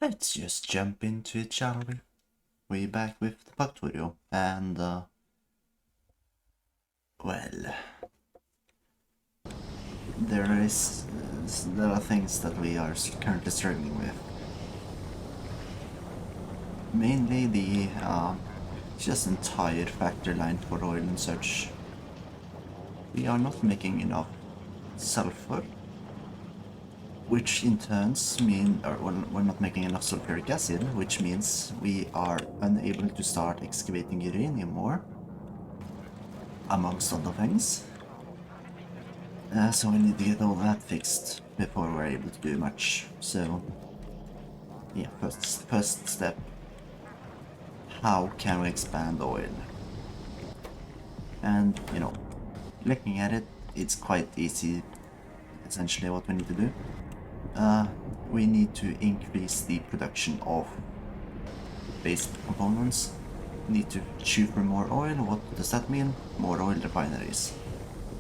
Let's just jump into it, shall we? We're back with the Factorio, and, well, there are things that we are currently struggling with. Mainly the, just entire factory line for oil and such. We are not making enough sulfur, which in turns mean, or we're not making enough sulfuric acid, which means we are unable to start excavating uranium more, amongst other things. So we need to get all that fixed before we're able to do much. So, yeah, first step, how can we expand oil? And, you know, looking at it, it's quite easy, essentially what we need to do. We need to increase the production of basic components. Need to chew for more oil. What does that mean? More oil refineries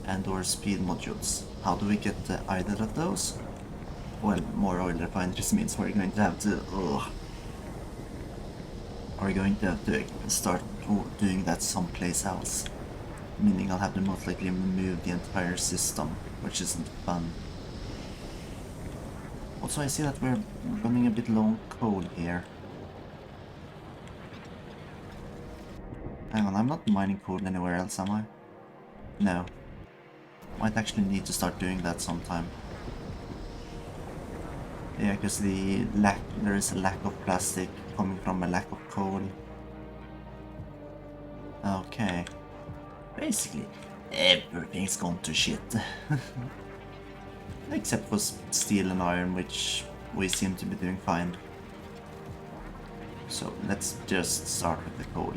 and or speed modules. How do we get either of those? Well, more oil refineries means we're going to have to start doing that someplace else. Meaning I'll have to most likely remove the entire system, which isn't fun. Also, I see that we're running a bit low on coal here. Hang on, I'm not mining coal anywhere else, am I? No. Might actually need to start doing that sometime. Yeah, because there is a lack of plastic coming from a lack of coal. Okay. Basically, everything's gone to shit. Except for steel and iron, which we seem to be doing fine. So let's just start with the coal.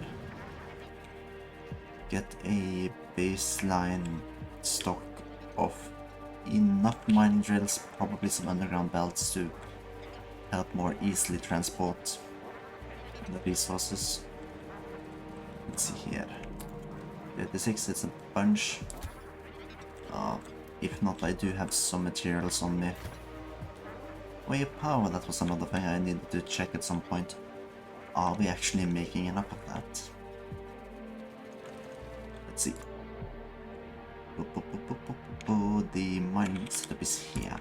Get a baseline stock of enough mining drills, probably some underground belts to help more easily transport the resources. Let's see here. 36, it's a bunch. If not, I do have some materials on me. Way of power, that was another thing I needed to check at some point. Are we actually making enough of that? Let's see. The mining setup is here.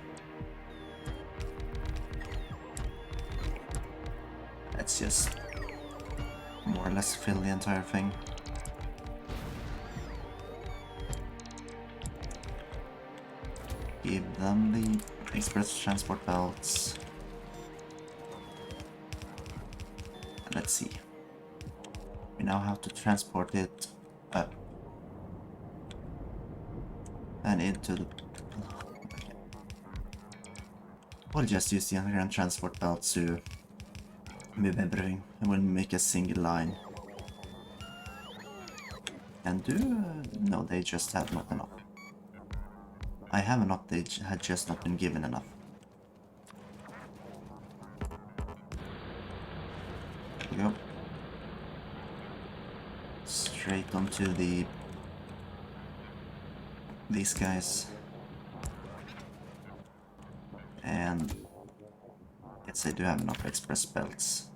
Let's just more or less fill the entire thing. Give them the express transport belts. And let's see. We now have to transport it up and into the... Okay. We'll just use the underground transport belts to move everything, and we'll make a single line. And no, they just have not enough. I have enough, they had just not been given enough. There we go. Straight onto these guys. And yes, I do have enough express belts.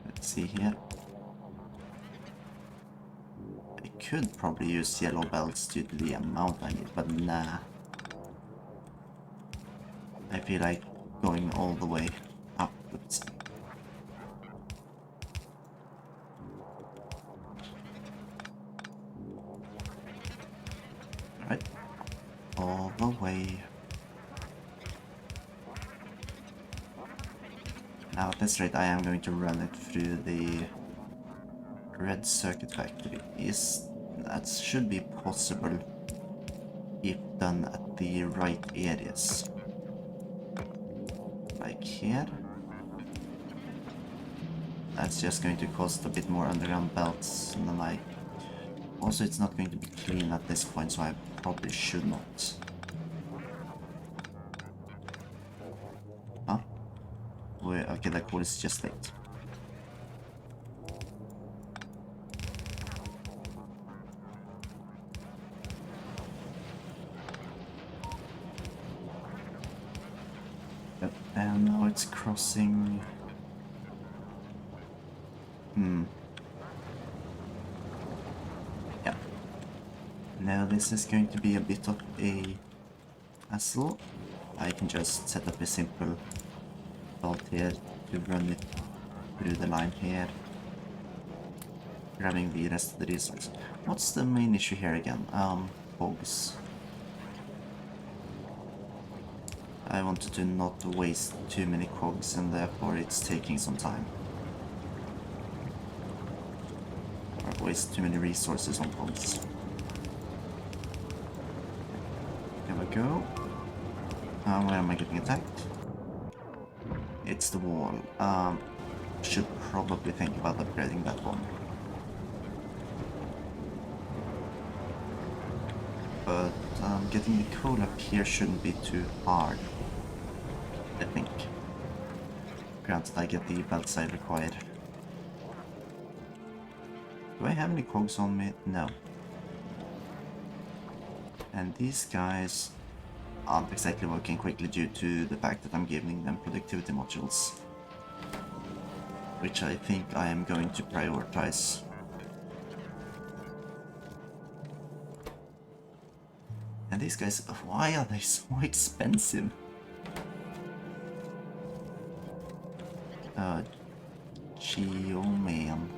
Let's see here. I could probably use yellow belts due to the amount I need, but nah. I feel like going all the way upwards. Alright. All the way. Now at this rate I am going to run it through the red circuit factory. That should be possible if done at the right areas. Like here. That's just going to cost a bit more underground belts, and then also it's not going to be clean at this point, so I probably should not. Huh? Okay, that coal is just late. And now it's crossing. Yeah. Now this is going to be a bit of a hassle. I can just set up a simple vault here to run it through the line here, grabbing the rest of the resources. What's the main issue here again? Cogs. I wanted to not waste too many cogs, and therefore it's taking some time. Or waste too many resources on cogs. Here we go. Where am I getting attacked? It's the wall. Should probably think about upgrading that one. But getting the coal up here shouldn't be too hard, I think. Granted, I get the belt side required. Do I have any cogs on me? No. And these guys aren't exactly working quickly due to the fact that I'm giving them productivity modules, which I think I am going to prioritize. And these guys, why are they so expensive? Gee, oh man.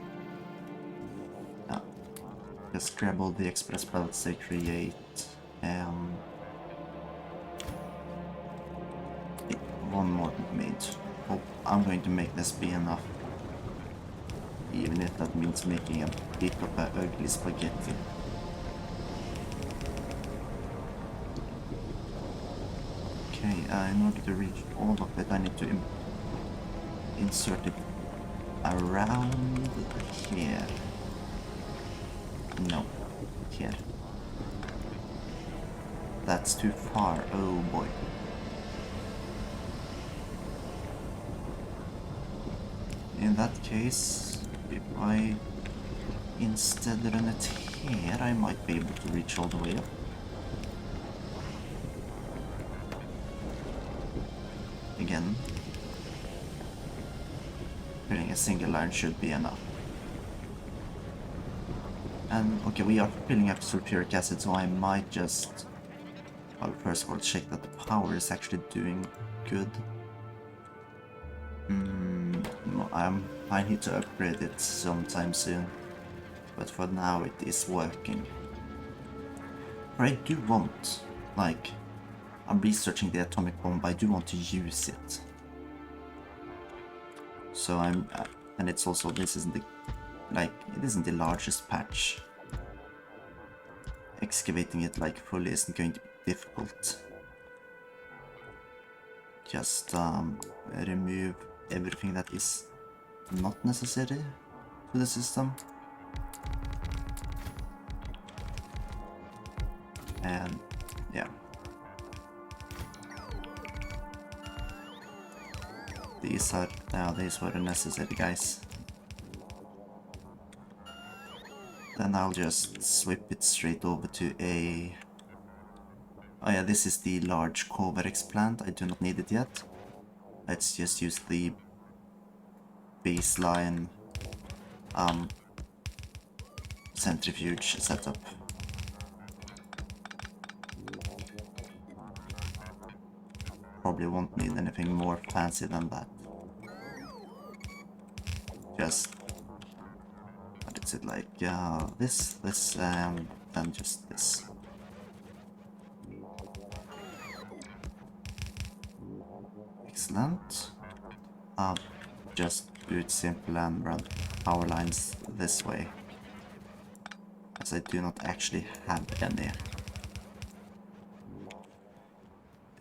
Just grab all the express belts they create. One more made. Oh, I'm going to make this be enough. Even if that means making a bit of an ugly spaghetti. Okay, in order to reach all of it, I need to insert it around here. No, here. That's too far, oh boy. In that case, if I instead run it here, I might be able to reach all the way up. Again, filling a single line should be enough. And okay, we are filling up sulfuric acid, so I might just, well, first of all, check that the power is actually doing good. I need to upgrade it sometime soon, but for now it is working. But I do want, like, I'm researching the atomic bomb, but I do want to use it. So and it's also, this isn't the, like, it isn't the largest patch. Excavating it, like, fully isn't going to be difficult. Just, remove everything that is not necessary to the system. And, yeah. These were the necessary guys. Then I'll just swip it straight over to a... Oh yeah, this is the large Covarex plant. I do not need it yet. Let's just use the baseline centrifuge setup. Probably won't need anything more fancy than that. Just, what is it like? This, and then just this. Excellent. Just do it simple and run power lines this way, as I do not actually have any.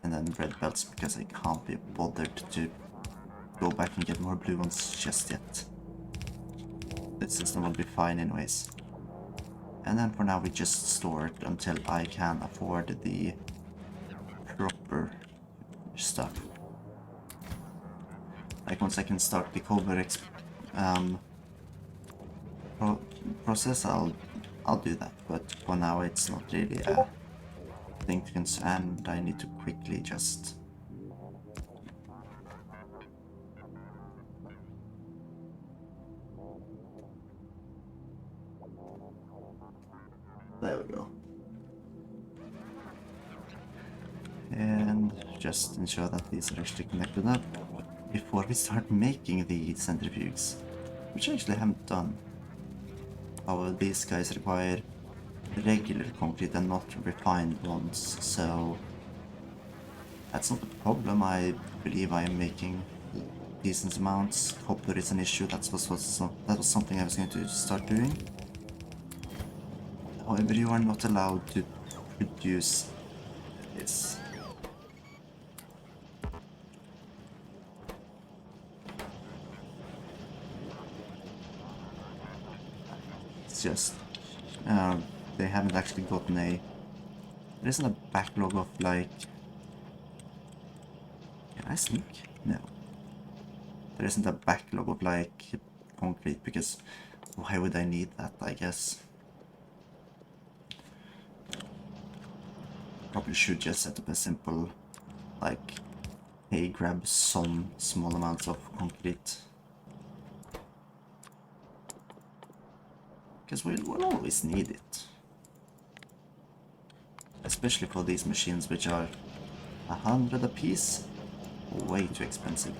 And then red belts, because I can't be bothered to go back and get more blue ones just yet. This system will be fine anyways. And then for now we just store it until I can afford the proper stuff. Like once I can start the Covarex process, I'll do that. But for now it's not really a thing to concern, and I need to quickly just just ensure that these are actually connected up before we start making the centrifuges, which I actually haven't done. However, these guys require regular concrete and not refined ones, so that's not a problem. I believe I am making decent amounts. Copper is an issue. That was something I was going to start doing. However, you are not allowed to produce this. It's just they haven't actually gotten a. There isn't a backlog of like. Can I sneak? No. There isn't a backlog of like concrete because why would I need that? I guess. Probably should just set up a simple like, hey, grab some small amounts of concrete. Because we'll always need it. Especially for these machines which are 100 apiece. Way too expensive.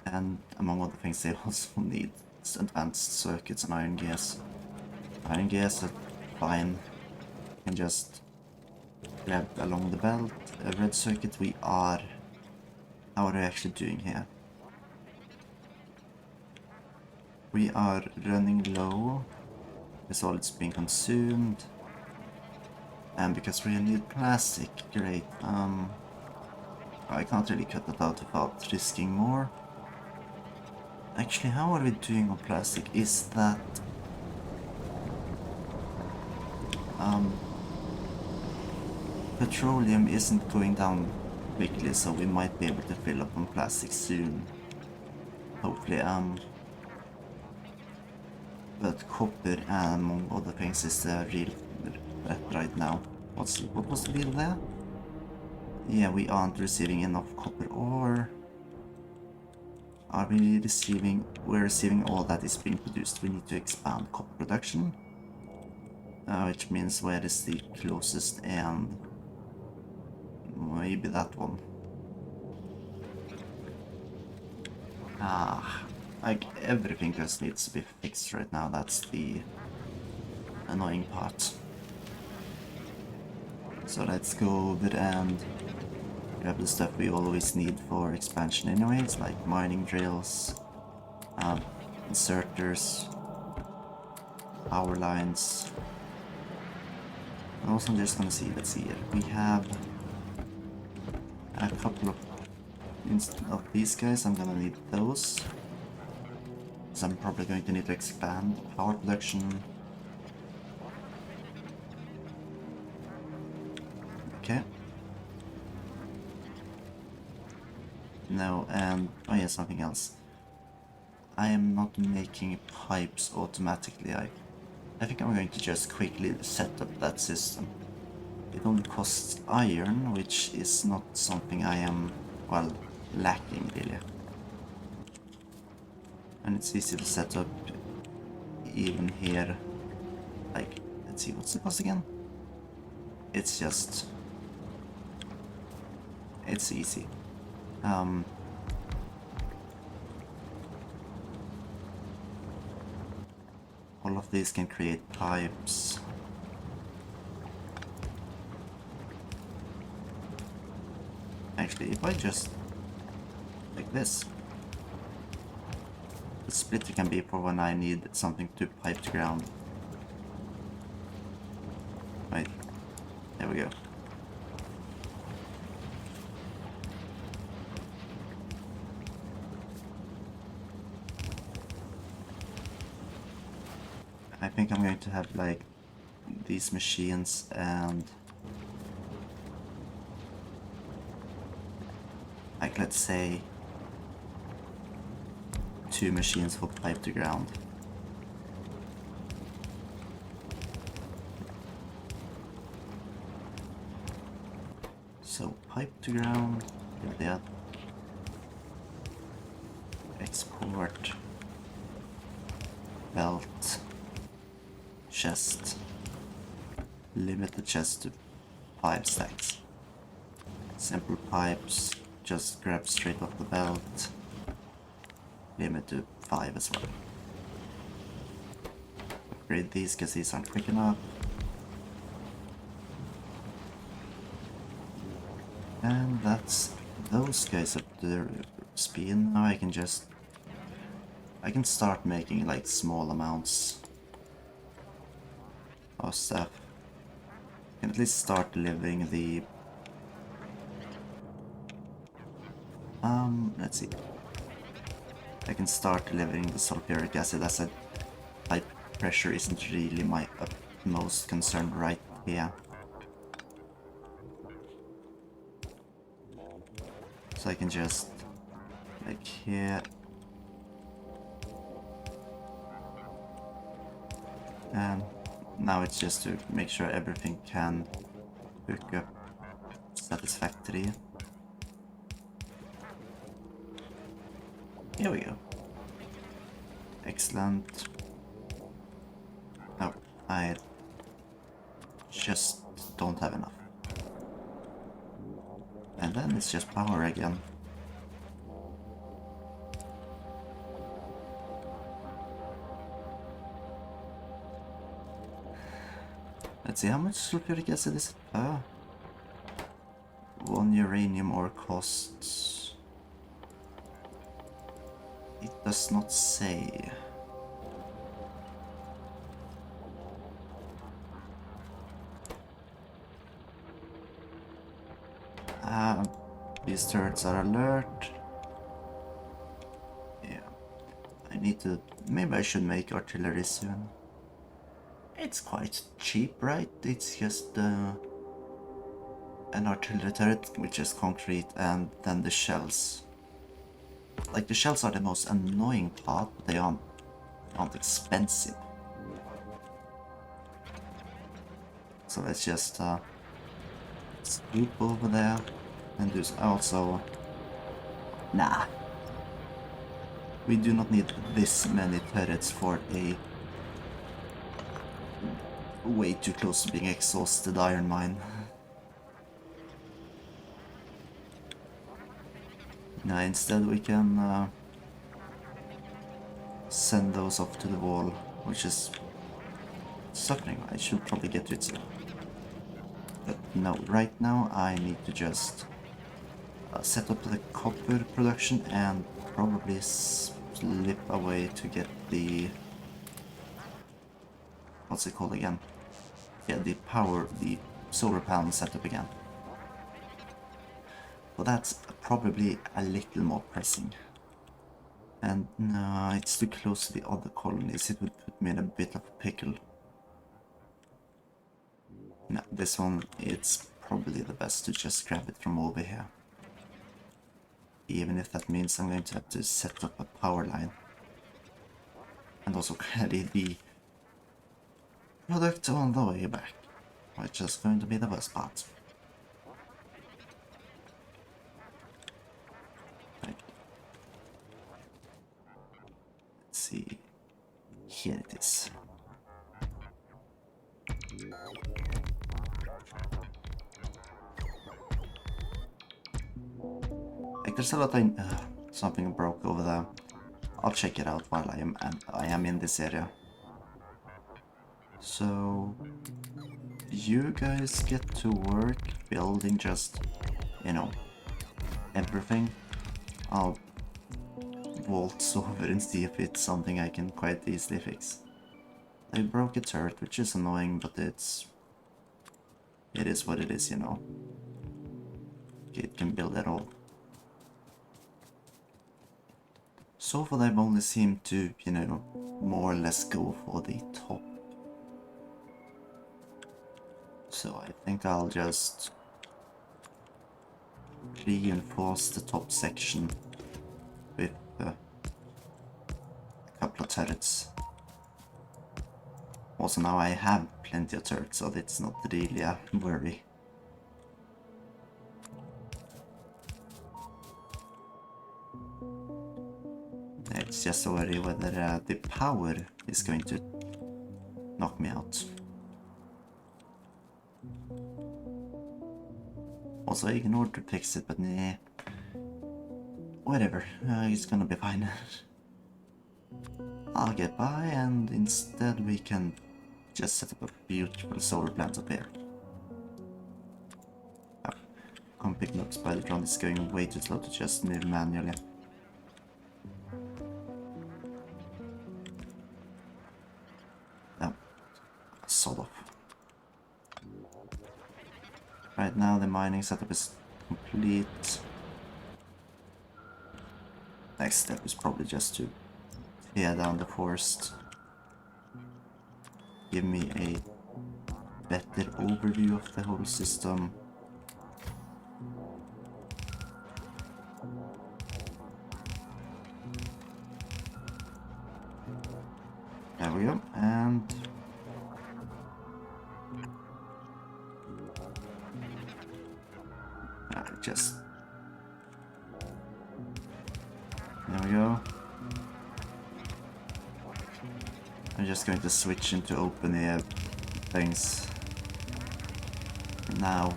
And among other things they also need advanced circuits and iron gears. Iron gears are fine. You can just grab along the belt. A red circuit we are... How are we actually doing here? We are running low. That's all it's being consumed. And because we need plastic, great. I can't really cut that out without risking more. Actually, how are we doing on plastic? Is that... petroleum isn't going down quickly, so we might be able to fill up on plastic soon. Hopefully, but copper, among other things, is the real threat right now. What was the deal there? Yeah, we aren't receiving enough copper ore. Are we receiving... We're receiving all that is being produced. We need to expand copper production. Which means where is the closest end? Maybe that one. Like everything just needs to be fixed right now. That's the annoying part. So let's go over and grab the stuff we always need for expansion anyways, like mining drills, inserters, power lines. And also I'm just gonna see, let's see here. We have a couple of these guys. I'm gonna need those. So I'm probably going to need to expand power production. Okay. No, and oh yeah, something else. I am not making pipes automatically. I think I'm going to just quickly set up that system. It only costs iron, which is not something I am, well, lacking really. And it's easy to set up even here. Like, let's see, what's the cost again? It's just... It's easy. All of these can create pipes. Actually, if I just... like this. The splitter can be for when I need something to pipe to ground. Right. There we go. I think I'm going to have like these machines and like, let's say 2 machines for pipe to ground. So pipe to ground, get that. Export, belt, chest, limit the chest to 5 stacks. Simple pipes, just grab straight off the belt. Limit to 5 as well. Upgrade these because these aren't quick enough. And that's those guys up to their speed. Now I can start making like small amounts of stuff. I can at least start delivering the let's see. I can start delivering the sulfuric acid as a high pressure isn't really my utmost concern right here. So I can just like here. And now it's just to make sure everything can hook up satisfactorily. Here we go. Excellent. No, I just don't have enough. And then it's just power again. Let's see, how much sulfuric acid is it per? 1 uranium ore costs... It does not say. These turrets are alert. Yeah. I need to... Maybe I should make artillery soon. It's quite cheap, right? It's just an artillery turret, which is concrete, and then the shells. Like, the shells are the most annoying part, but they aren't expensive. So let's just scoop over there and do also... Nah. We do not need this many turrets for a way too close to being exhausted iron mine. Now instead we can send those off to the wall, which is suffering. I should probably get to it soon. But no, right now I need to just set up the copper production and probably slip away to get the... What's it called again? Yeah, the solar panel set up again. Well, that's probably a little more pressing. And no, it's too close to the other colonies. It would put me in a bit of a pickle. No, this one, it's probably the best to just grab it from over here. Even if that means I'm going to have to set up a power line. And also carry the product on the way back, which is going to be the worst part. Right. Let's see. Here it is. Like, there's a lot of... something broke over there. I'll check it out while I am in this area. So, you guys get to work building just, you know, everything. I'll waltz over and see if it's something I can quite easily fix. They broke a turret, which is annoying, but it is what it is, you know. It can build at all. So far they've only seemed to, you know, more or less go for the top. So I think I'll just reinforce the top section with a couple of turrets. Also now I have plenty of turrets, so it's not really a worry. It's just a worry whether the power is going to knock me out. Also, I ignored to fix it, but nah. Whatever, it's gonna be fine. I'll get by, and instead we can just set up a beautiful solar plant up here. Oh, come pick me up, Spidertron is going way too slow to just move manually. No, sod off. Right now the mining setup is complete. Next step is probably just to tear down the forest. Give me a better overview of the whole system. There we go, and just there we go. I'm just going to switch into open air things now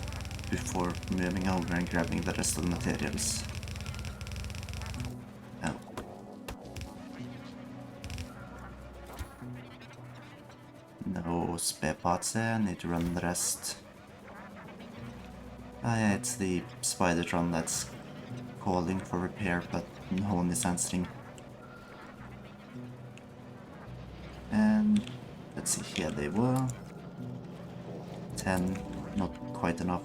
before moving over and grabbing the rest of the materials. Oh. No spare parts there, need to run the rest. Ah yeah, it's the Spidertron that's calling for repair, but no one is answering. And let's see, here they were. 10, not quite enough.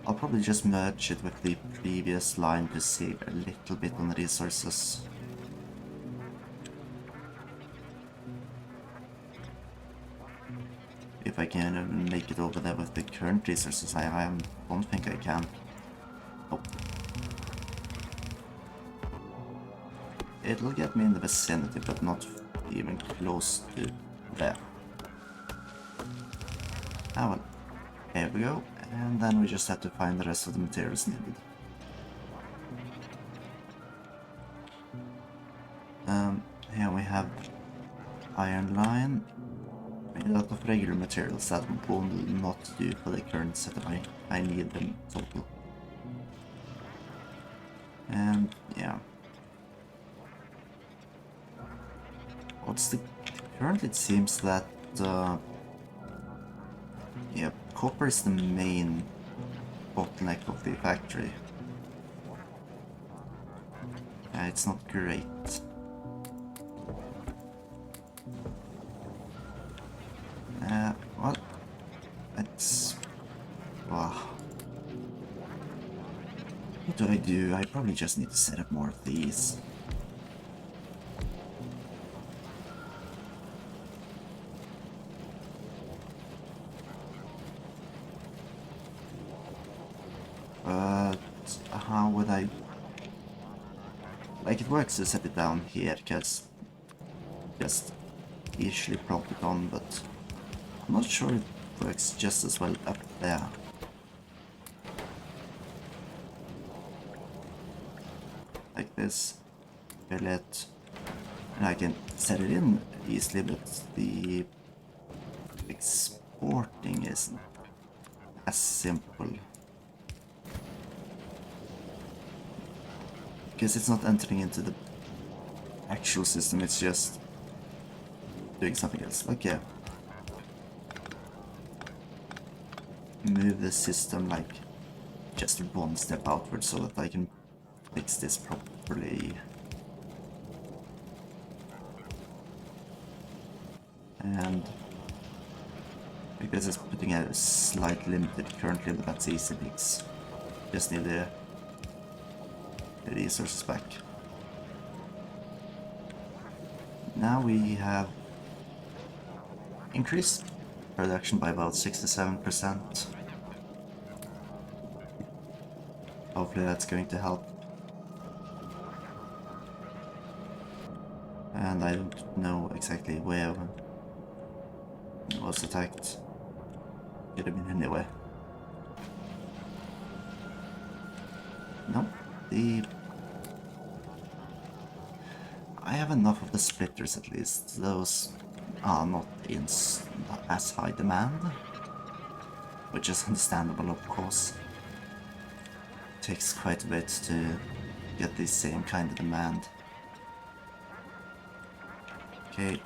I'll probably just merge it with the previous line to save a little bit on resources. If I can make it over there with the current resources, I don't think I can. Oh. It'll get me in the vicinity, but not even close to there. Ah well, here we go, and then we just have to find the rest of the materials needed. Here we have iron line, a lot of regular materials that will not do for the current setup. I need them total. And yeah. Currently it seems that yeah, copper is the main bottleneck of the factory. Yeah, it's not great. Well, it's... Wow. What do I do? I probably just need to set up more of these. But how would I... Like, it works to set it down here, because just easily prop it on, but I'm not sure it works just as well up there. Like this, fillet, and I can set it in easily, but the exporting isn't as simple. Because it's not entering into the actual system, it's just doing something else. Like, yeah. Move the system like just one step outward so that I can fix this properly. And because it's putting a slight limited currently, but that's easy fix. Just need the resources back. Now we have increased production by about 67%. Hopefully that's going to help. And I don't know exactly where it was attacked. Could have been anywhere. No, I have enough of the splitters at least. Those are not in as high demand. which is understandable, of course. It takes quite a bit to get the same kind of demand. Okay,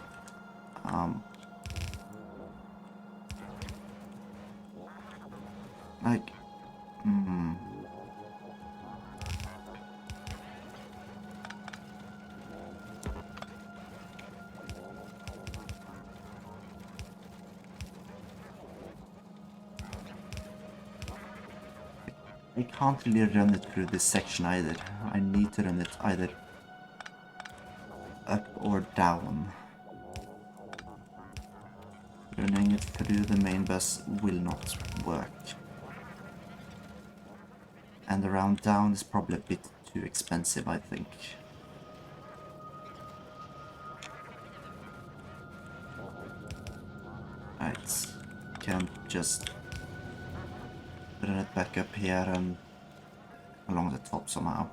like, I can't really run it through this section either. I need to run it either up or down. Running it through the main bus will not work. And around down is probably a bit too expensive, I think. Right, can't just run it back up here and along the top somehow.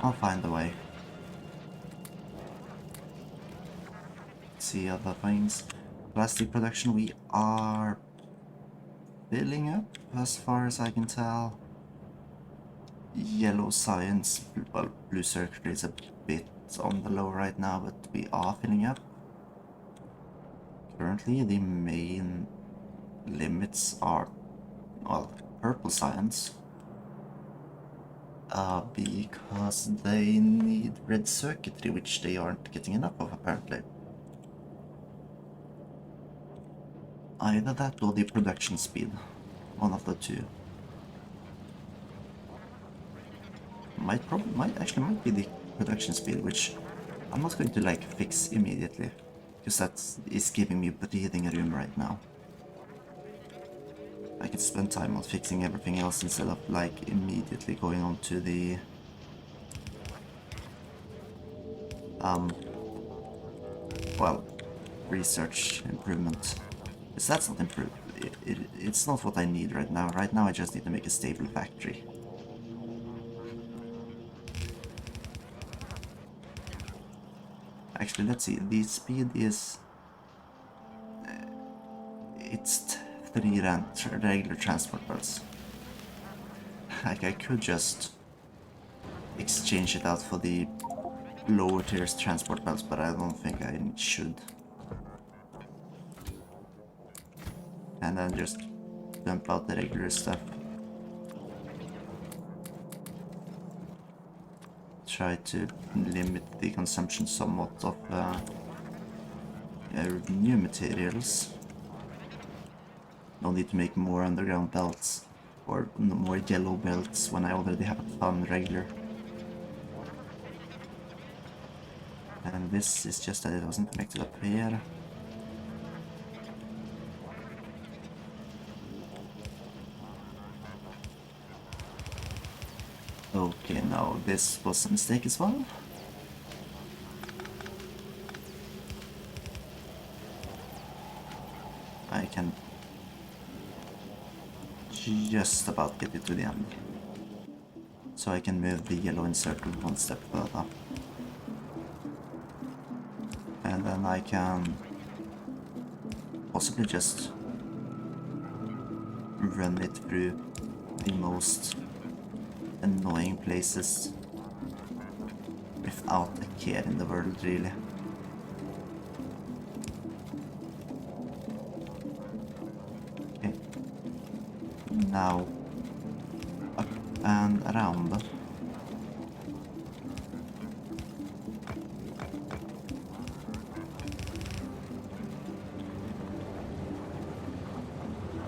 I'll find a way. See other things. Plastic production, we are filling up as far as I can tell. Yellow science, well, blue circuitry is a bit on the low right now, but we are filling up. Currently the main limits are, well, purple science. Because they need red circuitry, which they aren't getting enough of apparently. Either that or the production speed. One of the two. Might be the production speed, which I'm not going to like fix immediately, because that is giving me breathing room right now. I can spend time on fixing everything else instead of like immediately going on to the well, research improvement. Because that's not improved. It's not what I need right now. Right now I just need to make a stable factory. Actually, let's see. The speed is... it's 3 regular transport belts. Like, I could just exchange it out for the lower tiers transport belts, but I don't think I should. And then just dump out the regular stuff. Try to limit the consumption somewhat of new materials. No need to make more underground belts or more yellow belts when I already have a ton regular. And this is just that it wasn't connected up here. Okay, no, this was a mistake as well. I can just about get it to the end. So I can move the yellow encircle one step further. And then I can possibly just run it through the most annoying places without a care in the world, really. Okay. Now up and around.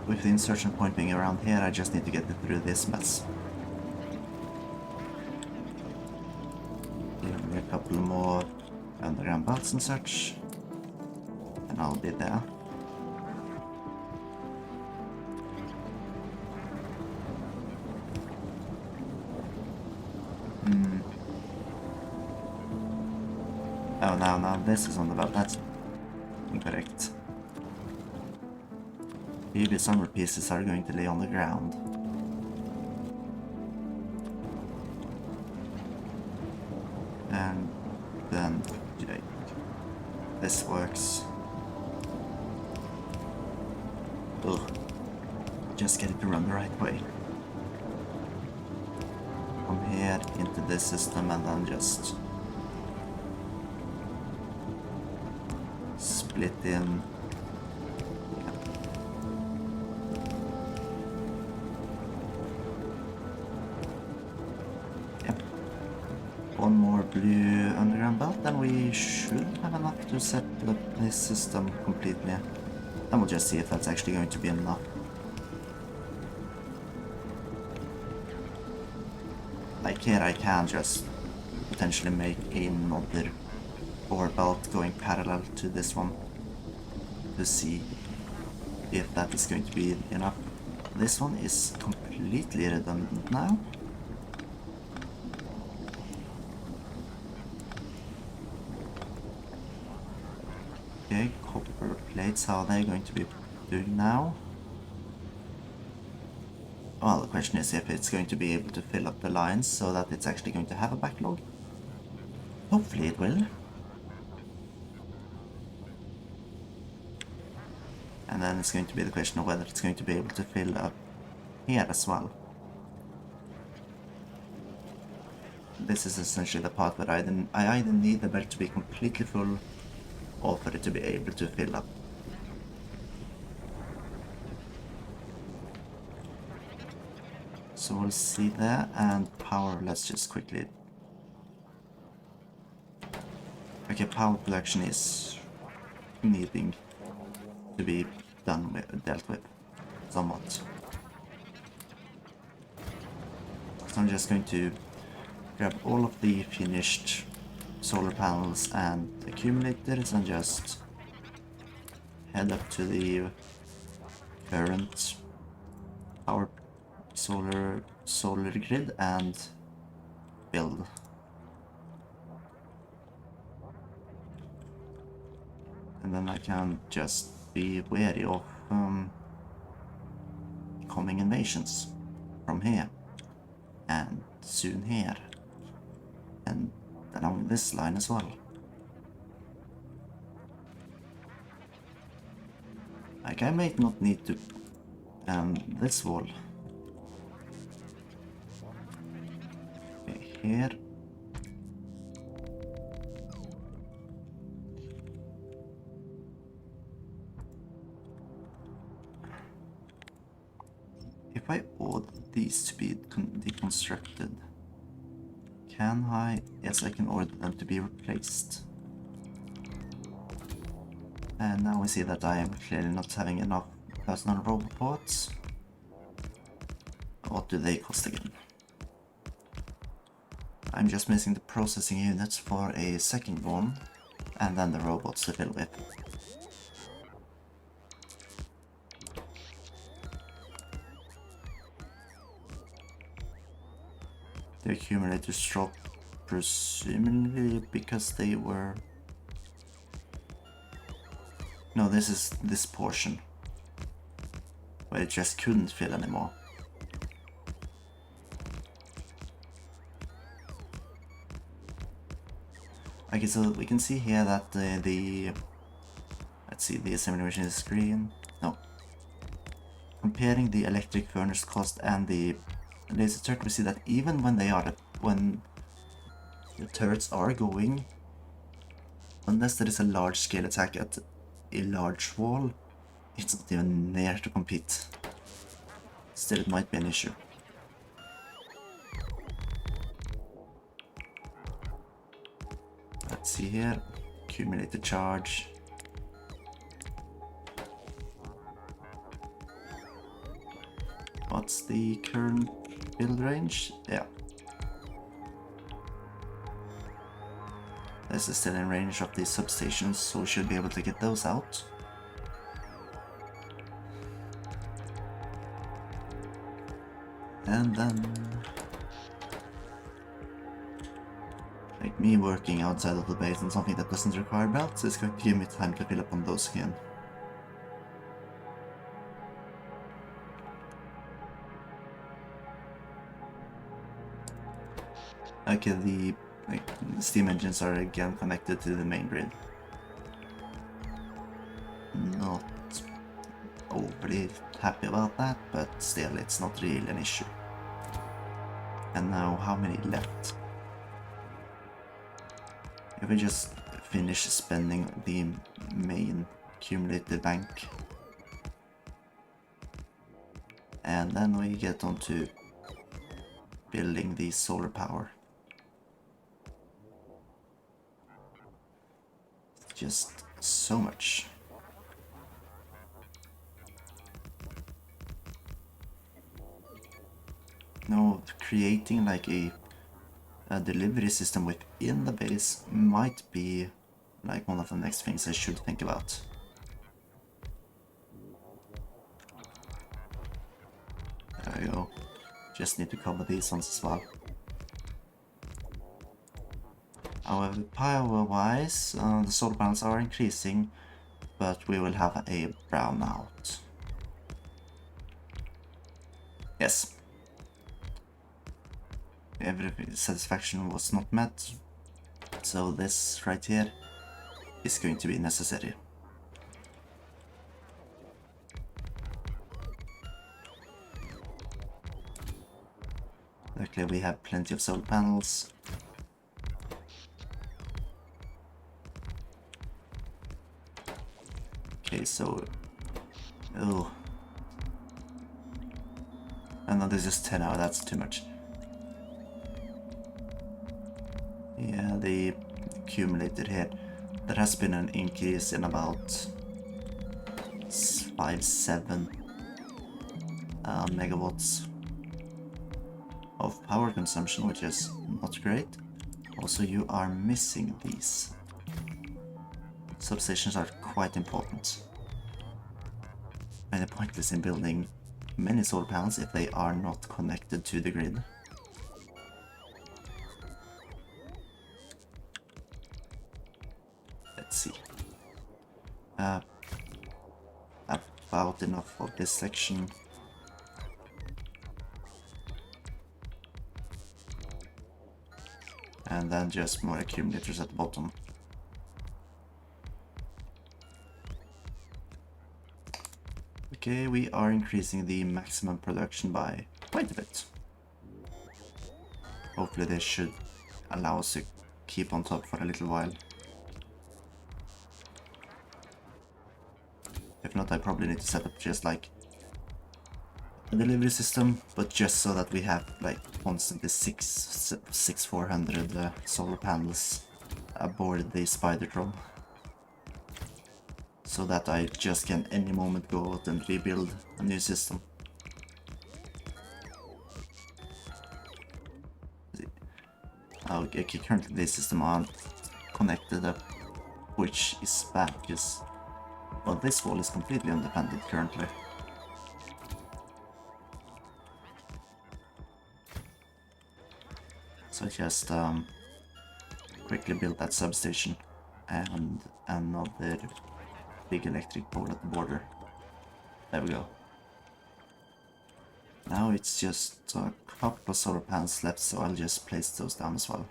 With the insertion point being around here, I just need to get it through this mess. Give me a couple more underground belts and such, and I'll be there. Oh, now this is on the belt. That's incorrect. Maybe some more pieces are going to lay on the ground. And then this works. Ugh. Just get it to run the right way. From here into this system and then just split in. Yep. One more blue underground belt, and we should have enough to set up this system completely. And we'll just see if that's actually going to be enough. Like here I can just potentially make another ore belt going parallel to this one to see if that is going to be enough. This one is completely redundant now. Okay, copper plates, how are they going to be doing now? Well, the question is if it's going to be able to fill up the lines so that it's actually going to have a backlog. Hopefully it will. And then it's going to be the question of whether it's going to be able to fill up here as well. This is essentially the part where I either need the belt to be completely full or for it to be able to fill up. So we'll see there, and power, let's just quickly... Okay, power production is needing to be dealt with somewhat. So I'm just going to grab all of the finished solar panels and accumulators and just head up to the current power solar grid and build. And then I can just be wary of coming invasions from here and soon here and along this line as well. Like I might not need to this wall. Okay, here. If I order these to be deconstructed, can I? Yes, I can order them to be replaced. And now we see that I am clearly not having enough personal robots. What do they cost again? I'm just missing the processing units for a second one, and then the robots to fill with. The accumulators dropped presumably because they were... No, this is this portion where it just couldn't fill anymore. Okay, so we can see here that let's see, the assembly machine is green. No. Comparing the electric furnace cost and the laser turret, we see that even when when the turrets are going, unless there is a large scale attack at a large wall, it's not even near to compete. Still, it might be an issue. Let's see here, accumulated charge. What's the current build range? Yeah. This is still in range of the substations, so we should be able to get those out. And then... like me working outside of the base and something that doesn't require belts is going to give me time to fill up on those again. Okay, the steam engines are again connected to the main grid. Not overly happy about that, but still, it's not really an issue. And now, how many left? If we just finish spending the main accumulated bank, and then we get on to building the solar power. Just so much. No, creating like a delivery system within the base might be like one of the next things I should think about. There we go. Just need to cover these ones as well. However, power-wise, the solar panels are increasing, but we will have a brownout. Yes. Every satisfaction was not met, so this right here is going to be necessary. Luckily we have plenty of solar panels. Okay, so... oh. And no, this is 10 hours, that's too much. Yeah, the accumulated here. There has been an increase in about 5-7 megawatts of power consumption, which is not great. Also, you are missing these. Substations are quite important. And it's pointless in building many solar panels if they are not connected to the grid. Let's see. About enough of this section. And then just more accumulators at the bottom. Okay, we are increasing the maximum production by quite a bit. Hopefully this should allow us to keep on top for a little while. If not, I probably need to set up just like a delivery system, but just so that we have like constantly 400 solar panels aboard the spider drone. So that I just can any moment go out and rebuild a new system. Okay, currently this system aren't connected up, which is bad because, well, this wall is completely independent currently. So just quickly build that substation and another big electric pole at the border. There we go. Now it's just a couple of solar panels left, so I'll just place those down as well.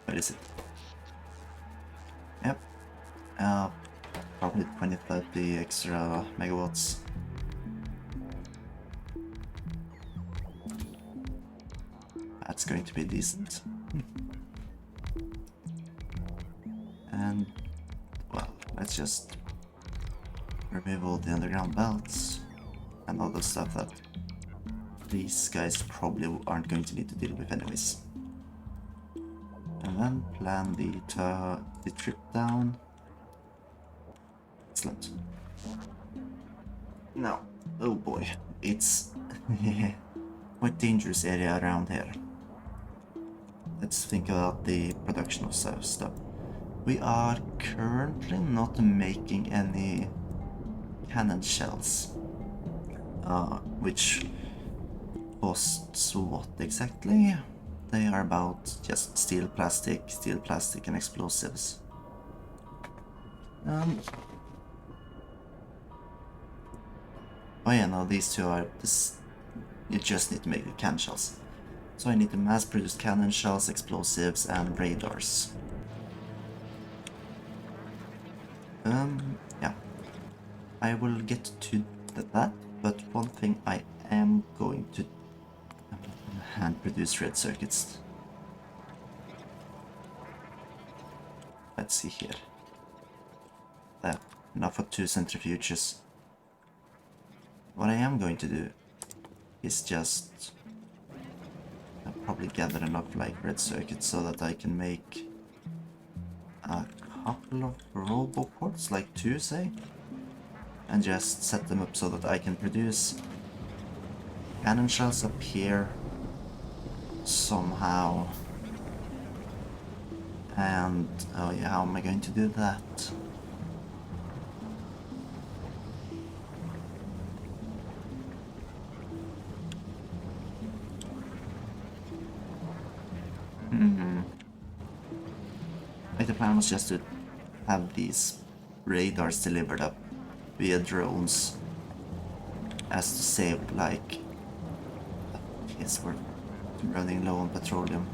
Where is it? Yep. Probably 20-30 extra megawatts. That's going to be decent. And, well, let's just remove all the underground belts and all the stuff that these guys probably aren't going to need to deal with anyways. And then plan the trip down. Excellent. Now, oh boy, it's quite dangerous area around here. Let's think about the production of stuff. We are currently not making any cannon shells, which costs what exactly? They are about just steel, plastic, and explosives. Oh yeah, no, these two are this. You just need to make the cannon shells. So I need to mass produce cannon shells, explosives, and radars. I will get to that, but one thing I am going to hand produce red circuits. Let's see here. Enough for 2 centrifuges. What I am going to do is just probably gather enough like red circuits so that I can make a couple of robo ports, like 2 say, and just set them up so that I can produce cannon shells up here somehow. And oh yeah, how am I going to do that? Like the plan was just to have these radars delivered up via drones as to save, like, yes, we're running low on petroleum.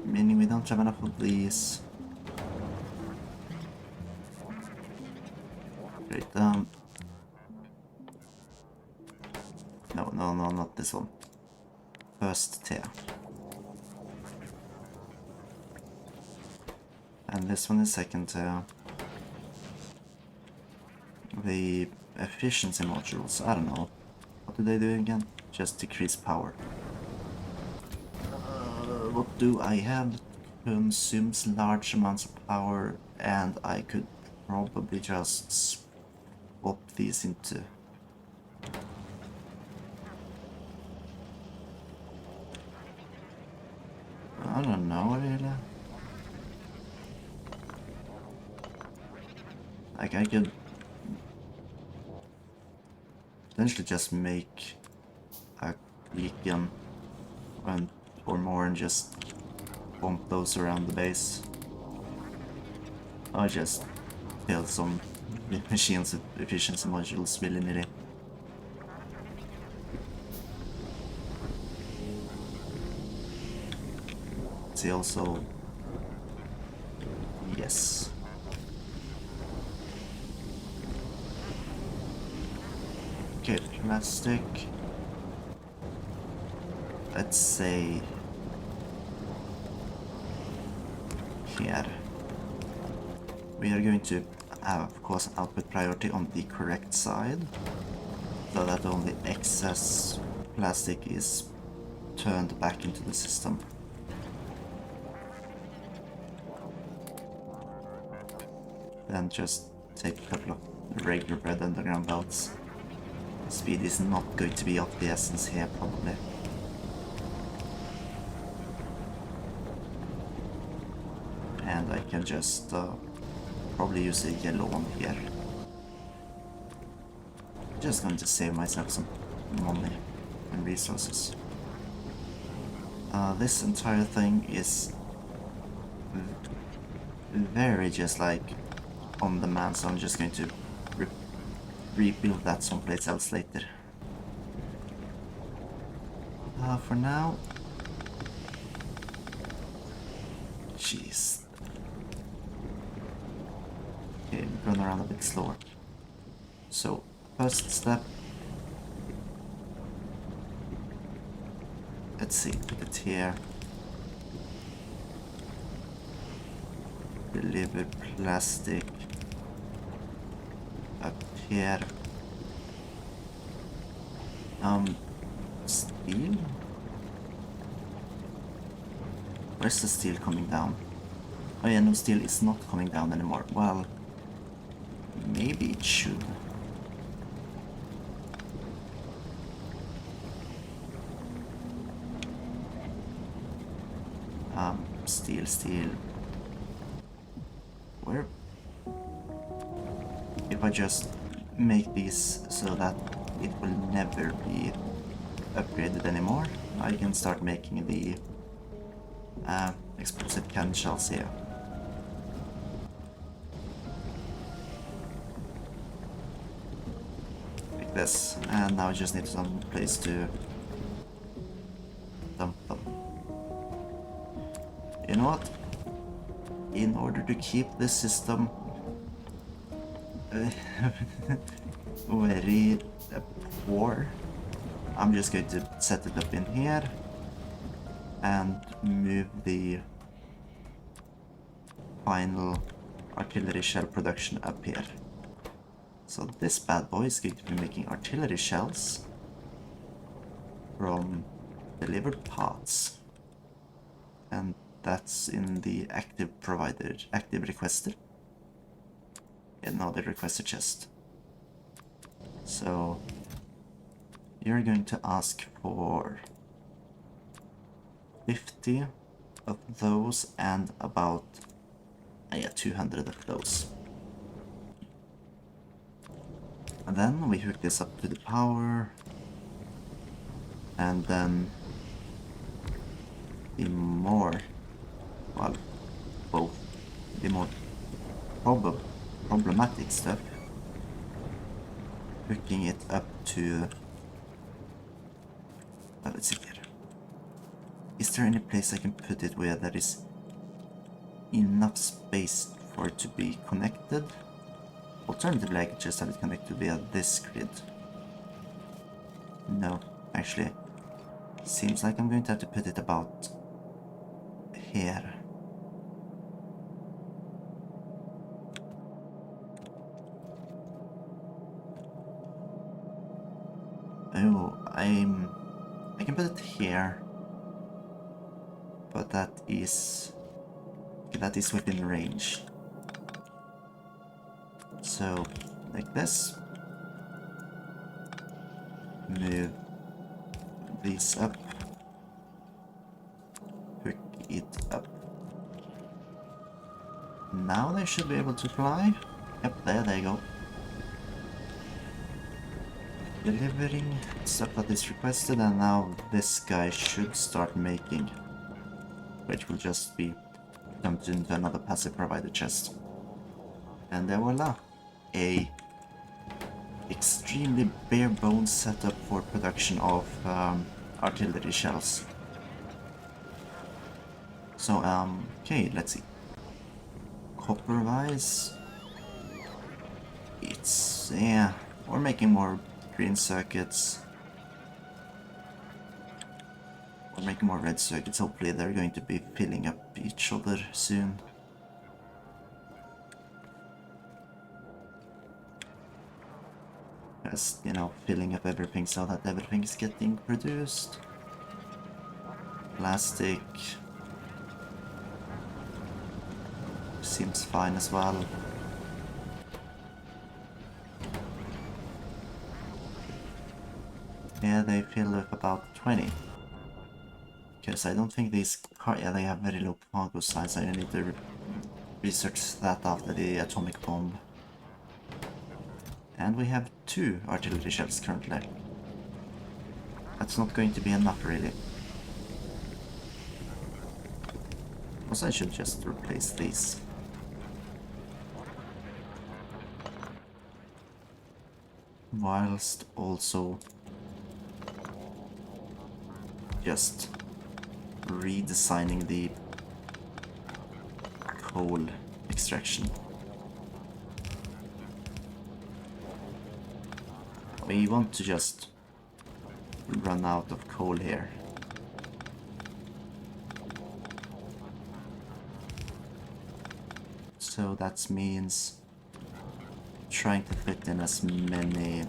Meaning we don't have enough of these. Great, no, not this one. First tier. And this one is second tier. The efficiency modules, I don't know. What do they do again? Just decrease power. What do I have? Consumes large amounts of power, and I could probably just swap these into... I don't know really. Like I could potentially just make a beacon or more and just bump those around the base. Or just build some machines with efficiency modules willy-nilly. See also... yes. Okay, plastic. Let's say... here. We are going to have, of course, output priority on the correct side, so that only excess plastic is turned back into the system. Then just take a couple of regular bread underground belts. Speed is not going to be of the essence here, probably. And I can just probably use a yellow one here. Just going to save myself some money and resources. This entire thing is very just like on demand, so I'm just going to rebuild that someplace else later. For now... jeez. Okay, run around a bit slower. So, first step... let's see, put it here. Deliver plastic up here. Steel? Where's the steel coming down? Oh yeah, no, steel is not coming down anymore. Well, maybe it should. Steel. Where? If I just make these so that it will never be upgraded anymore, I can start making the explosive cannon shells here. Like this, and now I just need some place to dump them. You know what? in order to keep the system very poor, I'm just going to set it up in here and move the final artillery shell production up here. So this bad boy is going to be making artillery shells from delivered parts, and that's in the active requester, and now the requester chest. So you're going to ask for 50 of those and about 200 of those. And then we hook this up to the power, and then the more, well, both the more problematic stuff, hooking it up to, let's see here. Is there any place I can put it where there is enough space for it to be connected? Alternatively, I could just have it connected via this grid. No, actually, seems like I'm going to have to put it about here. Oh, I can put it here, but that is within range. So, like this. Move these up. Hook it up. Now they should be able to fly. Yep, there they go. Delivering stuff that is requested, and now this guy should start making, which will just be dumped into another passive provider chest. And there voila, a extremely bare bones setup for production of artillery shells. So okay, let's see. Copper wise, it's we're making more green circuits. We're making more red circuits. Hopefully they're going to be filling up each other soon. Just, you know, filling up everything so that everything is getting produced. Plastic seems fine as well. Yeah, they fill with about 20. Because I don't think these they have very low cargo size. I need to research that after the atomic bomb. And we have 2 artillery shells currently. That's not going to be enough, really. Also, I should just replace these. Whilst also just redesigning the coal extraction. We want to just run out of coal here. So that means trying to fit in as many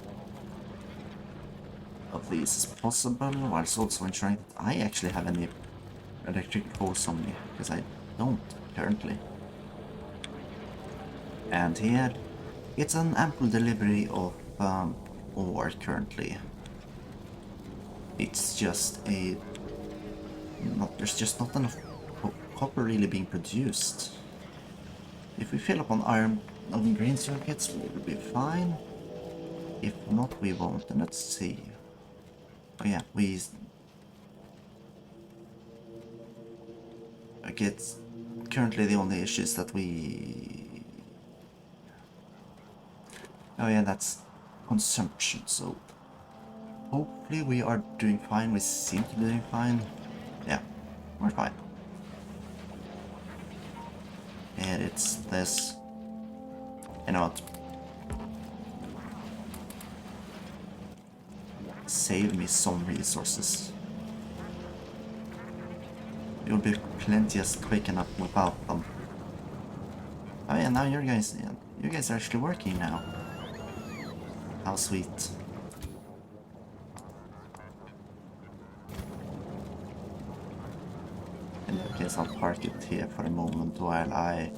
of these as possible, whilst also ensuring that I actually have any electric poles on me, because I don't currently. And here, it's an ample delivery of ore currently. It's just there's just not enough copper really being produced. If we fill up on iron and green circuits, we'll be fine. If not, we won't. And let's see. Oh yeah, okay, it's currently the only issue is that we... Oh yeah, that's consumption, so hopefully we are doing fine. We seem to be doing fine. Yeah, we're fine. it's this. You know what? Save me some resources. You'll be plenty as quick enough without them. Oh yeah, now you guys are actually working now. How sweet. In that case, I'll park it here for a moment while I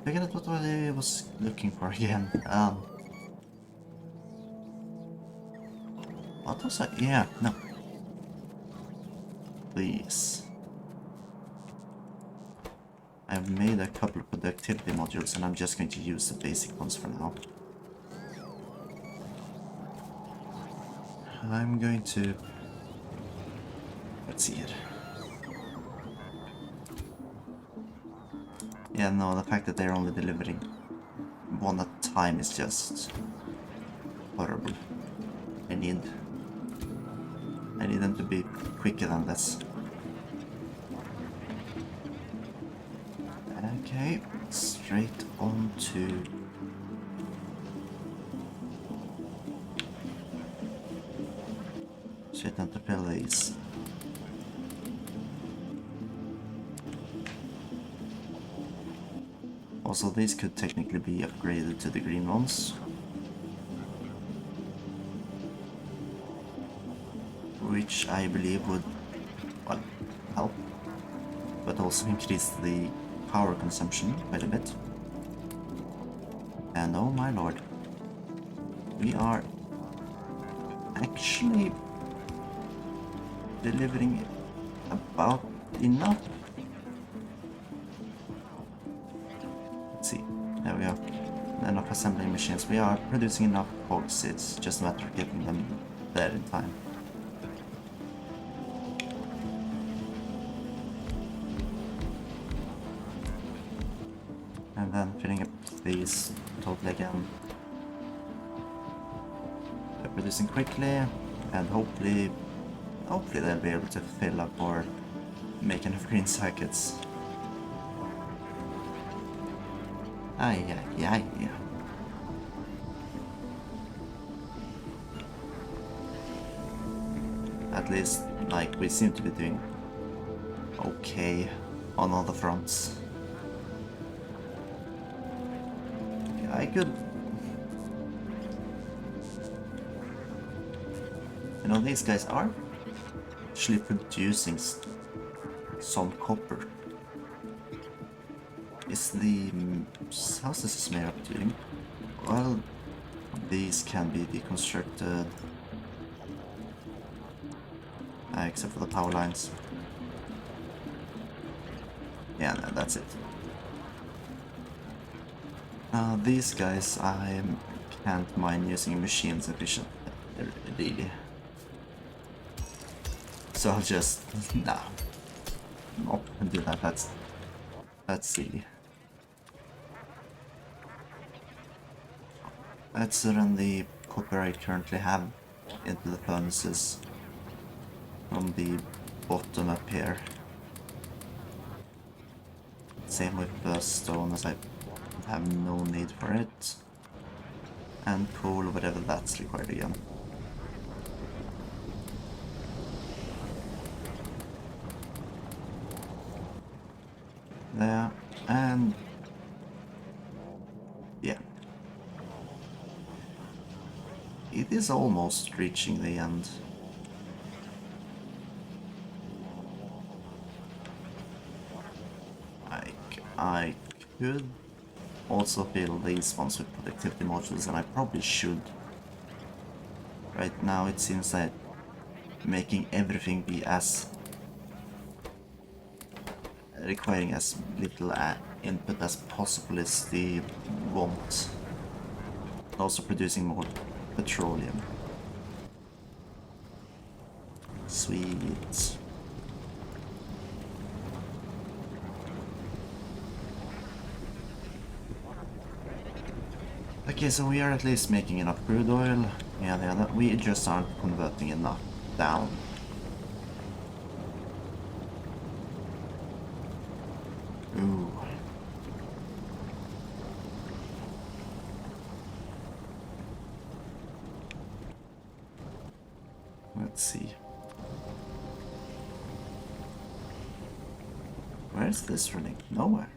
figure out what I was looking for again. What was I? Yeah, no. Please. I've made a couple of productivity modules and I'm just going to use the basic ones for now. I'm going to... Let's see it. Yeah, no, the fact that they're only delivering one at a time is just horrible. I need them to be quicker than this. Okay, straight on to... Straight on to Pillars. Also, these could technically be upgraded to the green ones. Which I believe would, well, help. But also increase the power consumption quite a bit. And oh my lord. We are actually delivering about enough. Let's see, there we are. Enough assembling machines. We are producing enough cogs, it's just a matter of getting them there in time. And then filling up these totally again. They're producing quickly, and hopefully they'll be able to fill up or make enough green circuits. Ay. At least, like, we seem to be doing okay on all the fronts. I could... You know, these guys are actually producing some copper. Is the... How's this made up doing? Well, these can be deconstructed. Except for the power lines. Yeah, no, that's it. These guys I can't mine using machines efficiently, really. So I'll just not do that. That's silly. Let's run the copper I currently have into the furnaces from the bottom up here. Same with the stone, as I have no need for it. And coal, whatever that's required again. There, and yeah. It is almost reaching the end. I could also fill these ones with productivity modules, and I probably should. Right now it seems that making everything be as requiring as little input as possible is the want. Also producing more petroleum. Sweet. Okay, so we are at least making enough crude oil. Yeah, we just aren't converting enough down. Ooh. Let's see. Where is this running? Nowhere.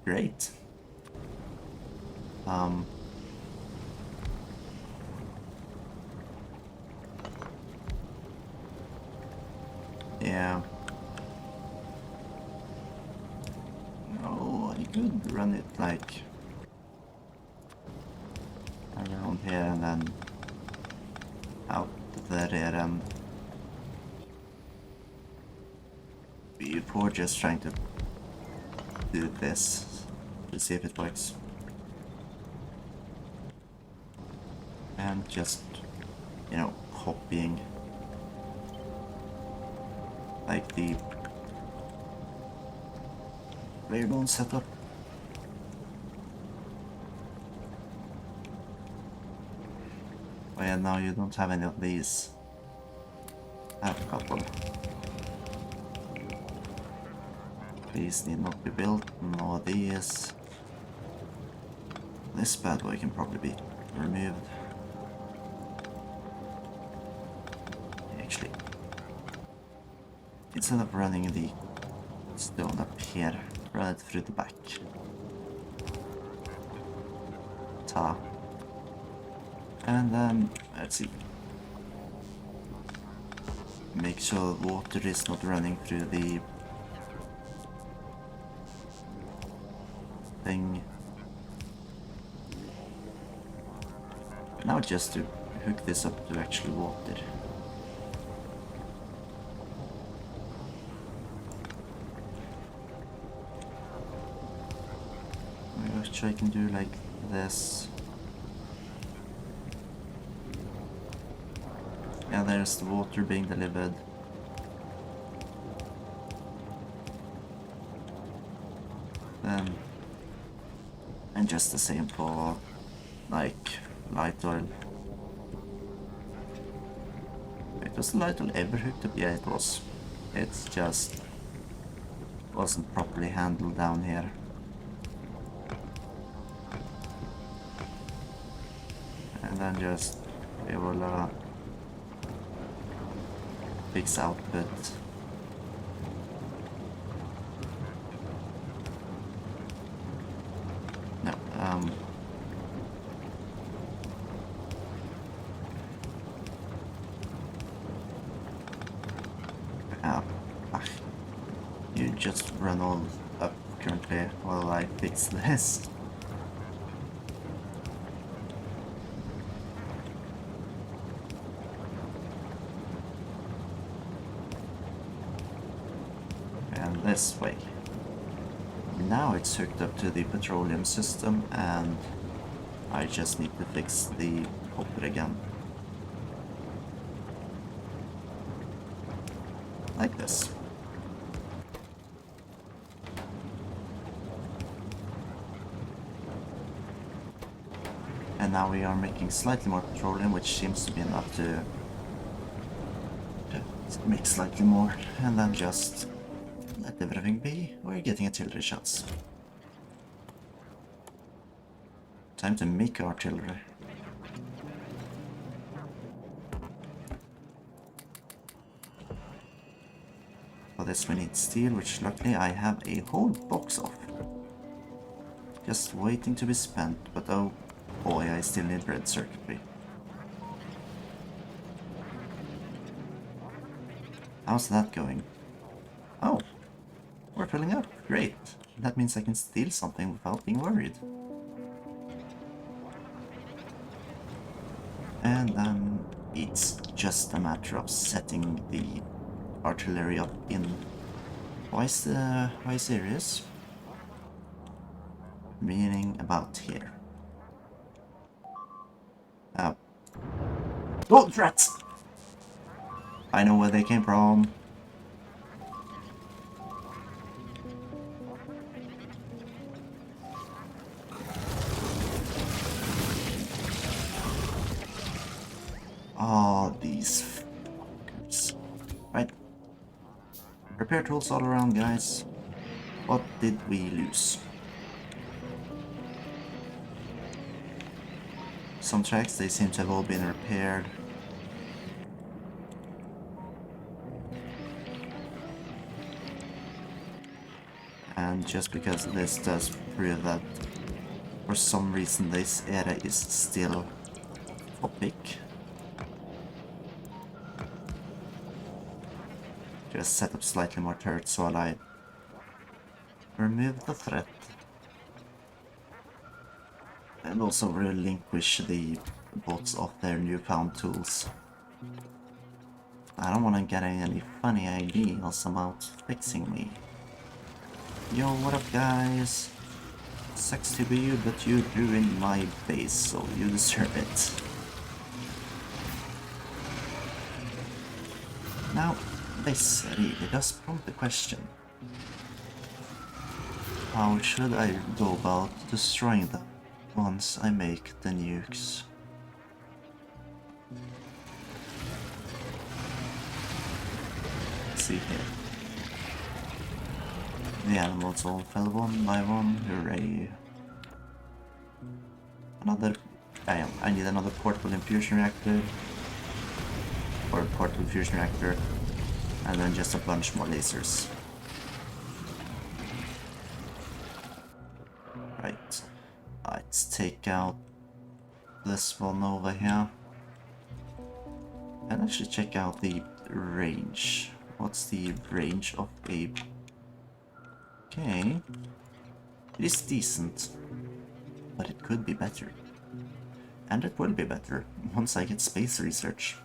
Great. Yeah. Oh, I could run it like around here and then out there and before just trying to do this to see if it works. And just, you know, copying like the Railbone setup. Oh yeah, now you don't have any of these. I have a couple. These need not be built, no of these. This bad boy can probably be removed. Actually, instead of running the stone up here, run it through the back. Ta. And then, let's see. Make sure water is not running through the thing. Now just to hook this up to actually water. Which I can do like this. Yeah, there's the water being delivered. And just the same for like light oil. Wait, was the light oil ever hooked up? Yeah, it was. It's just wasn't properly handled down here. And then just we will fix output. No, you just run all up currently while I fix this. And this way. Now it's hooked up to the petroleum system and I just need to fix the copper again. Like this. And now we are making slightly more petroleum, which seems to be enough to make slightly more, and then just let everything be. We're getting artillery shots. Time to make artillery. For this we need steel, which luckily I have a whole box of. Just waiting to be spent, but oh boy, I still need red circuitry. How's that going? Oh, we're filling up. Great. That means I can steal something without being worried. And then it's just a matter of setting the artillery up in... Why serious? Meaning about here. Oh, rats! I know where they came from. Oh, these fuckers. Right. Repair tools all around, guys. What did we lose? Some tracks, they seem to have all been repaired. And just because this does prove that for some reason this area is still topic, just set up slightly more turrets while I remove the threat. And also relinquish the bots of their newfound tools. I don't want to get any funny ideas about fixing me. Yo, what up guys? Sucks to be you, but you ruined my base, so you deserve it. Now, this really does prompt the question. How should I go about destroying them once I make the nukes? Let's see here. The animals all fell one by one, hooray. I need another portable infusion reactor. Or a portable fusion reactor. And then just a bunch more lasers. Right. Let's take out this one over here. And actually check out the range. What's the range of a... Okay. It is decent. But it could be better. And it will be better once I get space research.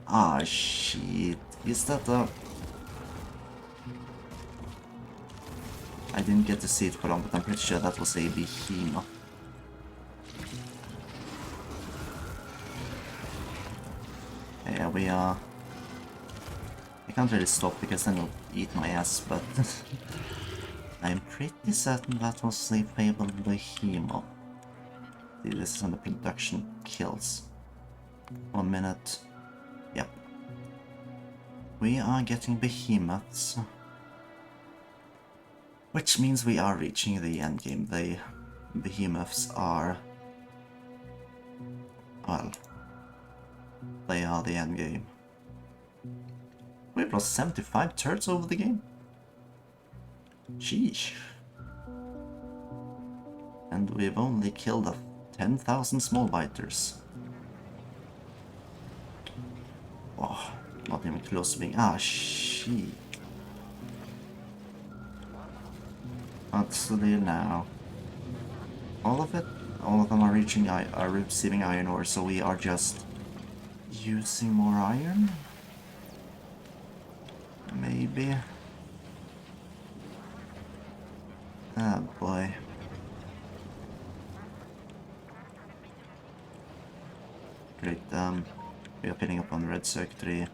Ah, shit. Is that a... I didn't get to see it for long, but I'm pretty sure that was a behemoth. Yeah, we are... I can't really stop because then it'll eat my ass, but... I'm pretty certain that was a fabled behemoth. See, this is on the production kills. 1 minute. Yep. We are getting behemoths. Which means we are reaching the endgame. The behemoths are... Well... They are the endgame. We've lost 75 turrets over the game. Sheesh. And we've only killed 10,000 small biters. Oh, not even close to being... Ah, shit. What's the deal now? All of it? All of them are receiving iron ore, so we are just using more iron? Maybe. Oh boy. Great, we are pinning up on the red circuitry.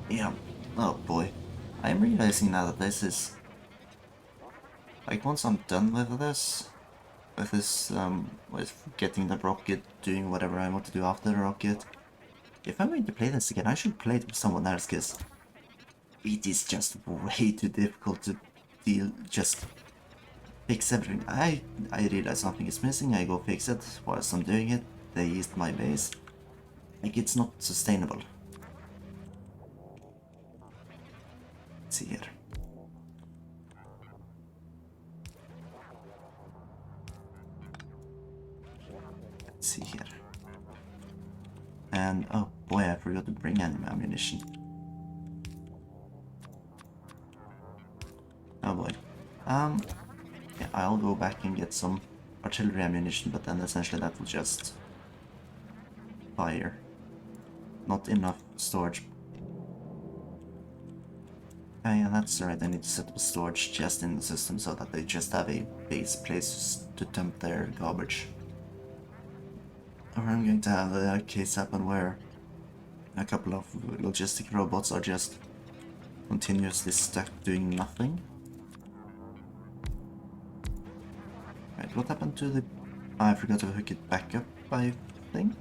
Yeah, oh boy. I'm realizing now that this is... Like, once I'm done with this, with getting the rocket, doing whatever I want to do after the rocket, if I'm going to play this again, I should play it with someone else, because it is just way too difficult to just fix everything. I realize something is missing, I go fix it, whilst I'm doing it, they east my base. Like, it's not sustainable. Let's see here. Let's see here. And, oh boy, I forgot to bring any ammunition. Oh boy. Yeah, I'll go back and get some artillery ammunition, but then essentially that will just fire. Not enough storage. Oh yeah, that's right, I need to set up a storage chest in the system so that they just have a base place to dump their garbage. Or I'm going to have a case happen where a couple of logistic robots are just continuously stuck doing nothing. Right, what happened to the... I forgot to hook it back up, I think?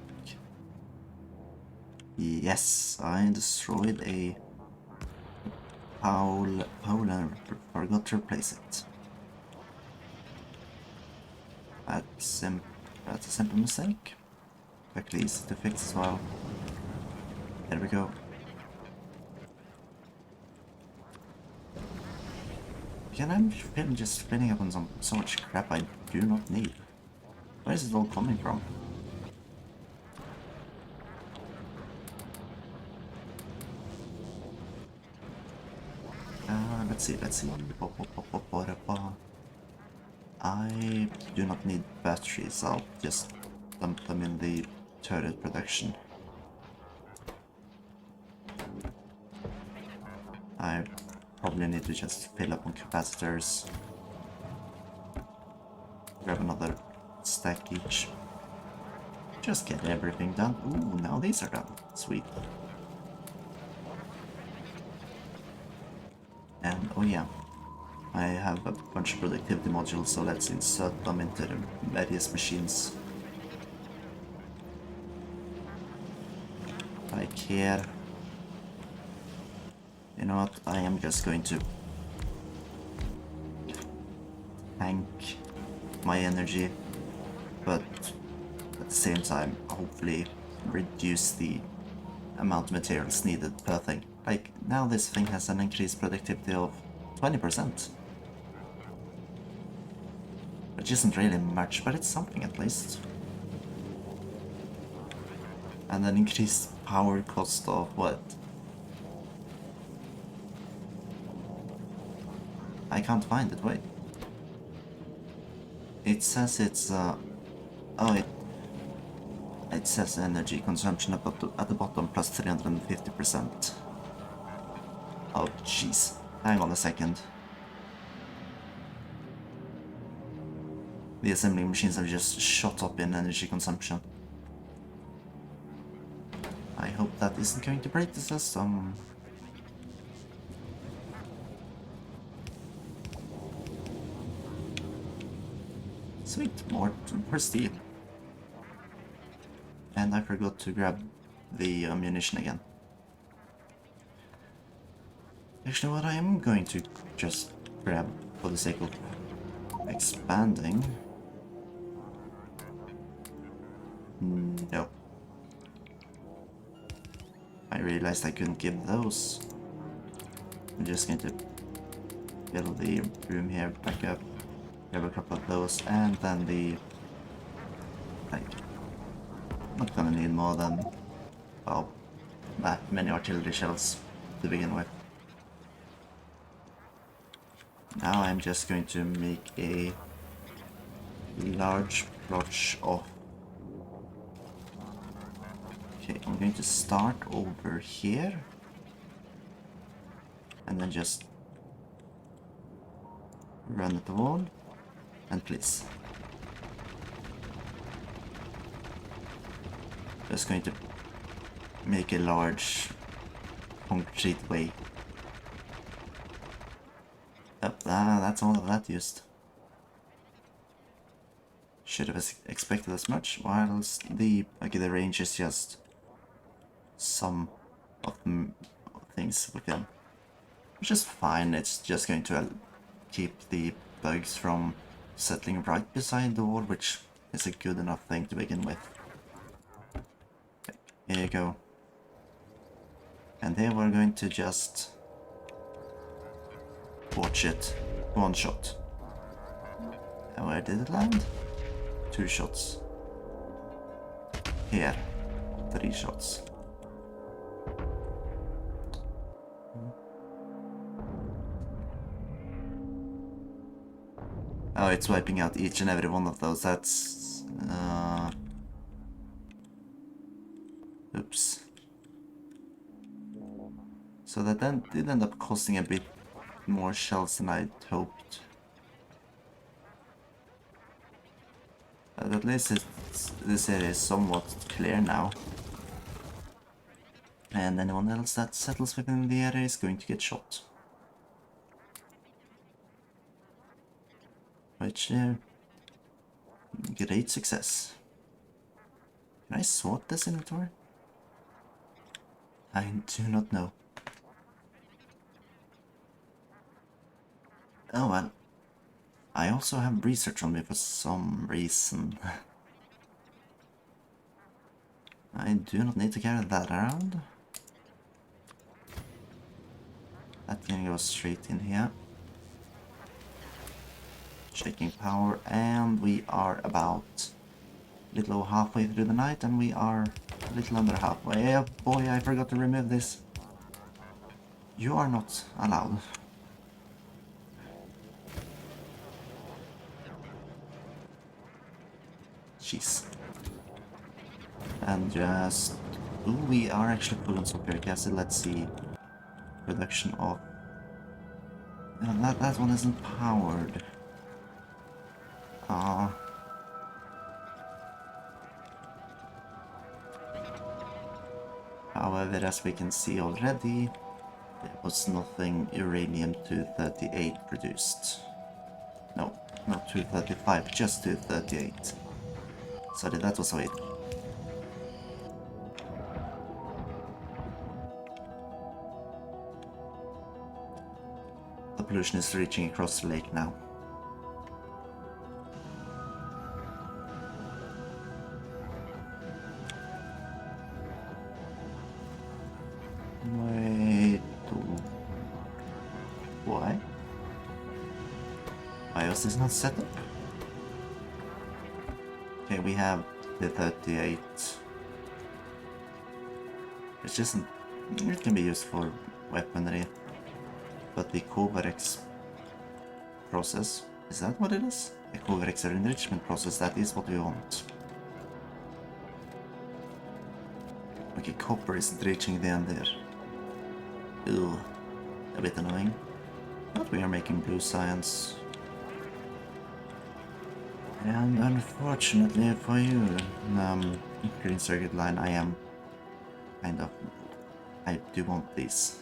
Yes, I destroyed a pole and forgot to replace it. That's a simple mistake. Quickly easy to fix as well. There we go. Again, I'm just filling up on so much crap I do not need. Where is it all coming from? Let's see. I do not need batteries, I'll just dump them in the turret production. I probably need to just fill up on capacitors. Grab another stack each. Just get everything done. Ooh, now these are done. Sweet. And oh yeah, I have a bunch of productivity modules, so let's insert them into the various machines. I care. You know what, I am just going to tank my energy, but at the same time, hopefully reduce the amount of materials needed per thing. Like, now this thing has an increased productivity of 20%. Which isn't really much, but it's something at least. And an increased power cost of what? I can't find it, wait. It says it's, oh, it says energy consumption at the bottom plus 350%. Oh, jeez. Hang on a second. The assembling machines have just shot up in energy consumption. I hope that isn't going to break the system. Sweet, more steel. And I forgot to grab the ammunition again. Actually, what I am going to just grab for the sake of expanding... No. I realized I couldn't give those. I'm just going to fill the room here back up, grab a couple of those, and then the... like... not gonna need more than... well, that many artillery shells to begin with. Now I'm just going to make a large blotch of... okay, I'm going to start over here. And then just run at the wall. And please. Just going to make a large concrete way. Yep, that's all of that used. Should have expected as much, whilst the range is just some of the things within. Which is fine, it's just going to keep the bugs from settling right beside the wall, which is a good enough thing to begin with. Okay, here you go. And here we're going to just watch it one shot. And where did it land? 2 shots. Here, 3 shots. Oh, it's wiping out each and every one of those. That's... oops. So that then did end up costing a bit more shells than I'd hoped. But at least this area is somewhat clear now. And anyone else that settles within the area is going to get shot. Which, great success. Can I sort this inventory? I do not know. Oh well. I also have research on me for some reason. I do not need to carry that around. That can go straight in here. Checking power, and we are about a little over halfway through the night, and we are a little under halfway. Oh boy, I forgot to remove this. You are not allowed. Jeez. And just... Ooh, we are actually full on sulfuric acid. Let's see. Production of... that one isn't powered. However, as we can see already, there was nothing uranium-238 produced. No, not 235, just 238. Sorry, that was weird. The pollution is reaching across the lake now. Wait... Why? Why was this not set up? Okay, we have the 38. It's just... It can be used for weaponry. But the Kovarex process, is that what it is? The Kovarex enrichment process, that is what we want. Okay, copper isn't reaching the end there. Ew, a bit annoying. But we are making blue science. And unfortunately for you, green circuit line, I am kind of... I do want these.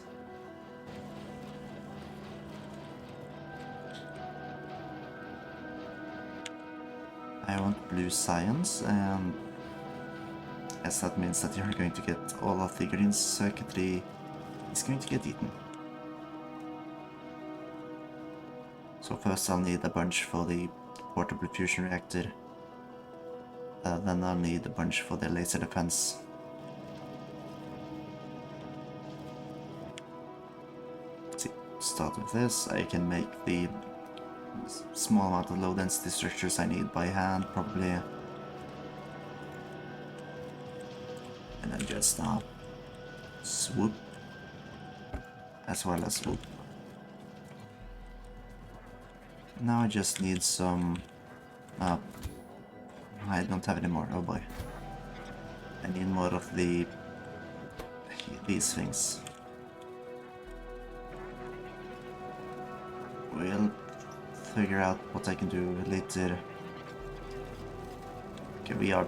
I want blue science, and yes, that means that you're going to get all of the green circuitry is going to get eaten. So first I'll need a bunch for the portable fusion reactor, then I'll need a bunch for the laser defense. See, start with this. I can make the small amount of low density structures I need by hand, probably. And then just swoop, as well as swoop. Now I just need some... I don't have any more, oh boy. I need more of these things. We'll figure out what I can do later. Okay, we are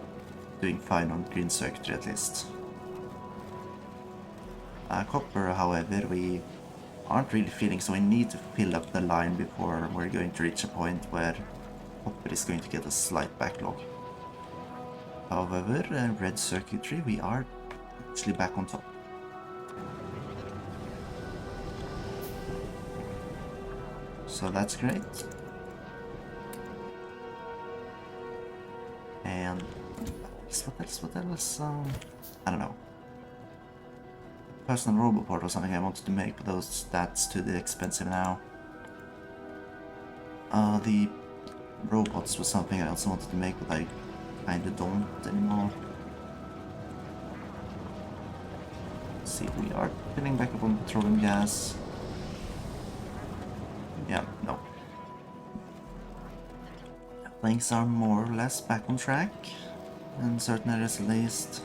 doing fine on green circuitry at least. Copper, however, we aren't really feeling, so we need to fill up the line before we're going to reach a point where copper is going to get a slight backlog. However, red circuitry, we are actually back on top. So that's great. And what else? I don't know. Personal roboport or something I wanted to make, but that's too expensive now. The robots was something I also wanted to make, but I kinda don't anymore. Let's see, we are filling back up on petroleum gas. Yeah, no. Things are more or less back on track, in certain areas at least.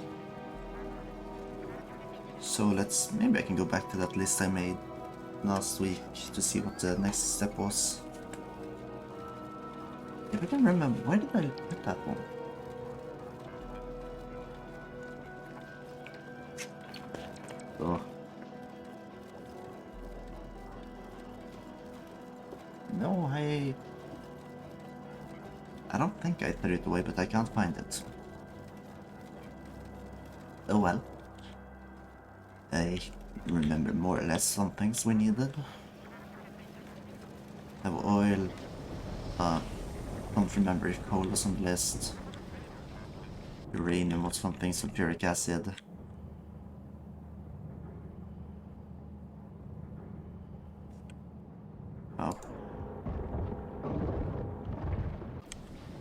So maybe I can go back to that list I made last week to see what the next step was. If I can remember, where did I put that one? Oh. No, I don't think I threw it away, but I can't find it. Oh well. I remember more or less some things we needed. Have oil. Don't remember if coal was on the list. Uranium was something, sulfuric acid. Oh.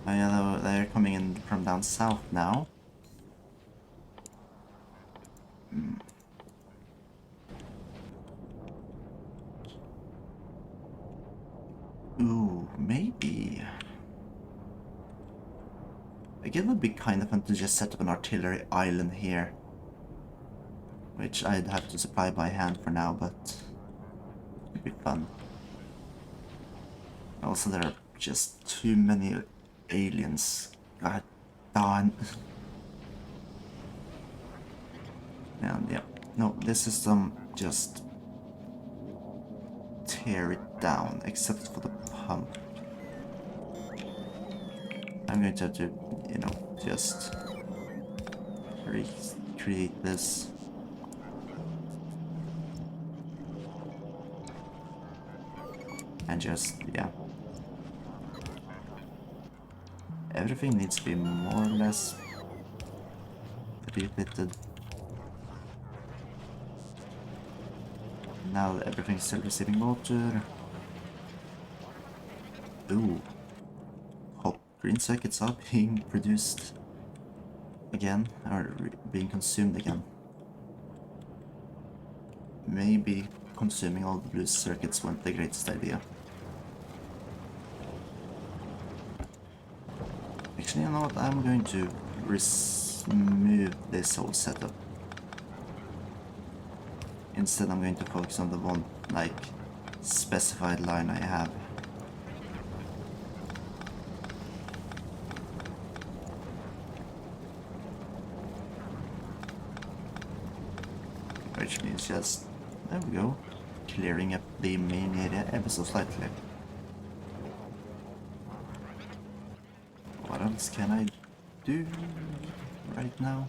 Oh yeah, they're coming in from down south now. Ooh, maybe. Again, it would be kind of fun to just set up an artillery island here. Which I'd have to supply by hand for now, but it'd be fun. Also, there are just too many aliens. God darn. And yeah, no, this is just tear it down, except for the pump. I'm going to have to, you know, just create this. And just, yeah. Everything needs to be more or less refitted. Now everything's still receiving water. Ooh. Hot green circuits are being produced again, or being consumed again. Maybe consuming all the blue circuits wasn't the greatest idea. Actually, you know what? I'm going to remove this whole setup. Instead, I'm going to focus on the one, like, specified line I have. Which means just, there we go, clearing up the main area ever so slightly. What else can I do right now?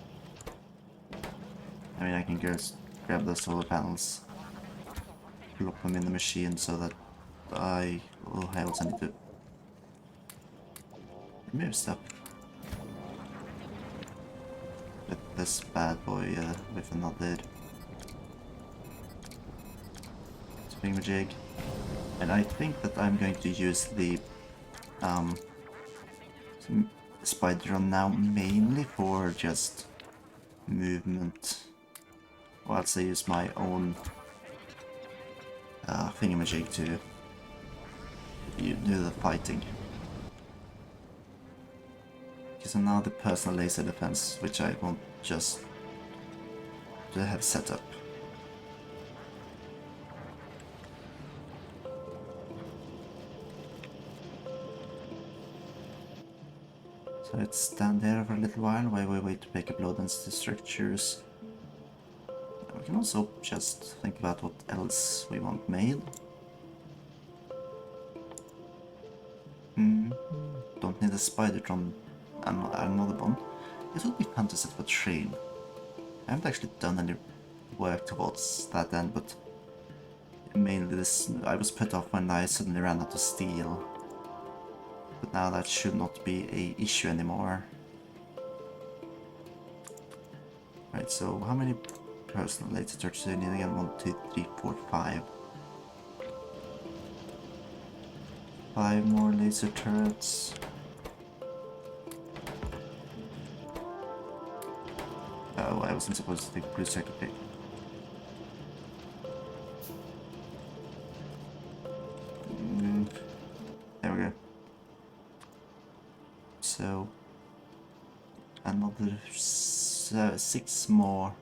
I mean, I can just grab the solar panels, plop them in the machine so that I will have I need to remove stuff. With this bad boy with another thingamajig. And I think that I'm going to use the spider run now mainly for just movement. Whilst I use my own thingamajig to do the fighting. Because now the personal laser defense, which I want just to have set up. So let's stand there for a little while we wait to pick up load density structures. We can also just think about what else we want made. Don't need a spidertron and another one. It would be fun to set up a train. I haven't actually done any work towards that end, but mainly this, I was put off when I suddenly ran out of steel. But now that should not be a issue anymore. Right, so how many personal laser turrets do I need again? 1, 2, 3, 4, 5. 5 more laser turrets. Oh, I wasn't supposed to take blue circuit pick. There we go. So another 6 more,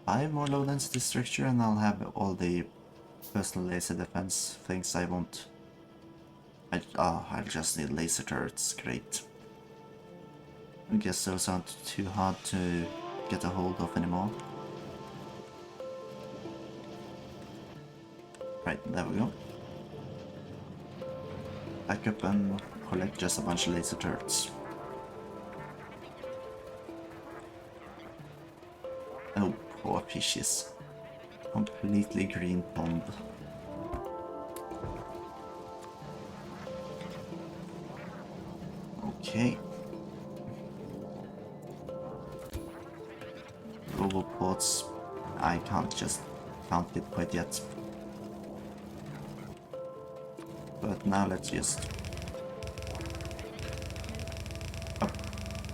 5 more low density structure, and I'll have all the personal laser defense things I want. I just need laser turrets, great. I guess those aren't too hard to get a hold of anymore. Right, there we go. Back up and collect just a bunch of laser turrets. Oh, poor fishes. Completely green pond. Okay. Roboports. I can't just count it quite yet. But now let's just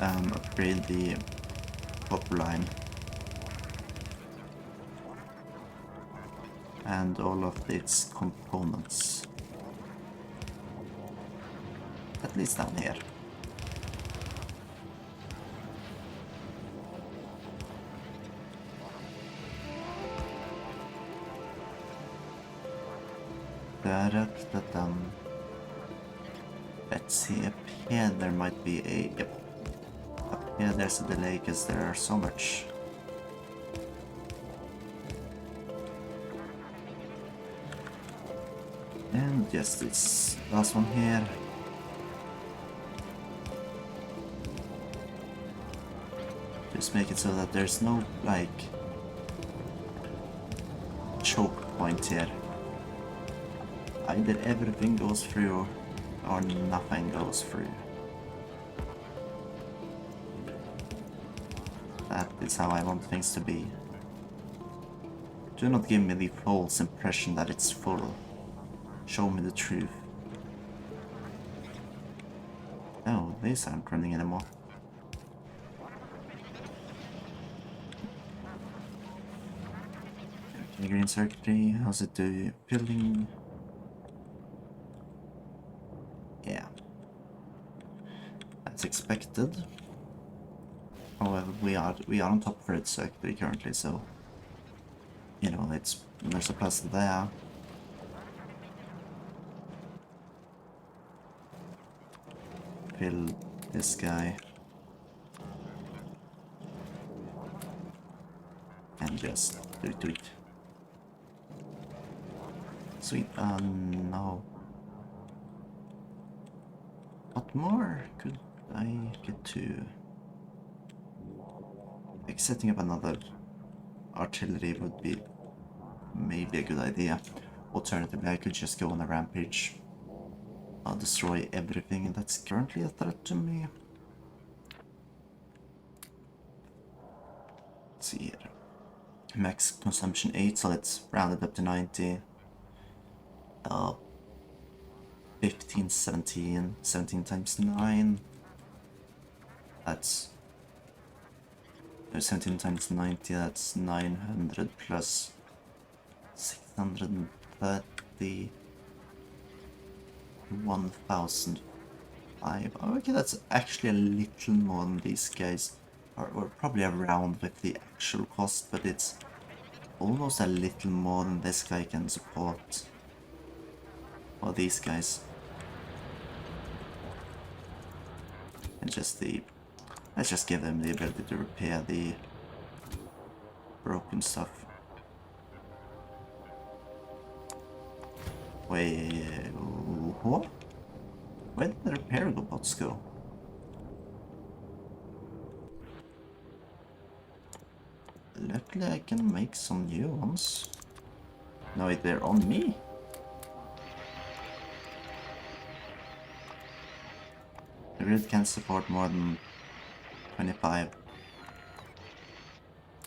upgrade the copper line. And all of its components. At least down here. Let's see, up here there might be a... Yep. Up here there's a delay because there are so much. And yes, this last one here. Just make it so that there's no, like, choke point here. Either everything goes through or nothing goes through. That is how I want things to be. Do not give me the false impression that it's full. Show me the truth. Oh, these aren't running anymore. Okay, green circuitry, how's it do? Building. Yeah. As expected. However, we are on top of red circuitry currently, so you know, there's a plus there. Fill this guy. And just do it. Sweet, no. What more could I get to? Like setting up another artillery would be maybe a good idea. Alternatively, I could just go on a rampage. I'll destroy everything that's currently a threat to me. Let's see here. Max consumption 8, so let's round it up to 90. 15, 17, 17 times 9. That's 17 times 90, that's 900 plus 630. 1,005. Okay, that's actually a little more than these guys. Or probably around with the actual cost, but it's almost a little more than this guy can support. Or these guys. And just the... Let's just give them the ability to repair the broken stuff. Wait, what? Where did the repair robots go? Luckily I can make some new ones. No, wait, they're on me? The grid can't support more than 25.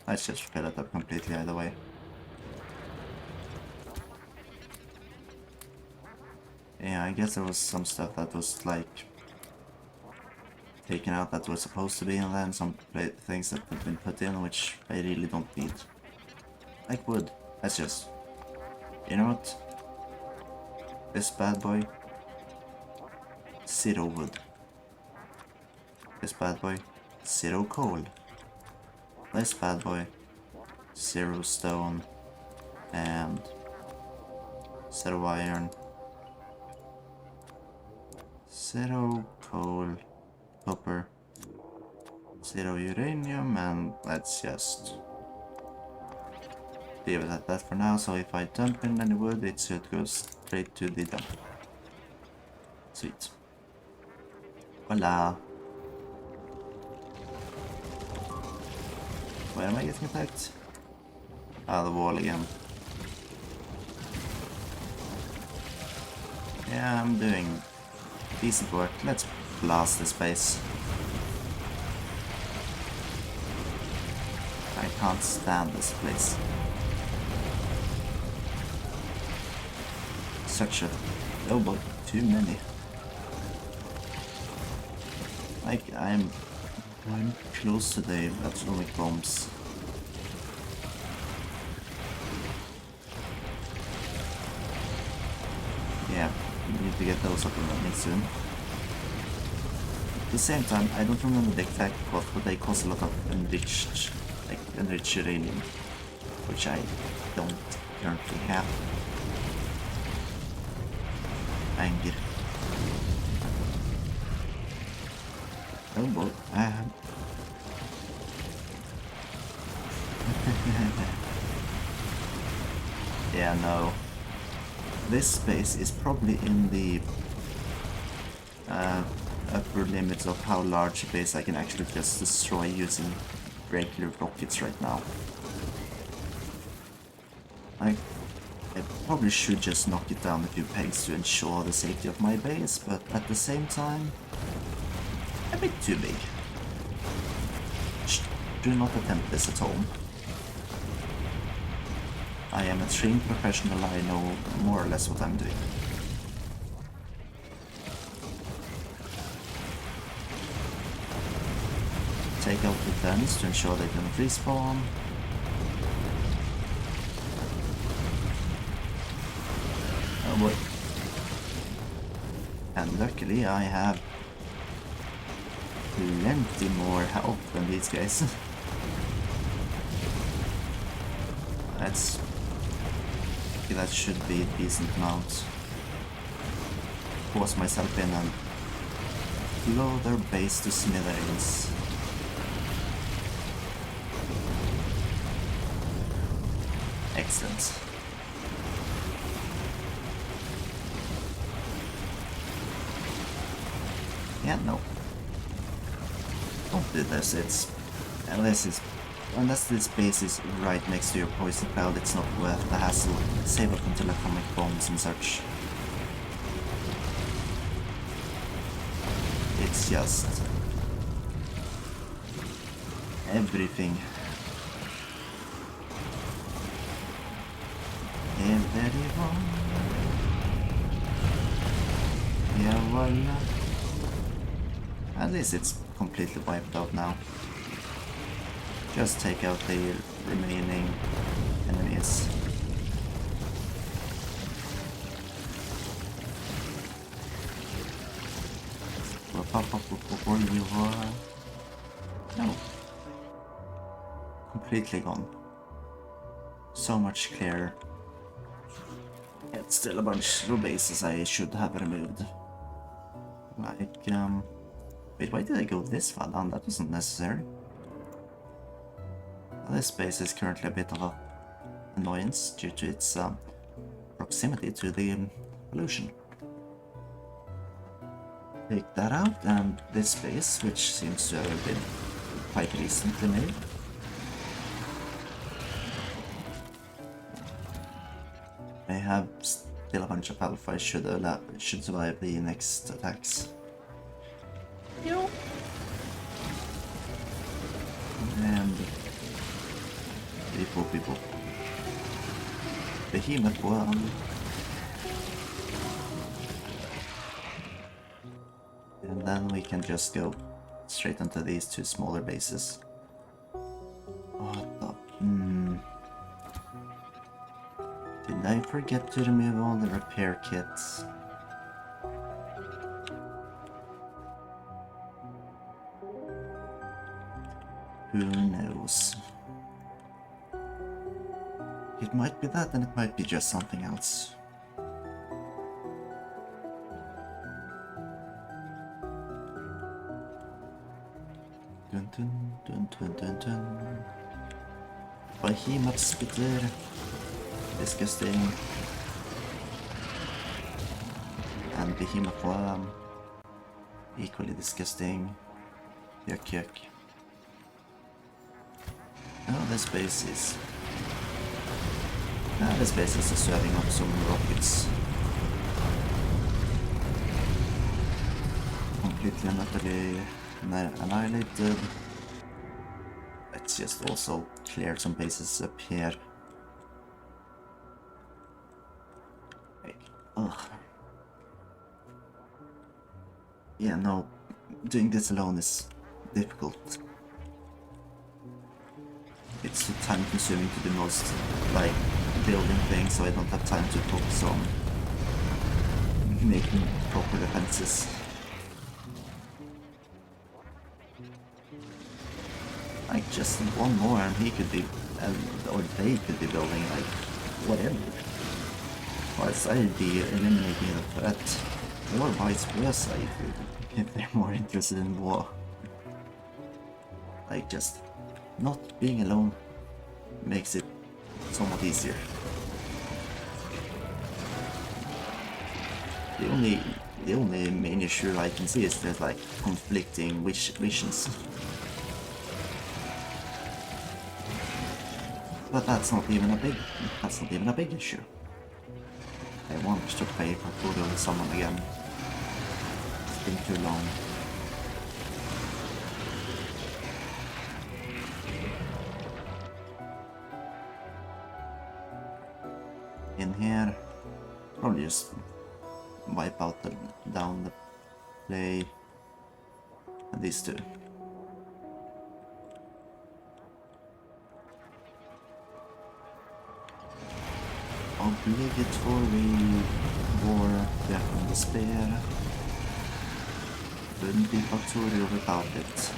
Let's just fill it up completely either way. Yeah, I guess there was some stuff that was like taken out that was supposed to be, and then some things that have been put in which I really don't need. Like wood. That's just... You know what? This bad boy. 0 wood. This bad boy. 0 coal. This bad boy. 0 stone. And 0 iron. 0 coal, copper, 0 uranium, and let's just leave it at that for now. So if I dump in any wood, it should go straight to the dump. Sweet. Voila. Where am I getting attacked? Ah, the wall again. Yeah, I'm doing decent work. Let's blast this base. I can't stand this place. Such a... oh boy, too many. Like, I'm I'm close to the atomic bombs. Yeah, we need to get those up and running soon. At the same time, I don't remember the exact cost, but they cost a lot of enriched uranium, which I don't currently have. Anger. Oh boy. Yeah, no. This space is probably in the upper limits of how large a base I can actually just destroy using regular rockets right now. I probably should just knock it down a few pegs to ensure the safety of my base, but at the same time, a bit too big. Do not attempt this at home. I am a trained professional, I know more or less what I'm doing. Take out the guns to ensure they don't respawn. Oh boy. And luckily I have plenty more health than these guys. That should be a decent amount. Force myself in and blow their base to smithereens. Excellent. Yeah, no. Don't do this, unless this base is right next to your poison cloud, it's not worth the hassle. Save up until atomic bombs and such. It's just everything. Everyone. Yeah, voila. At least it's completely wiped out now. Just take out the remaining enemies. No. Completely gone. So much clearer. It's still a bunch of bases I should have removed. Like, wait, why did I go this far down? That wasn't necessary. This space is currently a bit of an annoyance due to its proximity to the pollution. Take that out, and this space, which seems to have been quite recently made. I have still a bunch of alpha. I should survive the next attacks. Yo. And people. Behemoth one. And then we can just go straight into these two smaller bases. What the? Did I forget to remove all the repair kits? Who knows? It might be that, and it might be just something else. Dun dun dun dun dun dun. Behemoth spitter. Disgusting. And behemoth worm. Equally disgusting. Yuck. Oh, this base is... this base is serving up some rockets. Completely and utterly annihilated. Let's just also clear some bases up here. Ugh. Yeah, no, doing this alone is difficult. It's too time consuming to do most like building things, so I don't have time to focus on making proper defenses. Like just one more and he could be, or they could be building like whatever. Whilst I'd be eliminating the threat, or vice versa if they're more interested in war. Like just not being alone makes it somewhat easier. The only main issue I can see is there's like conflicting visions. But that's not even a big issue. I want to play Factorio with someone again. It's been too long. In here, probably just wipe out down the play and these two. Obligatory war, death and despair. Wouldn't be Factorio without it.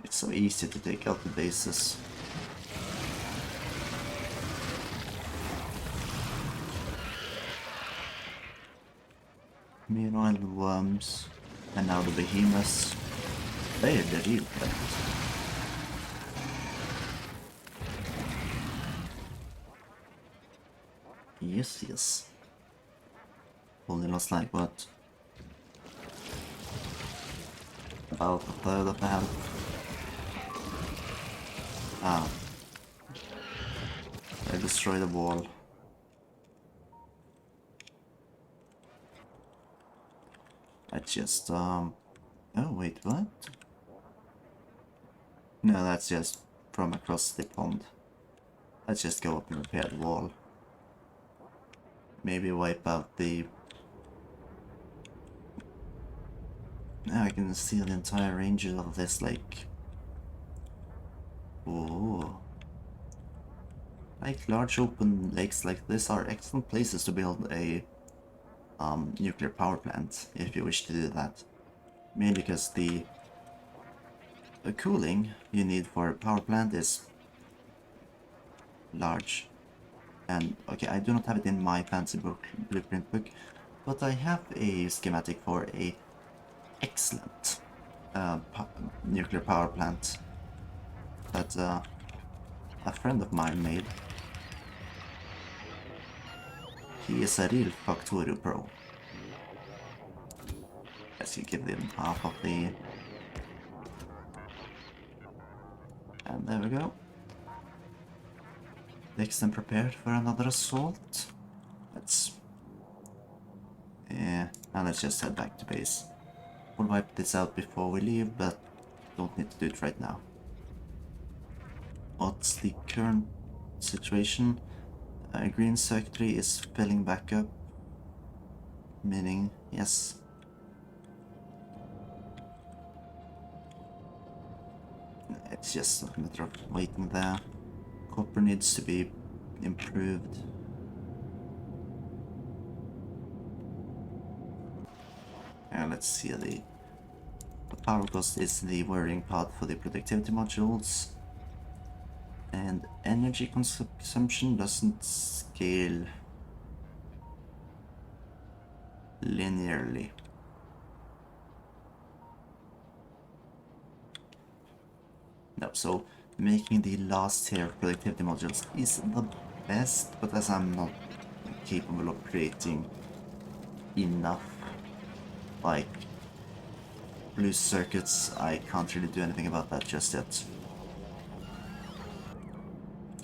It's so easy to take out the bases. Meanwhile, the worms and now the behemoths, they're the real threat. Yes. Only lost like what? About a third of the health. Ah. I destroyed the wall. I just, oh wait, what? No, that's just from across the pond. Let's just go up and repair the wall. Maybe wipe out the... Now I can see the entire range of this lake. Oh. Like large open lakes like this are excellent places to build a nuclear power plant, if you wish to do that. Mainly because the cooling you need for a power plant is large. And okay, I do not have it in my fancy blueprint book, but I have a schematic for a excellent nuclear power plant that a friend of mine made. He is a real Factorio pro. Let's give him half of the... And there we go. Next and prepared for another assault. Let's... Yeah, and let's just head back to base. We'll wipe this out before we leave, but don't need to do it right now. What's the current situation? Green circuitry is filling back up. Meaning, yes. It's just a matter of waiting there. Copper needs to be improved. And let's see, the power cost is the worrying part for the productivity modules. And energy consumption doesn't scale linearly. No, so making the last tier of productivity modules is the best, but as I'm not capable of creating enough like blue circuits, I can't really do anything about that just yet.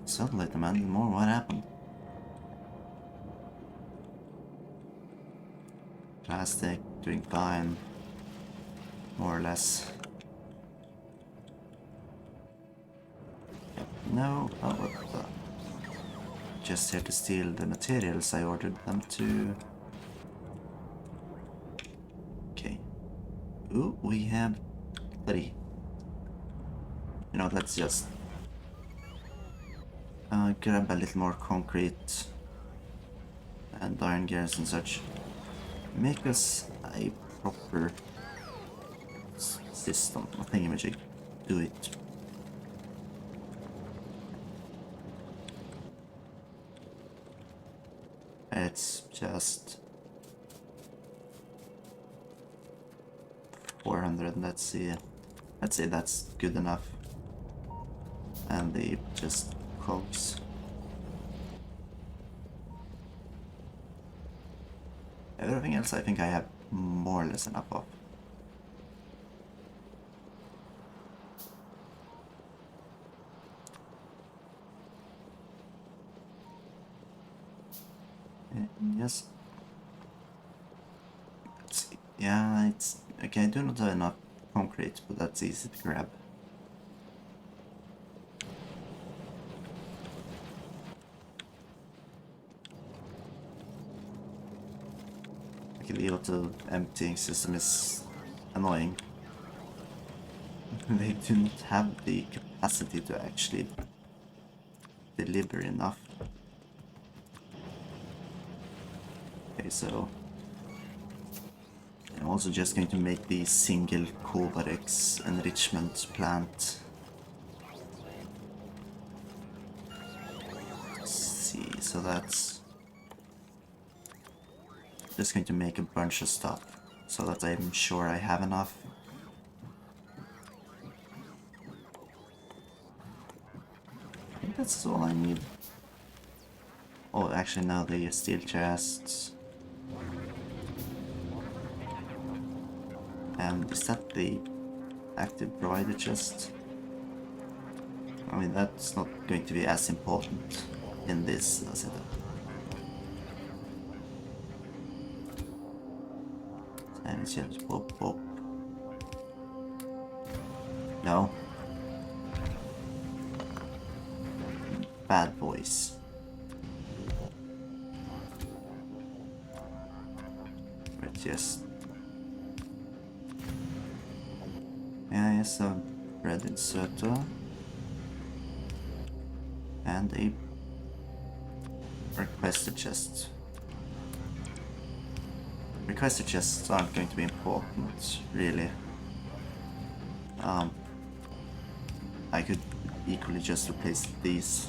Satellite demanding more, what happened? Plastic, doing fine. More or less. Yep. No, oh, what the? Just here to steal the materials I ordered them to. Ooh, we have 30. You know, let's just grab a little more concrete and iron gears and such. Make us a proper system, a thingamajig. Do it. It's just 400. Let's see. Let's say that's good enough. And the just cogs. Everything else I think I have more or less enough of. Yes. Let's see. Yeah, it's okay. I do not have enough concrete, but that's easy to grab. Okay, the auto emptying system is annoying. They do not have the capacity to actually deliver enough. Okay, so I'm also just going to make the single Kovarex enrichment plant. Let's see, so that's just going to make a bunch of stuff so that I'm sure I have enough. I think that's all I need. Oh, actually now the steel chests. And is that the active provider chest? I mean, that's not going to be as important in this setup. And it's just pop pop. No. Bad boys. Right, just. Yeah, yes, a red inserter. And a requested chest. Requested chests aren't going to be important, really. I could equally just replace these.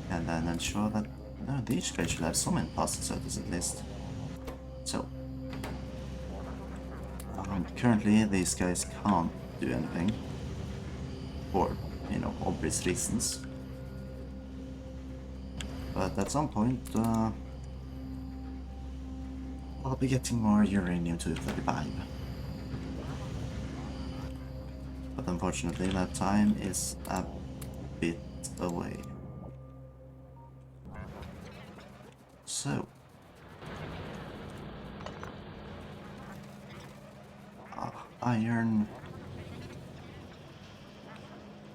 And then ensure that no, these guys should have some past inserters at least. So currently these guys can't do anything for, you know, obvious reasons. But at some point I'll be getting more uranium-235. But unfortunately that time is a bit away. So iron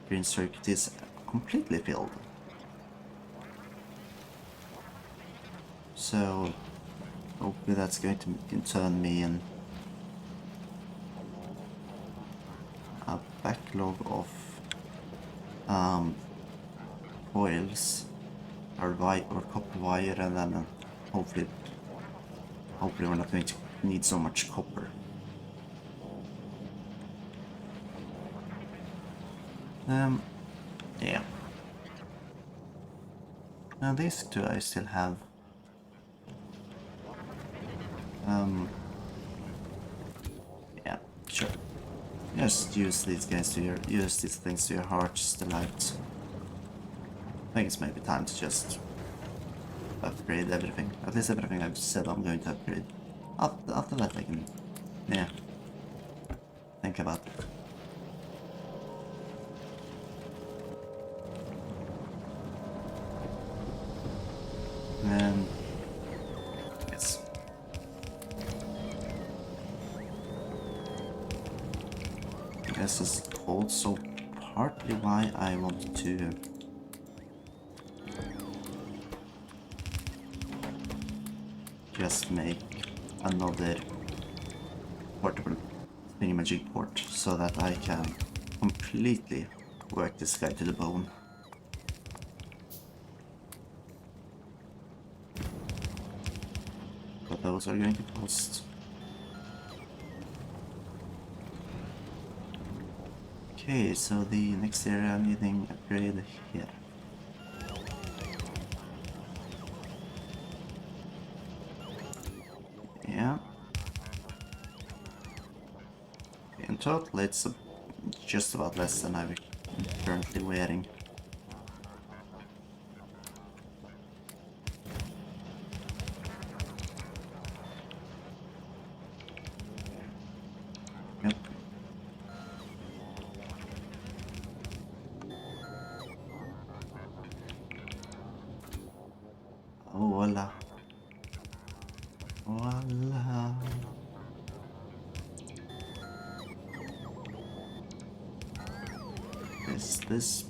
green circuit is completely filled. So hopefully that's going to turn me in a backlog of coils or copper wire, and then hopefully we're not going to need so much copper. Yeah. Now these two I still have. Yeah, sure. Just use these guys to use these things to your heart's delight. I think it's maybe time to just upgrade everything. At least everything I've said I'm going to upgrade. After that I can, yeah, think about it. And yes. This is also partly why I want to just make another portable thingamajig port so that I can completely work this guy to the bone. But those are going to cost. Okay, so the next area I'm needing upgrade here. Yeah. In total, it's just about less than I'm currently wearing. Yep. Oh, voila. Voila. Is this?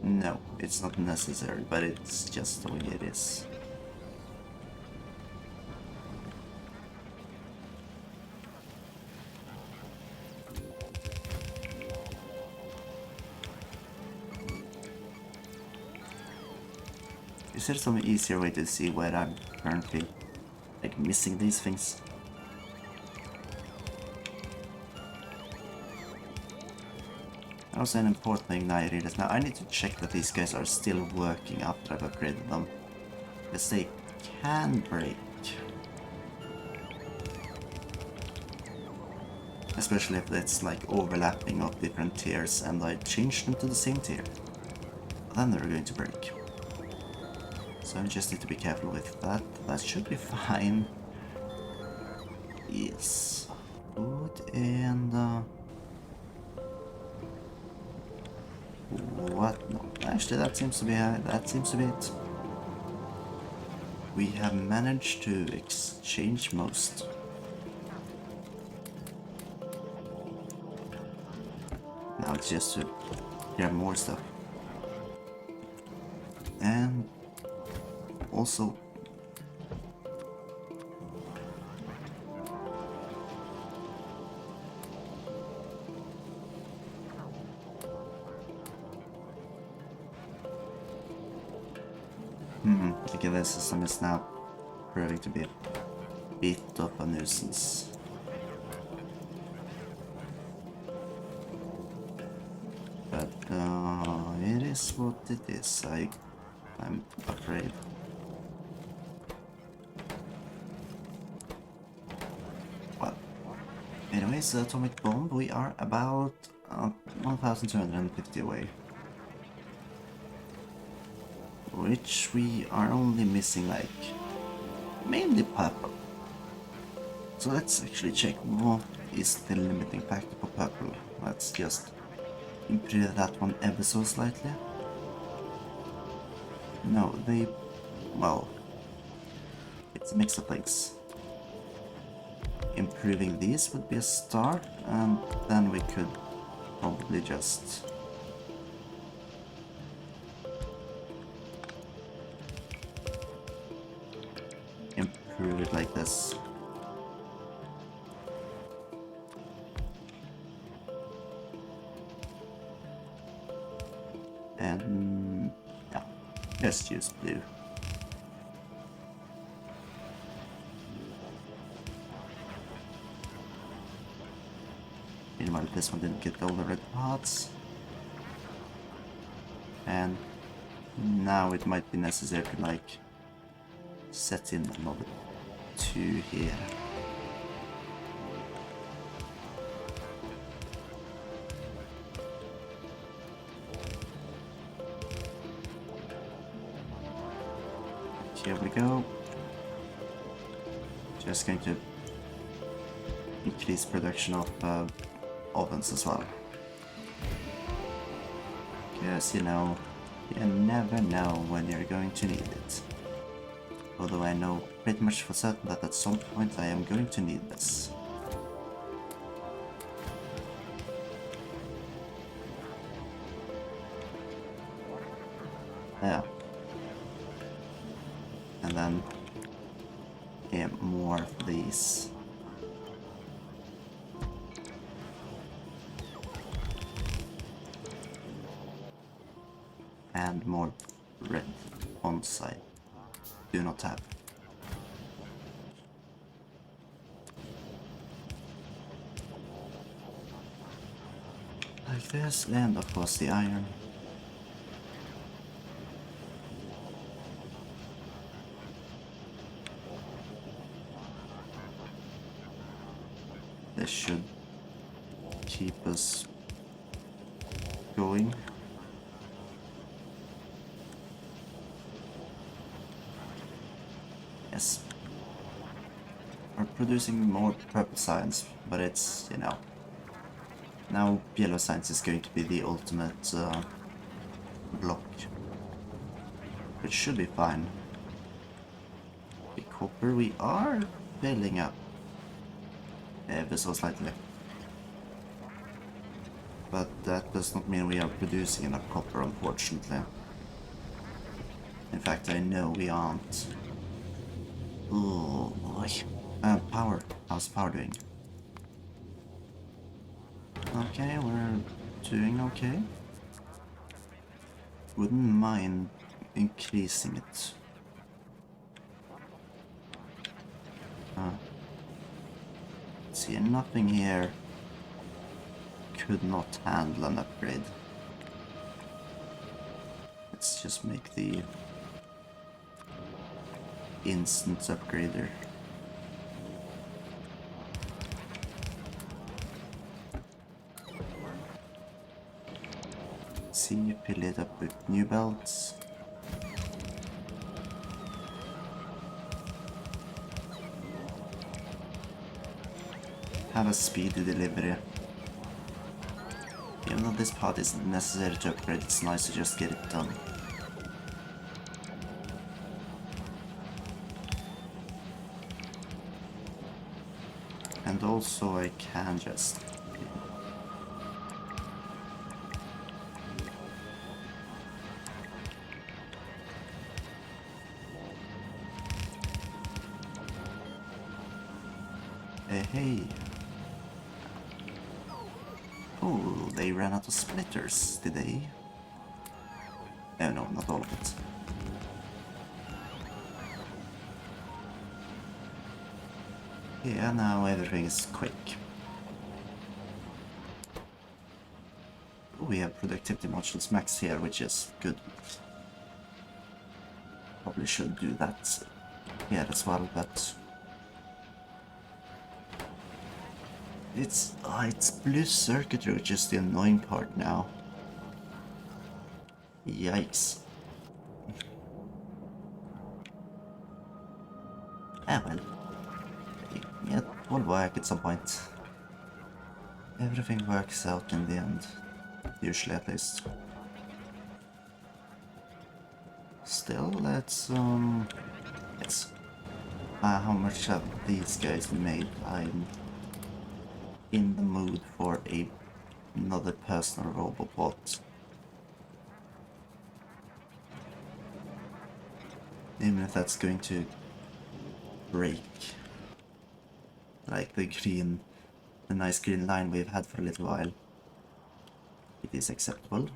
No, it's not necessary, but it's just the way it is. Is there some easier way to see where I'm currently like missing these things? Also an important thing now I realize now I need to check that these guys are still working after I've upgraded them. Because they can break. Especially if it's like overlapping of different tiers and I change them to the same tier. Then they're going to break. So I just need to be careful with that. That should be fine. Yes. Good, and what? No, actually that seems to be it. We have managed to exchange most. Now it's just to grab more stuff. And also okay, the system is now proving to be a bit of a nuisance. But it is what it is. I'm afraid. Well, anyways, atomic bomb. We are about 1,250 away. Which we are only missing like mainly purple. So let's actually check what is the limiting factor for purple. Let's just improve that one ever so slightly. No, well, it's a mix of things. Improving these would be a start, and then we could probably just improve it like this. And yeah, just use blue. Meanwhile, this one didn't get all the red parts. And now it might be necessary to like set in another 2 here. Here we go. Just going to increase production of ovens as well. Because, you know, you never know when you're going to need it. Although I know pretty much for certain that at some point I am going to need this. Yeah. And then get more of these. and more red on site. Do not have. Like this, and of course the iron. This should keep us going. Yes. We're producing more purple science, but it's, you know, now yellow science is going to be the ultimate block, which should be fine. The copper we are filling up ever so slightly, but that does not mean we are producing enough copper, unfortunately. In fact, I know we aren't. Oh boy. Power. How's power doing? Okay, we're doing okay. Wouldn't mind increasing it. See, nothing here could not handle an upgrade. Let's just make the instant upgrader. See, fill it up with new belts. Have a speedy delivery. Even though this part isn't necessary to upgrade, it's nice to just get it done. And also I can just... Hey. Oh, they ran out of splitters, did they? Oh no, not all of it. Yeah, now everything is quick. We have productivity modules max here, which is good. Probably should do that here as well, but... It's blue circuitry, which is the annoying part now. Yikes. Ah well. It will work at some point. Everything works out in the end. Usually, at least. Still, let's how much have these guys made? I'm in the mood for another personal robot. Even if that's going to break like the nice green line we've had for a little while. It is acceptable.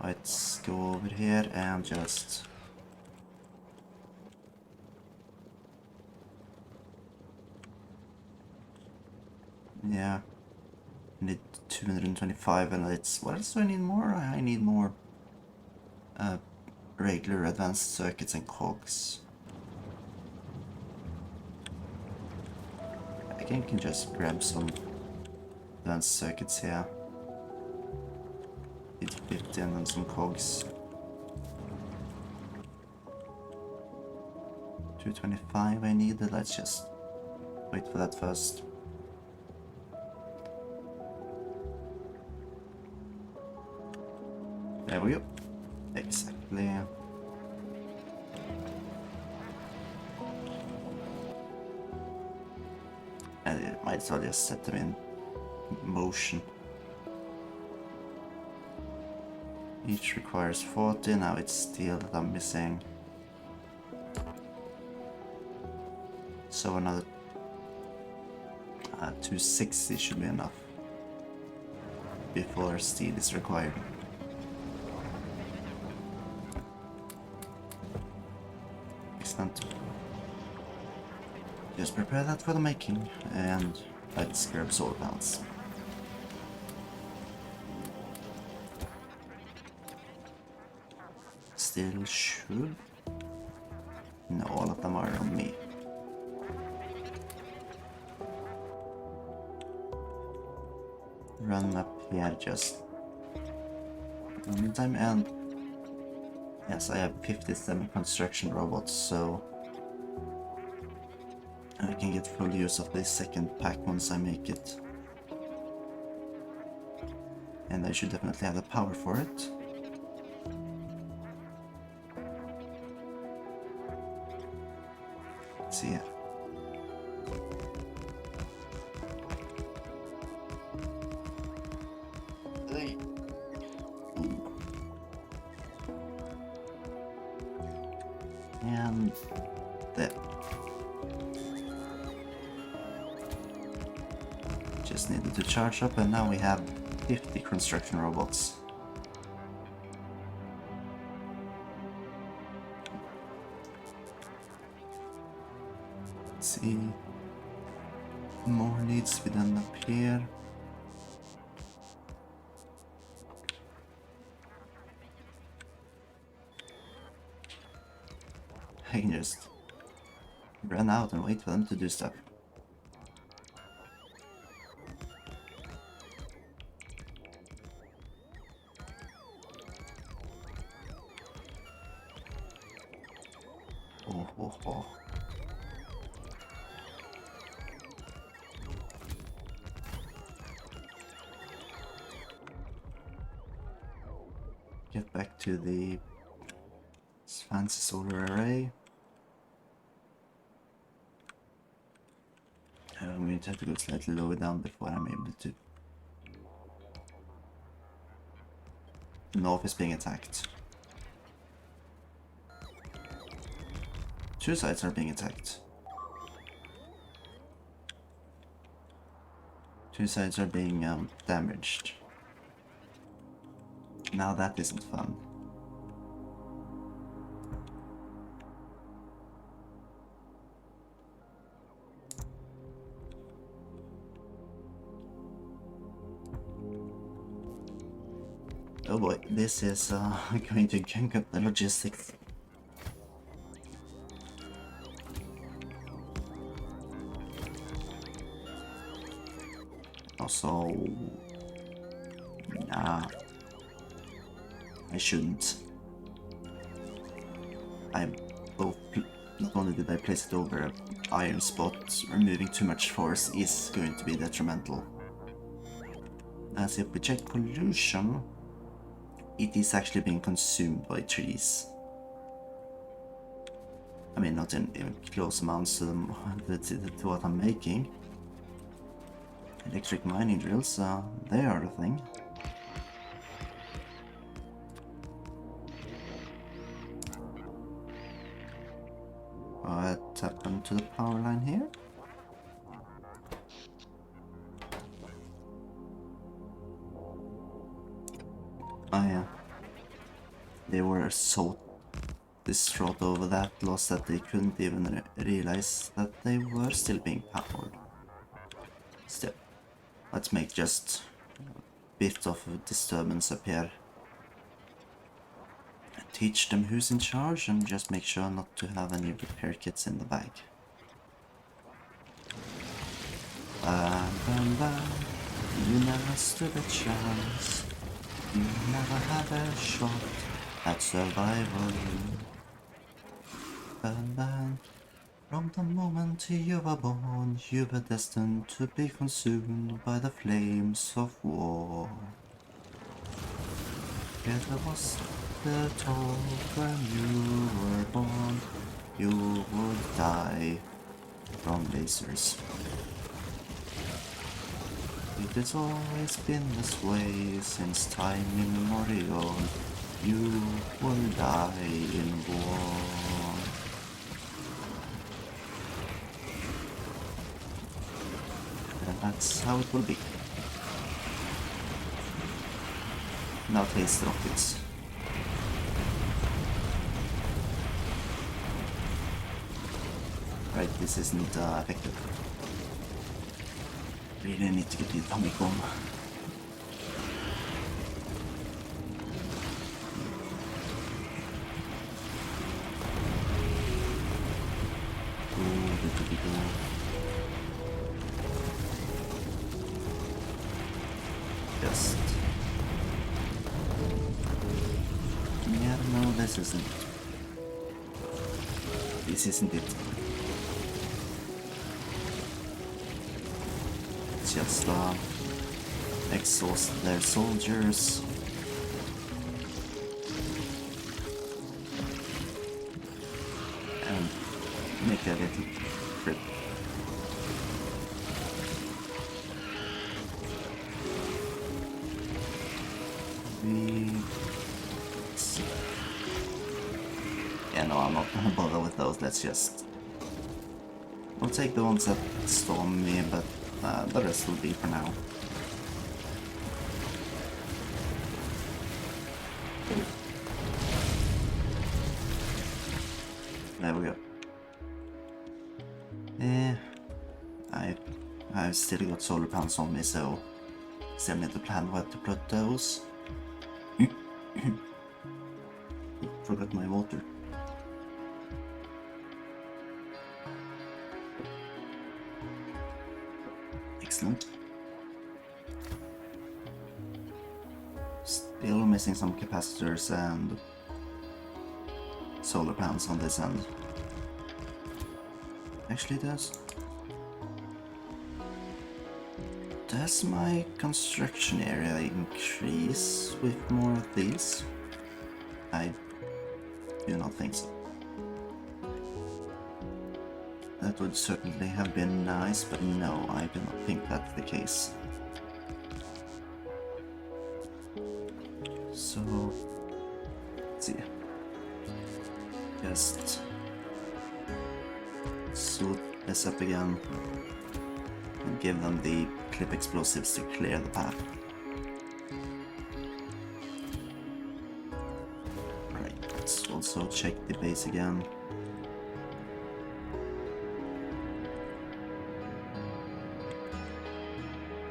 Let's go over here and just... Yeah. I need 225 and it's... What else do I need more? I need more regular advanced circuits and cogs. I can just grab some advanced circuits here. Need 50 and then some cogs. 225 I needed, let's just wait for that first. There we go. Exactly. And it might as well just set them in motion. Each requires 40, now it's steel that I'm missing. So another 260 should be enough. before steel is required. Excellent. Just prepare that for the making, and let's grab solar panels. Still should? No, all of them are on me. Run up here just in the meantime, and yes, I have 57 construction robots, so I can get full use of this second pack once I make it. And I should definitely have the power for it. Let's see here. And there. Just needed to charge up, and now we have 50 construction robots. Let's see. More needs to be done up here. I can just run out and wait for them to do stuff. Oh. Get back to the fancy solar array. I'm going to have to go slightly lower down before I'm able to. The north is being attacked. Two sides are being attacked. Two sides are being damaged. Now that isn't fun. Oh boy, this is going to gank up the logistics. Also, nah, I shouldn't. Not only did I place it over an iron spot, removing too much force is going to be detrimental. As if we check pollution, it is actually being consumed by trees. I mean, not in close amounts to what I'm making. Electric mining drills, they are the thing. What happened to the power line here? Oh yeah. They were so distraught over that loss that they couldn't even realize that they were still being powered. Still, let's make just a bit of a disturbance appear. Teach them who's in charge and just make sure not to have any repair kits in the bag. Bam, bam, bam. You never stood a chance. You never had a shot at survival. Bam, bam. From the moment you were born, you were destined to be consumed by the flames of war. It was the toll when you were born, you would die from lasers. It has always been this way since time immemorial. You will die in war. And that's how it will be. Now taste rockets. Right, this isn't effective. Really need to get the atomic bomb. Just... Yeah, no, this isn't. This isn't it. It's just exhaust their soldiers. And make a little trip. Yeah, no, I'm not gonna bother with those. Let's just... We'll take the ones that storm me, but the rest will be for now. There we go. Yeah, I've still got solar panels on me, so still need to plan where to put those. Forgot my water. Excellent. Still missing some capacitors and solar panels on this end. Actually, does my construction area increase with more of these? I do not think so. That would certainly have been nice, but no, I do not think that's the case. So, let's see. Just suit this up again and give them the clip explosives to clear the path. Right, let's also check the base again.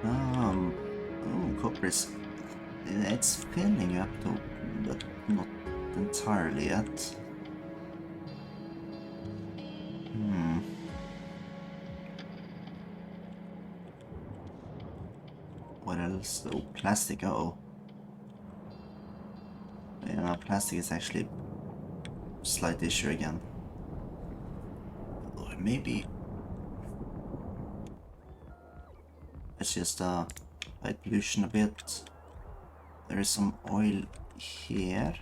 Oh, copper is... It's filling up though, but not entirely yet. What else? Oh, plastic, uh-oh. Yeah, plastic is actually a slight issue again. Or maybe... Let's just fight pollution a bit. There is some oil here.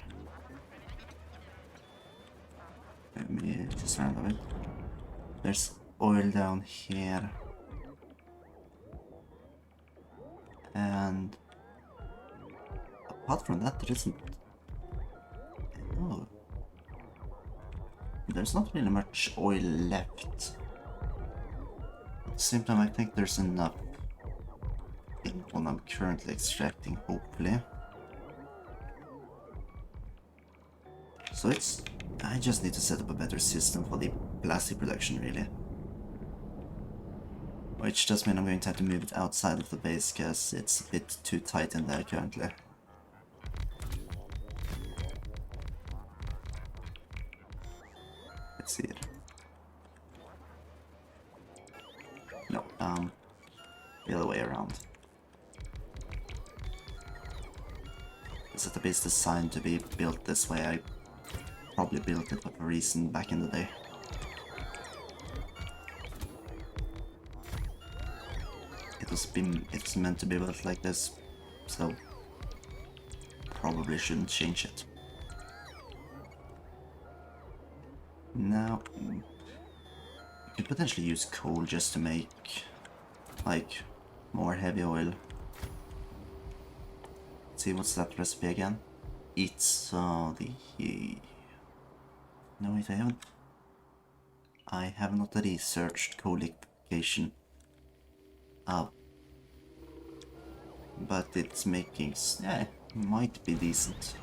Let me just random it. There's oil down here. And apart from that, there isn't. Oh, there's not really much oil left. At the same time, I think there's enough in what I'm currently extracting, hopefully. So I just need to set up a better system for the plastic production, really. Which does mean I'm going to have to move it outside of the base, because it's a bit too tight in there currently. Let's see it. No, the other way around. The setup is designed to be built this way. I probably built it for a reason back in the day. It was meant to be built like this, so probably shouldn't change it. Now, you could potentially use coal just to make, like, more heavy oil. Let's see, what's that recipe again? It's the... No, wait, I have not researched coal liquefaction. But it's making... Yeah, might be decent.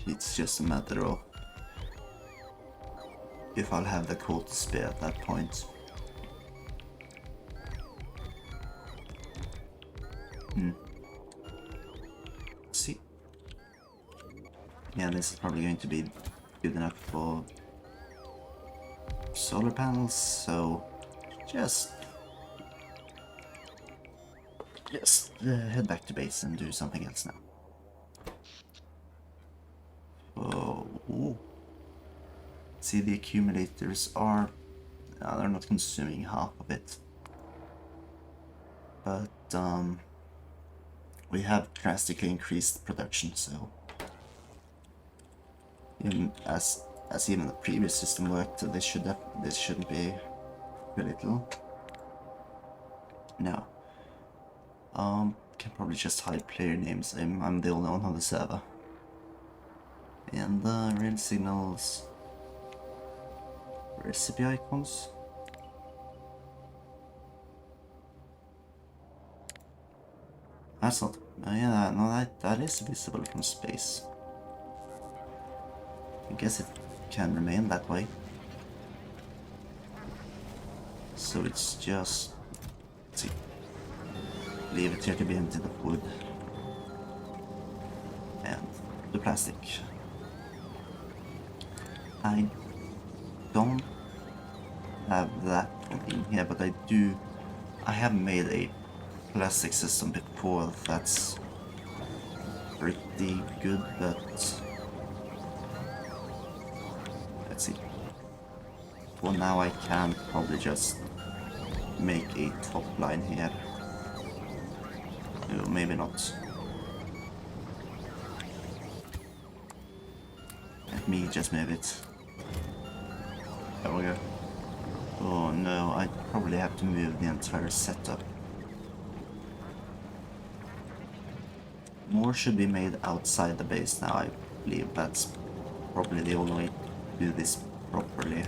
It's just a matter of if I'll have the coal to spare at that point. See? Yeah, this is probably going to be good enough for solar panels, so just head back to base and do something else now. Oh, ooh. See, the accumulators are they're not consuming half of it, but we have drastically increased production, so even as even the previous system worked, this shouldn't be too little. No. Can probably just hide player names. I'm the only one on the server. And real signals, recipe icons. That's not. Yeah, no, that is visible from space. I guess it can remain that way. So it's just, let's see, leave it here to be emptied of wood and the plastic. I don't have that one in here, but I have made a plastic system before that's pretty good, but let's see. For now I can probably just make a top line here. No, maybe not. Let me just move it. There we go. Oh no, I probably have to move the entire setup. More should be made outside the base now, I believe. That's probably the only way to do this properly.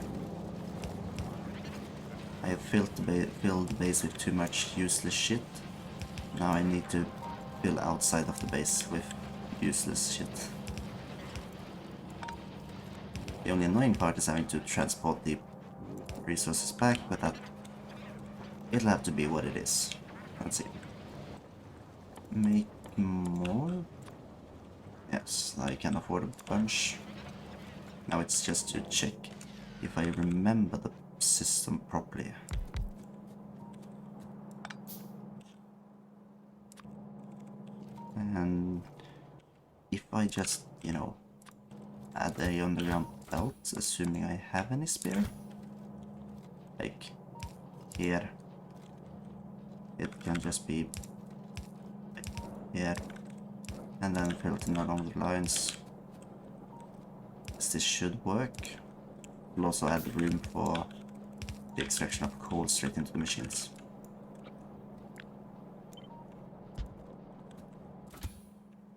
I have filled the base with too much useless shit. Now I need to fill outside of the base with useless shit. The only annoying part is having to transport the resources back, but it'll have to be what it is. Let's see. Make more? Yes, I can afford a bunch. Now it's just to check if I remember the system properly. And if I just, you know, add a underground belt, assuming I have any spare, like here, it can just be here, and then filter along the lines. This should work. We'll also add room for the extraction of coal straight into the machines.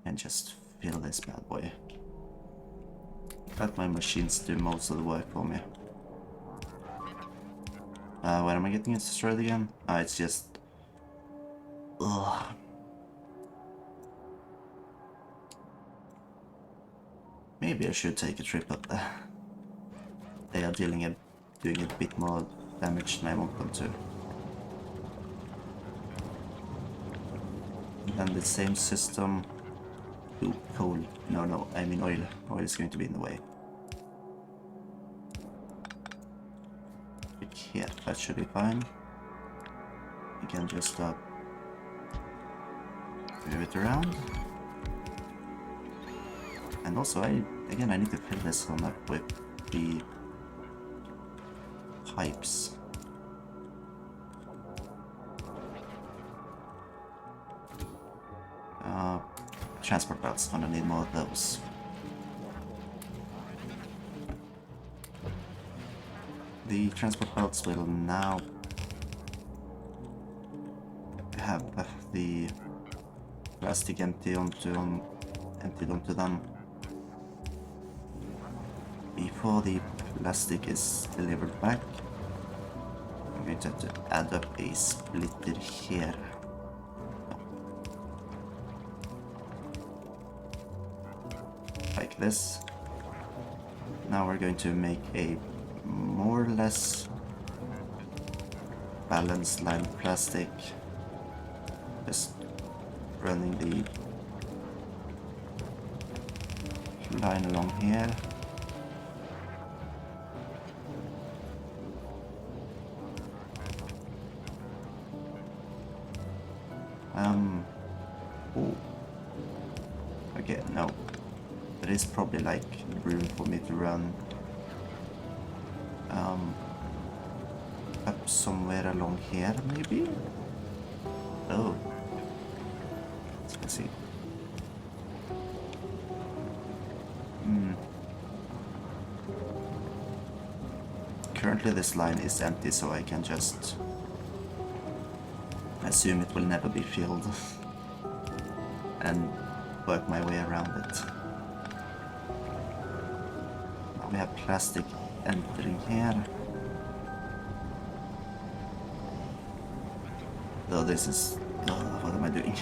And just fill this bad boy. Let my machines do most of the work for me. Where am I getting it destroyed again? It's just... Ugh. Maybe I should take a trip up there. They are doing a bit more damage than I want them to. And then the same system. Ooh, coal. No, I mean oil. Oil is going to be in the way. Click here, that should be fine. You can just move it around. And also, I need to fill this one up with the pipes. Transport belts, gonna need more of those. The transport belts will now have the plastic emptied onto them before the plastic is delivered back. I'm going to have to add up a splitter here. No. Like this. Now we're going to make a more or less balanced line of plastic. Just running the line along here. Oh. Okay, no. There is probably like room for me to run up somewhere along here, maybe? Oh. Let's see. Currently this line is empty, so I can just assume it will never be filled and work my way around it. Now we have plastic entering here. Though this is... what am I doing?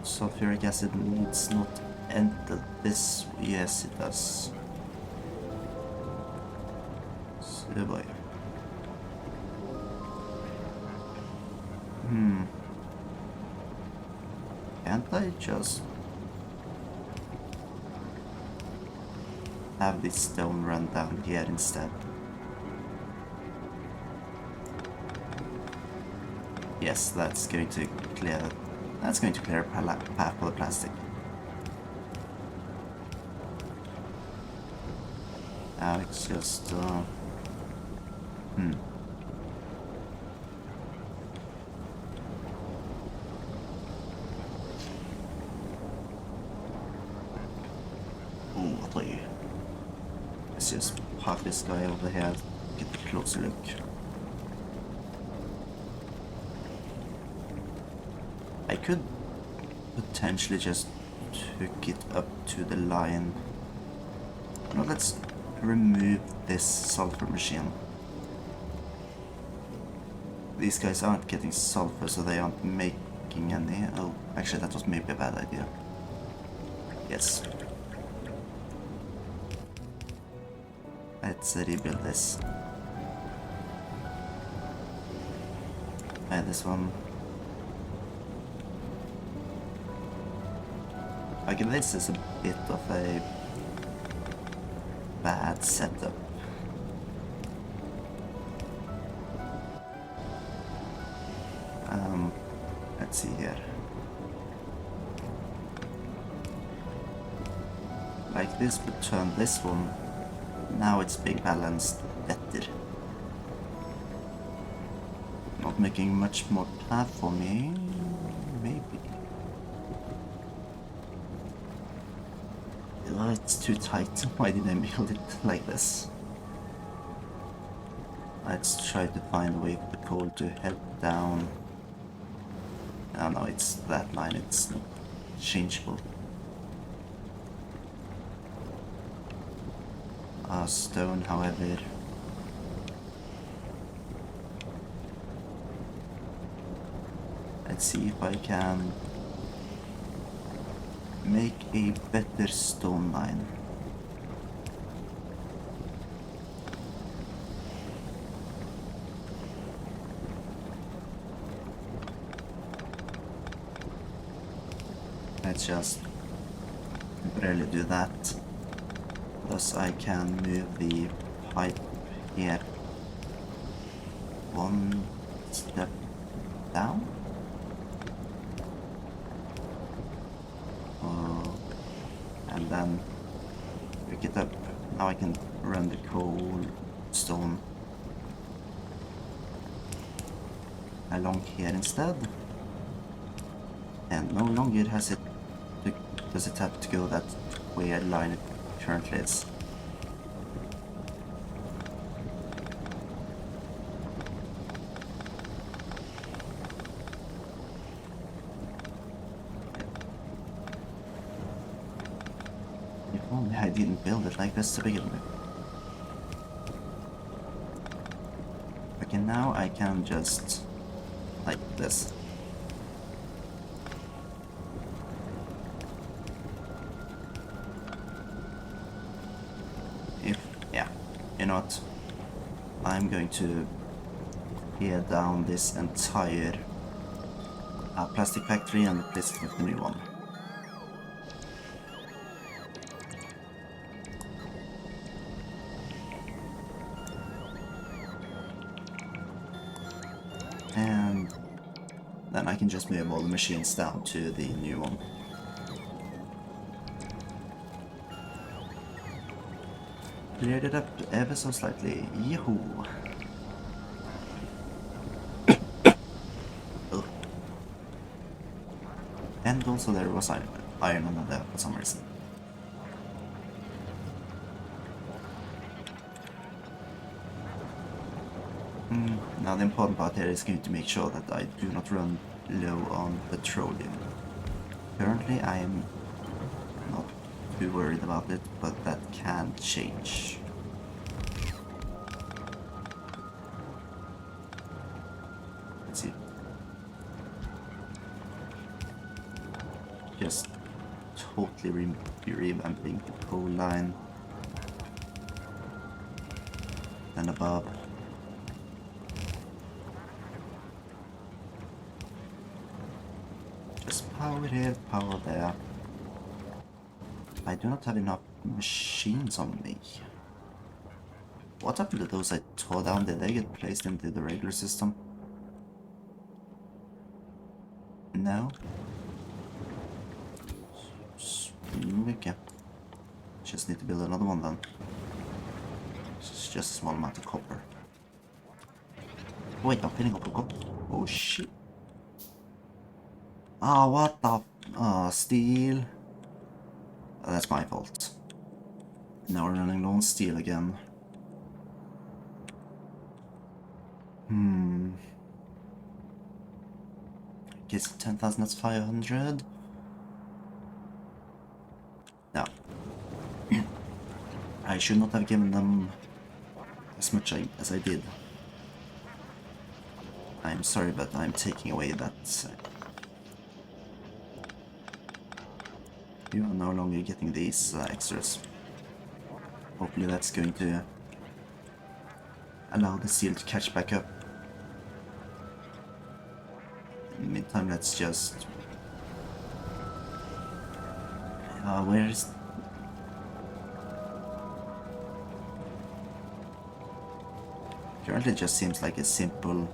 Sulfuric acid needs not enter this. Yes, it does. So boy. Can't I just have this stone run down here instead? Yes, that's going to clear that. That's going to clear a path for the plastic. Now it's just Ooh, lovely. Let's just park this guy over here, get a closer look. I could potentially just hook it up to the line. No, let's remove this sulfur machine. These guys aren't getting sulfur, so they aren't making any. Oh, actually that was maybe a bad idea. Yes. Let's rebuild this. This one. Okay, this is a bit of a bad setup. Let's see here. Like this would turn this one. Now it's being balanced better. Not making much more path for me. Maybe. Oh, it's too tight. Why did I build it like this? Let's try to find a way for the coal to head down. Oh no, it's that line, it's not changeable. Stone, however. Let's see if I can make a better stone line. Let's just barely do that. Thus I can move the pipe here one step down. And then pick it up. Now I can run the coal stone along here instead. And no longer does it have to go that weird line it currently is. I didn't build it like this to begin with. Okay, now I can just like this. Yeah, you know what? I'm going to tear down this entire plastic factory and replace it with a new one. And then I can just move all the machines down to the new one. Cleared it up ever so slightly. Yahoo! And also there was iron on there for some reason. Now the important part here is going to make sure that I do not run low on petroleum. Currently I am not too worried about it, but that can change. Let's see. Just totally revamping the pole line. And above. Just power here, power there. I do not have enough machines on me. What happened to those I tore down? Did they get placed into the regular system? No? Okay. Just need to build another one then. It's just a small amount of copper. Wait, I'm filling up with copper. Oh shit. Ah, what the steel. Oh, that's my fault. Now we're running low on steel again. Guess 10,000, that's 500. No. I should not have given them as much as I did. I'm sorry, but I'm taking away that. You are no longer getting these extras. Hopefully that's going to allow the steel to catch back up. In the meantime, let's just... where is... Currently it just seems like a simple...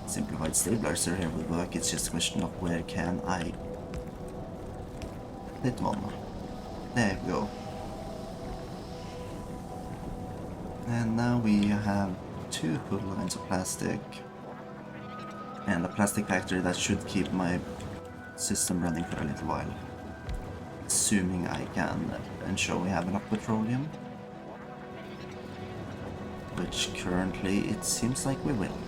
simplified stabilizer here would work. It's just a question of where can I... That one. There we go. And now we have 2 full lines of plastic. And a plastic factory that should keep my system running for a little while. Assuming I can ensure we have enough petroleum. Which currently it seems like we will.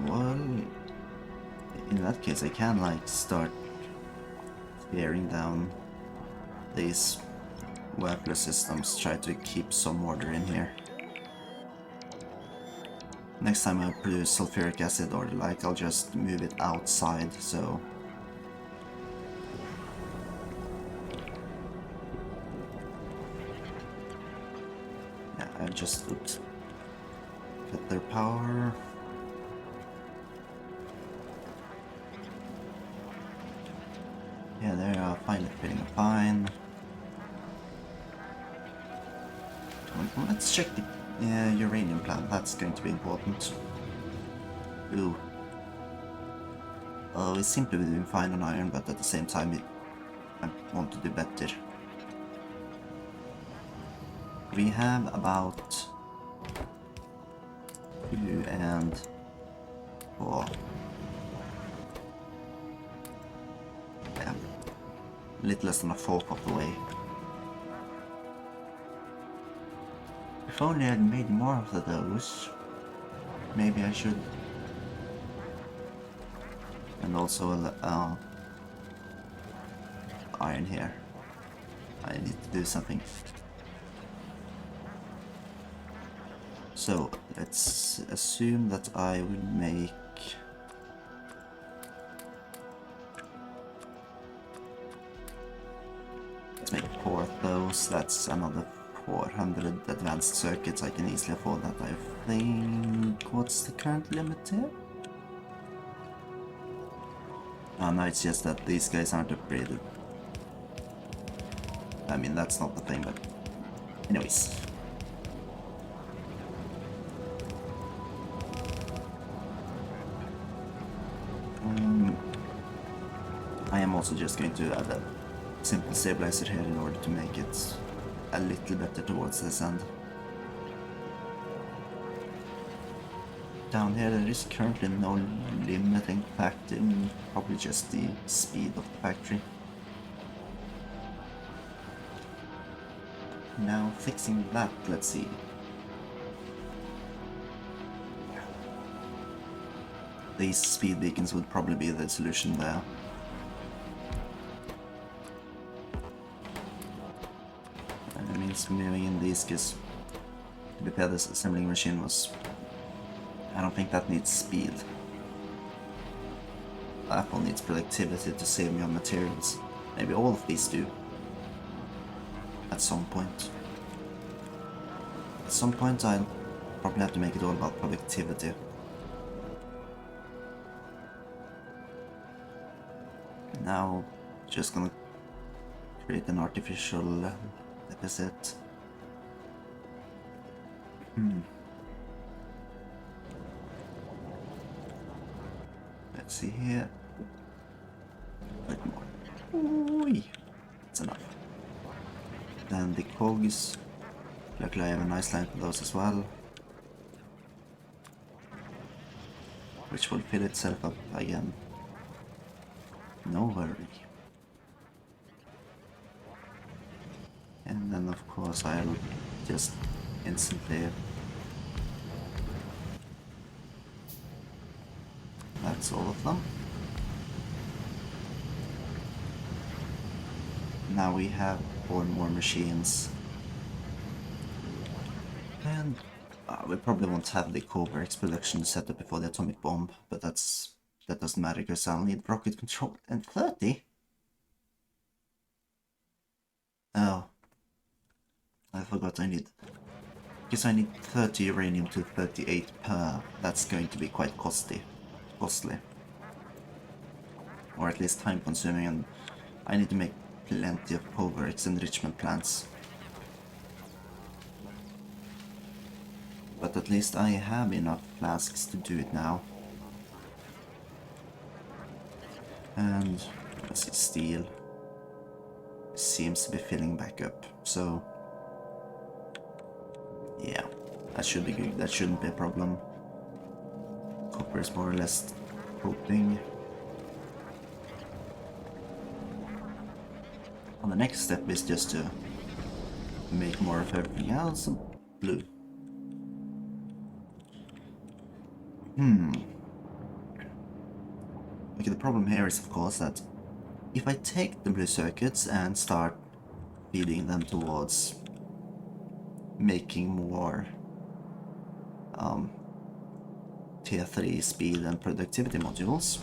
Well, in that case I can like start tearing down these worthless systems, try to keep some order in here. Next time I produce sulfuric acid or the like, I'll just move it outside, so... Yeah, I just would cut their power. Yeah, they are finally fitting fine. Let's check the uranium plant, that's going to be important. Ooh. We seem to be doing fine on iron, but at the same time I want to do better. We have about 2 and 4. Yeah. A little less than a fourth of the way. If only I'd made more of those. Maybe I should And also iron here. I need to do something. So let's assume that I will make... Let's make 4 of those. That's another 400 advanced circuits. I can easily afford that, I think. What's the current limit here? Oh no, it's just that these guys aren't upgraded. I mean, that's not the thing, but... Anyways. I am also just going to add a simple stabilizer here in order to make it a little better towards this end. Down here there is currently no limiting factor, probably just the speed of the factory. Now fixing that, let's see. These speed beacons would probably be the solution there. And it means moving in these, because to repair this assembling machine was... I don't think that needs speed. Apple needs productivity to save me on materials. Maybe all of these do. At some point. At some point I'll probably have to make it all about productivity. Now, just gonna create an artificial deficit. Let's see here. Like more. Ooh, that's enough. Then the cogs. Luckily I have a nice line for those as well. Which will fill itself up again. No worry. And then of course I'll just instantly... That's all of them. Now we have 4 more machines. And we probably won't have the Coverx production set up before the atomic bomb, but that doesn't matter because I'll need rocket control. And 30? Oh. I forgot I need... Because I need 30 uranium to 38 per. That's going to be quite costly. Or at least time consuming, and I need to make plenty of Coverx enrichment plants. But at least I have enough flasks to do it now. And let's see, steel seems to be filling back up, so yeah, that should be good. That shouldn't be a problem. Copper is more or less coping. And the next step is just to make more of everything else blue. Okay, the problem here is of course that if I take the blue circuits and start feeding them towards making more tier 3 speed and productivity modules,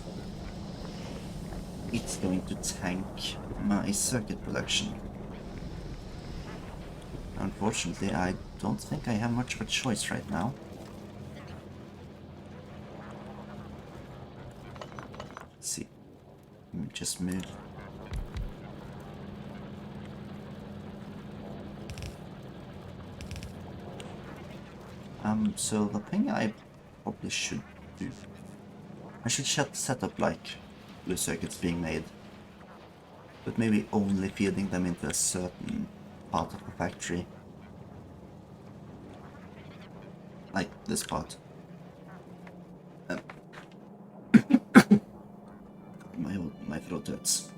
it's going to tank my circuit production. Unfortunately, I don't think I have much of a choice right now. Let's see. Let me just move. So the thing I probably should do, I should set up like blue circuits being made, but maybe only feeding them into a certain part of the factory. Like this part. My throat hurts.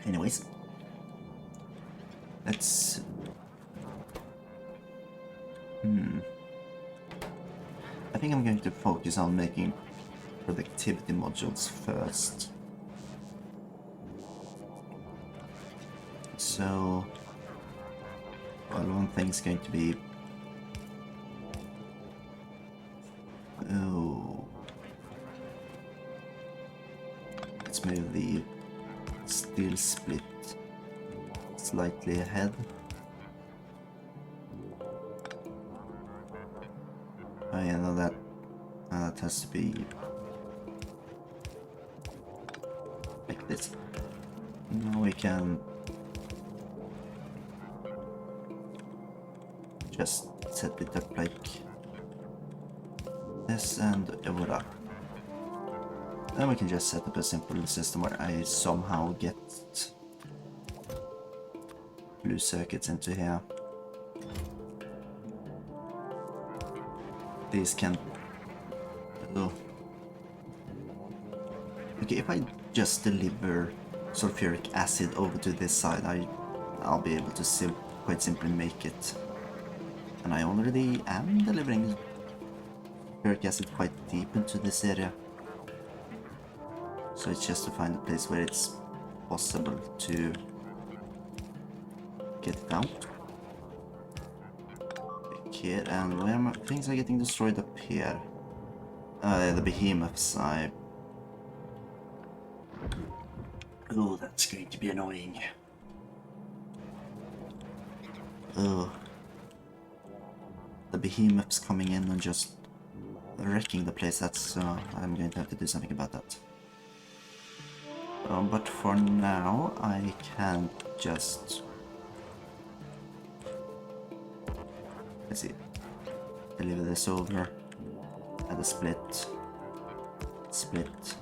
Anyways. Let's... I think I'm going to focus on making productivity modules first. So, well, one thing's going to be... Oh... Let's move the steel split slightly ahead. Oh yeah, no, that has to be like this. Now we can just set it up like this and voila. Then we can just set up a simple system where I somehow get blue circuits into here. These can... Oh. Okay, if I just deliver sulfuric acid over to this side, I'll be able to quite simply make it. And I already am delivering sulfuric acid quite deep into this area. So it's just to find a place where it's possible to get it out. Here, and where things are getting destroyed up here. The behemoths, Oh, that's going to be annoying. Oh. The behemoths coming in and just wrecking the place, that's... I'm going to have to do something about that. But for now, I can just... Let's see. Deliver this over. Add a split. Split.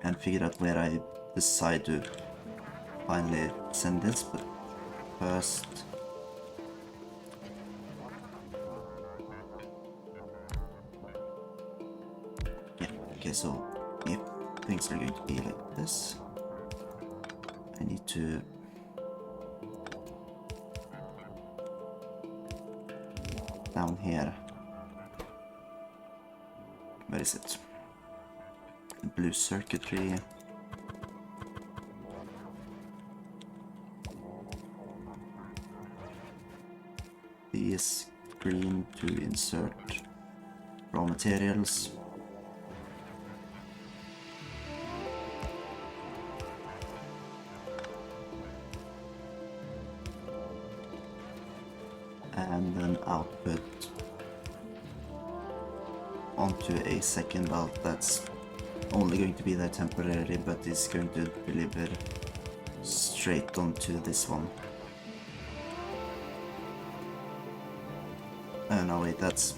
And figure out where I decide to finally send this, but first... Yeah, okay, so if things are going to be like this, I need to... down here. Where is it? Blue circuitry. These green to insert raw materials. And then output onto a second valve that's only going to be there temporarily, but is going to deliver straight onto this one. Oh no, wait, that's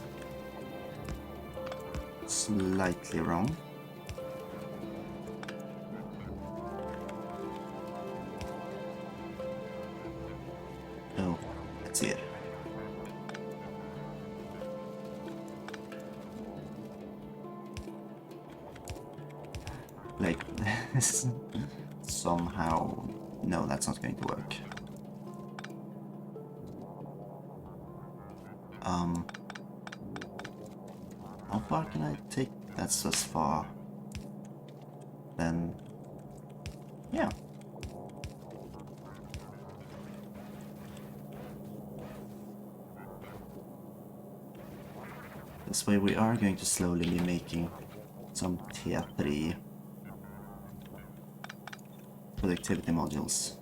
slightly wrong. Oh, that's here. Like this. Somehow... No, that's not going to work. How far can I take? That's as far. Then... yeah. This way we are going to slowly be making some tier 3 productivity modules.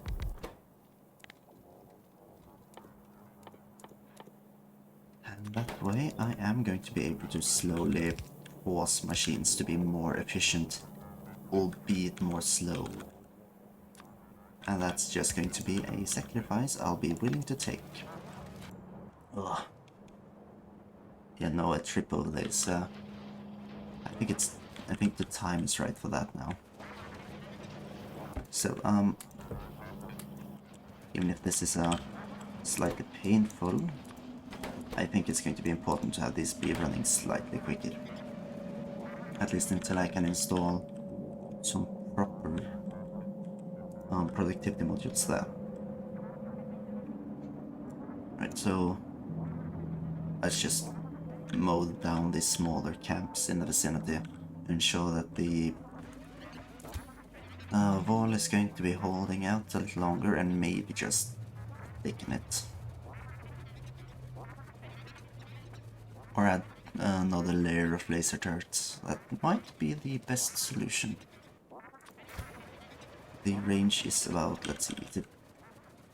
And that way I am going to be able to slowly force machines to be more efficient, albeit more slow. And that's just going to be a sacrifice I'll be willing to take. Ugh. Yeah, no, a trip over this. I think the time is right for that now. So, even if this is slightly painful, I think it's going to be important to have this be running slightly quicker. At least until I can install some proper productivity modules there. Right, so let's just mow down the smaller camps in the vicinity, ensure that the wall is going to be holding out a little longer, and maybe just thicken it. Or add another layer of laser turrets. That might be the best solution. The range is about, let's see,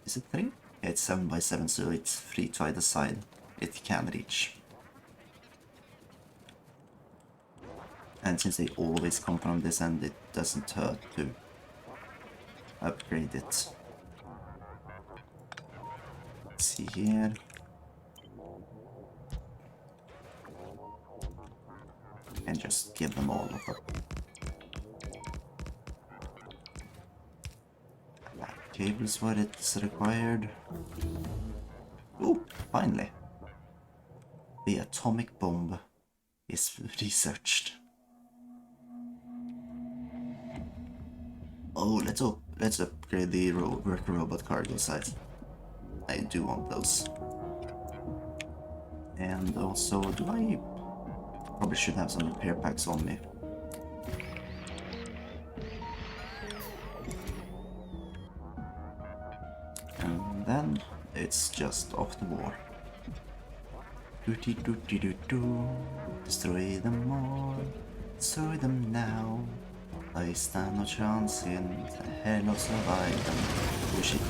is it 3? Yeah, it's 7 by 7, so it's 3 to either side. It can reach. And since they always come from this end, it doesn't hurt to upgrade it. Let's see here. And just give them all of up. That cable's what it's required. Ooh, finally. The atomic bomb is researched. Oh, let's upgrade the worker robot cargo size. I do want those. And also, do I probably should have some repair packs on me. And then it's just off the war. Destroy them all, destroy them now. I stand no chance in hell of survival. Oh shit.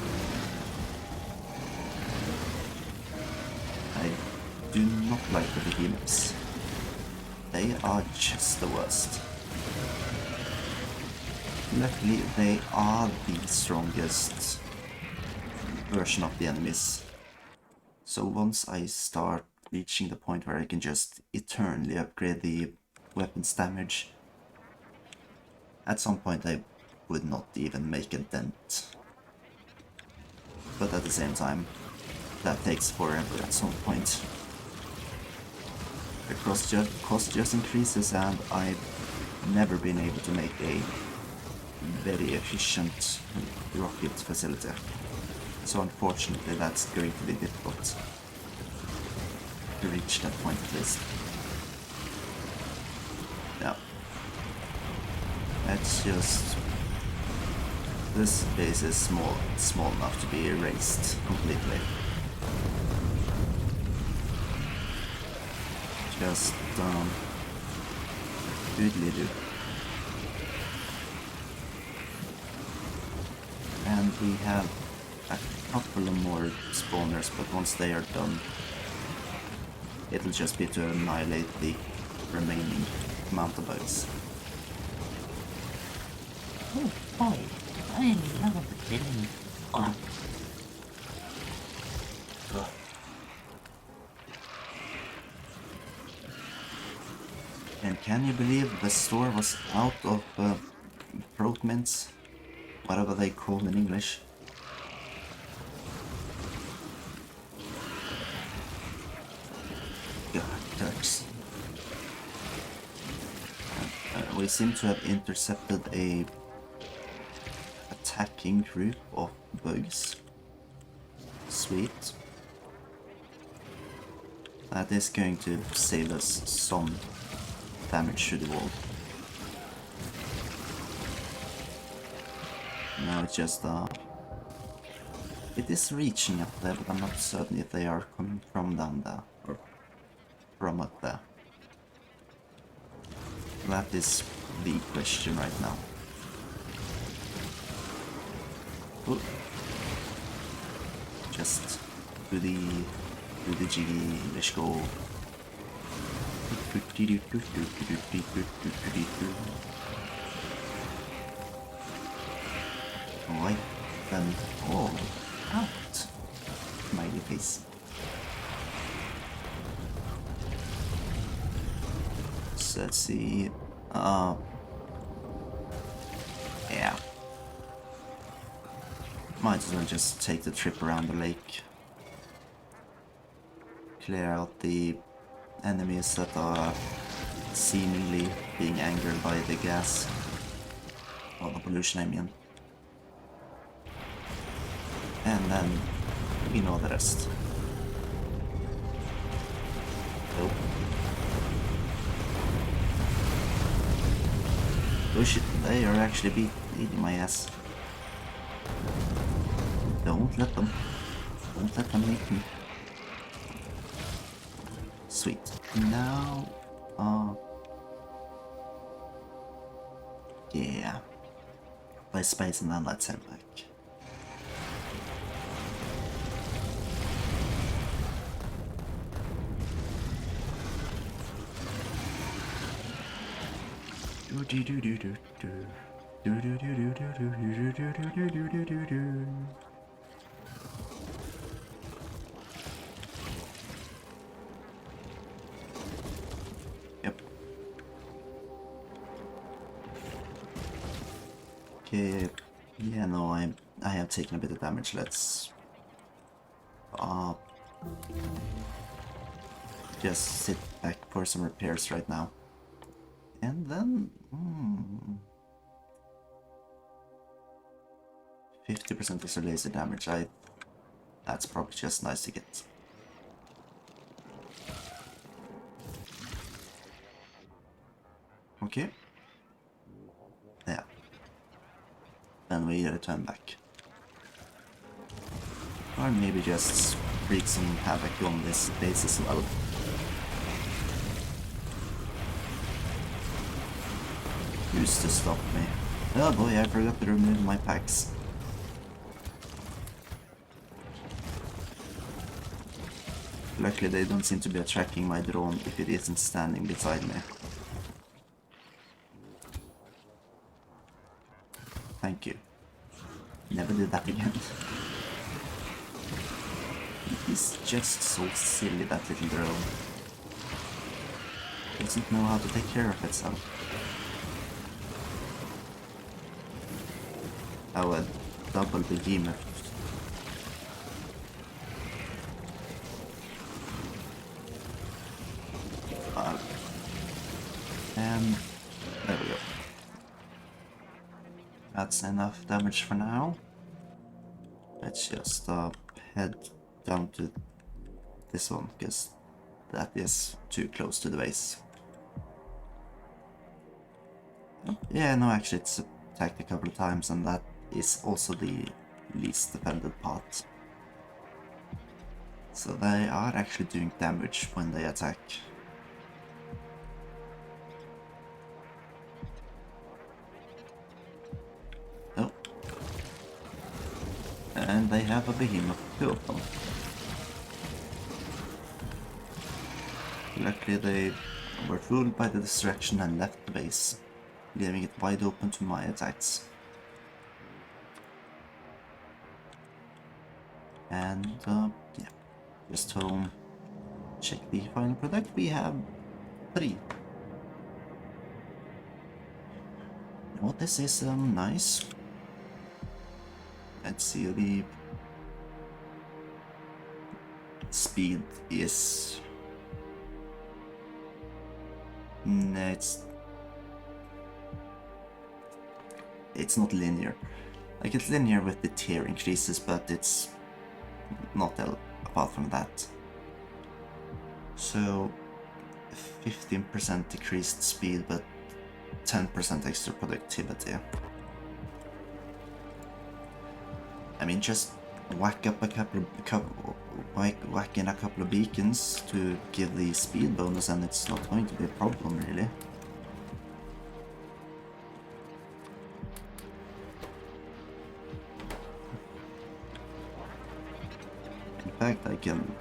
I do not like the behemoths. They are just the worst. Luckily, they are the strongest version of the enemies. So once I start reaching the point where I can just eternally upgrade the weapons damage, at some point I would not even make a dent. But at the same time, that takes forever at some point. The cost just increases, and I've never been able to make a very efficient rocket facility. So unfortunately that's going to be difficult to reach that point at least. Yeah. That's just... this base is small enough to be erased completely. Just doodly-doo. And we have a couple of more spawners, but once they are done, it'll just be to annihilate the remaining amount of bugs. Oh boy, I love killing bugs. And can you believe the store was out of throat mints? Whatever they call in English. God, turks. We seem to have intercepted a attacking group of bugs. Sweet. That is going to save us some damage to the wall. Now it's just it is reaching up there, but I'm not certain if they are coming from down there or from up there. That is the question right now. Ooh. Just do the jiggy, let's go. Wipe them all out, smiley face. So let's see. Yeah. Might as well just take the trip around the lake. Clear out the enemies that are seemingly being angered by the gas. Or the pollution, I mean. And then we know the rest. Oh shit, they are actually beating my ass. Don't let them. Don't let them make me. Sweet. Now... yeah. Play space and then let's head back. Yep. Okay. Yeah, no, I have taken a bit of damage. Let's just sit back for some repairs right now. And then 50% extra laser damage. That's probably just nice to get. Okay. Yeah. Then we return back. Or maybe just wreak some havoc on this base as well. Used to stop me. Oh boy, I forgot to remove my packs. Luckily they don't seem to be tracking my drone if it isn't standing beside me. Thank you. Never did that again. He's just so silly, that little drone. Doesn't know how to take care of itself. Oh, a double behemoth. And there we go. That's enough damage for now. Let's just head down to this one, because that is too close to the base. Yeah, no, actually it's attacked a couple of times, and that is also the least defended part. So they are actually doing damage when they attack. Oh. And they have a behemoth, two of them. Luckily they were fooled by the distraction and left the base, leaving it wide open to my attacks. And yeah, just home, check the final product. We have 3. Well, this is nice. Let's see, the speed is... it's not linear. Like, it's linear with the tier increases, but it's not apart from that. So 15% decreased speed, but 10% extra productivity. I mean, just whack in a couple of beacons to give the speed bonus, and it's not going to be a problem, really. In fact, I can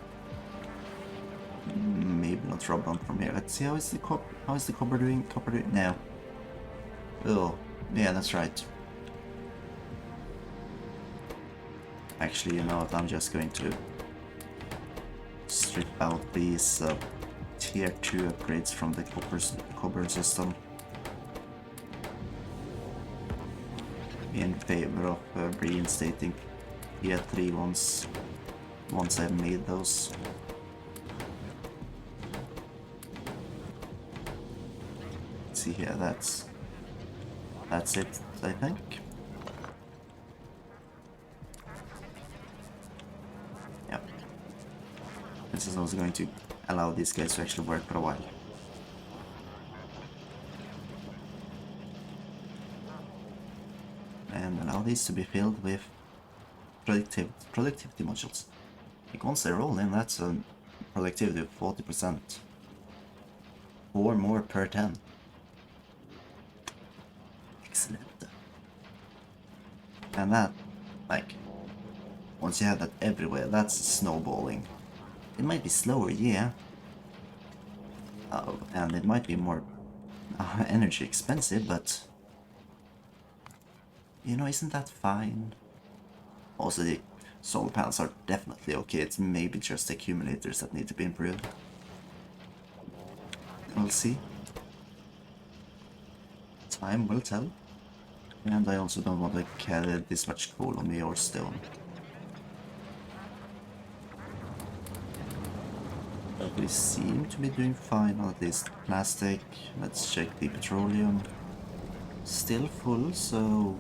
maybe not rob one from here. Let's see, how is the copper doing? No. Oh, yeah, that's right. Actually, you know what, I'm just going to strip out these tier 2 upgrades from the copper system in favor of reinstating tier 3 once I've made those. Let's see here, that's it, I think. Yep. This is also going to allow these guys to actually work for a while. all these to be filled with productivity modules. Like once they're all in, that's a productivity of 40%. 4 more per 10. Excellent. And that, like, once you have that everywhere, that's snowballing. It might be slower, yeah. And it might be more energy expensive, but you know, isn't that fine? Also, the solar panels are definitely okay. It's maybe just the accumulators that need to be improved. We'll see. Time will tell. And I also don't want to carry this much coal on me or stone. But we seem to be doing fine on at least plastic. Let's check the petroleum. Still full, so...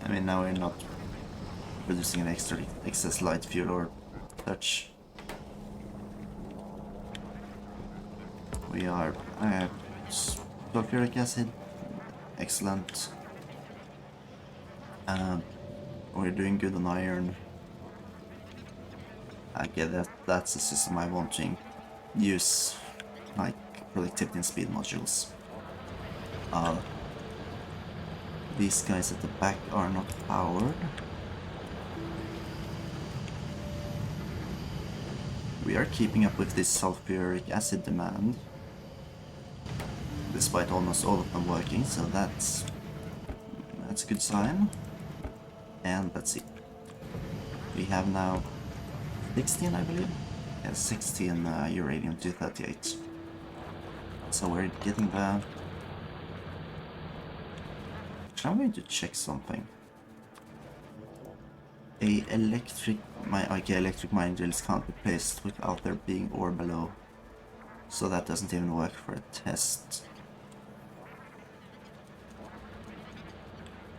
I mean, now we're not producing an excess light fuel or such. We are... sulfuric acid. Excellent. We're doing good on iron. I get that that's a system I want to use, like productivity and speed modules. These guys at the back are not powered. We are keeping up with this sulfuric acid demand, despite almost all of them working, so that's a good sign. And let's see. We have now 16, I believe. Yeah, 16 uranium-238. So we're getting the... Actually, I'm going to check something. Electric mine drills can't be placed without there being ore below. So that doesn't even work for a test.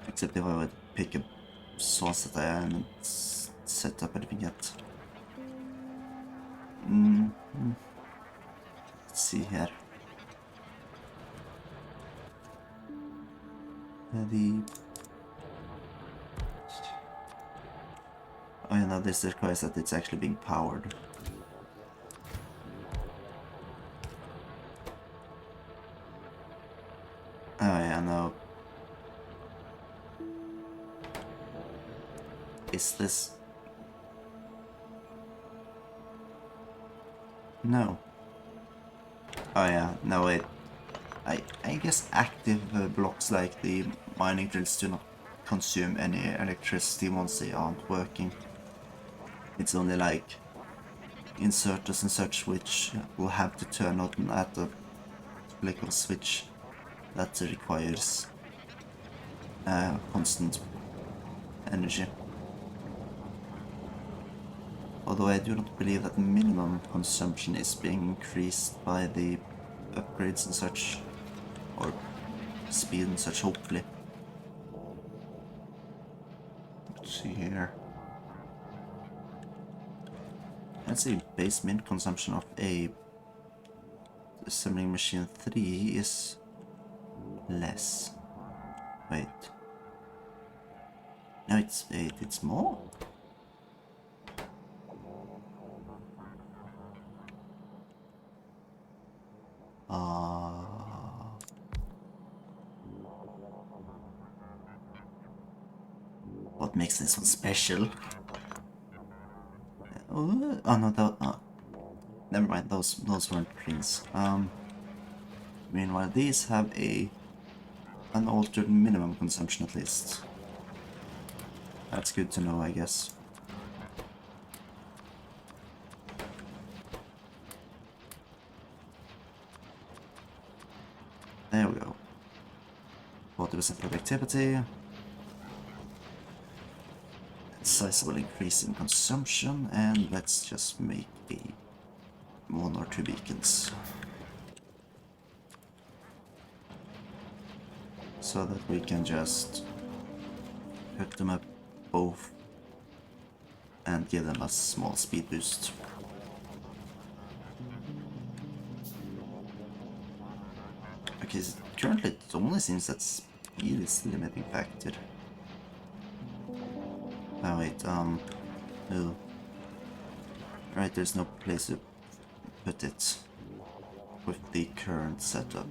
Except if I would pick a source that I haven't set up anything yet. Let's see here. Oh yeah, no, this requires that it's actually being powered. Oh yeah, no. Is this... No. Oh yeah, no wait. I guess active blocks like the mining drills do not consume any electricity once they aren't working. It's only like inserters and such which will have to turn on at a flick of switch that requires constant energy. Although I do not believe that minimum consumption is being increased by the upgrades and such, or speed and such, hopefully. Let's see here. Let's see, base mint consumption of a assembling machine 3 is less. Wait. No, it's more? What makes this one special? Oh no, never mind. Those weren't prints. Meanwhile, these have a unaltered minimum consumption at least. That's good to know, I guess. There we go. 40% productivity. Sizable increase in consumption, and let's just make a 1 or 2 beacons. So that we can just hook them up both and give them a small speed boost. Okay, so currently it only seems that Speed is the limiting factor. Oh wait, no. Right, there's no place to put it with the current setup.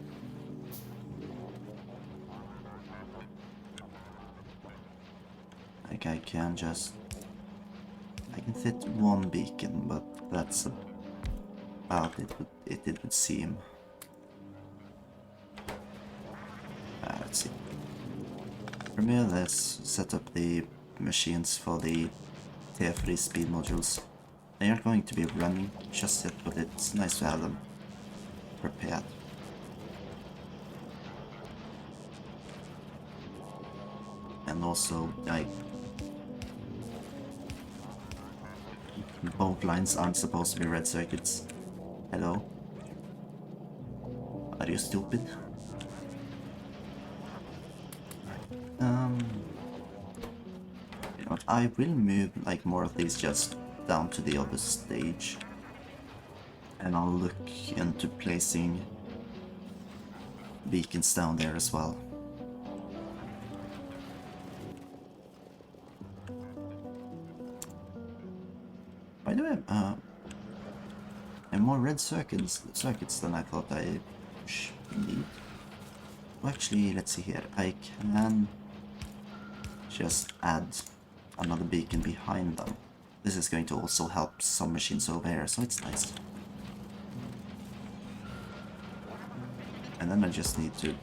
Like I can fit one beacon, but that's about it would seem. Let's see. From here, let's set up the machines for the TF3 speed modules. They aren't going to be running just yet, but it's nice to have them prepared. And also, both lines aren't supposed to be red circuits. Hello? Are you stupid? You know what, I will move like more of these just down to the other stage. And I'll look into placing beacons down there as well. By the way, and more red circuits than I thought I need. Well, actually, let's see here. I can just add another beacon behind them. This is going to also help some machines over here, so it's nice. And then I just need to,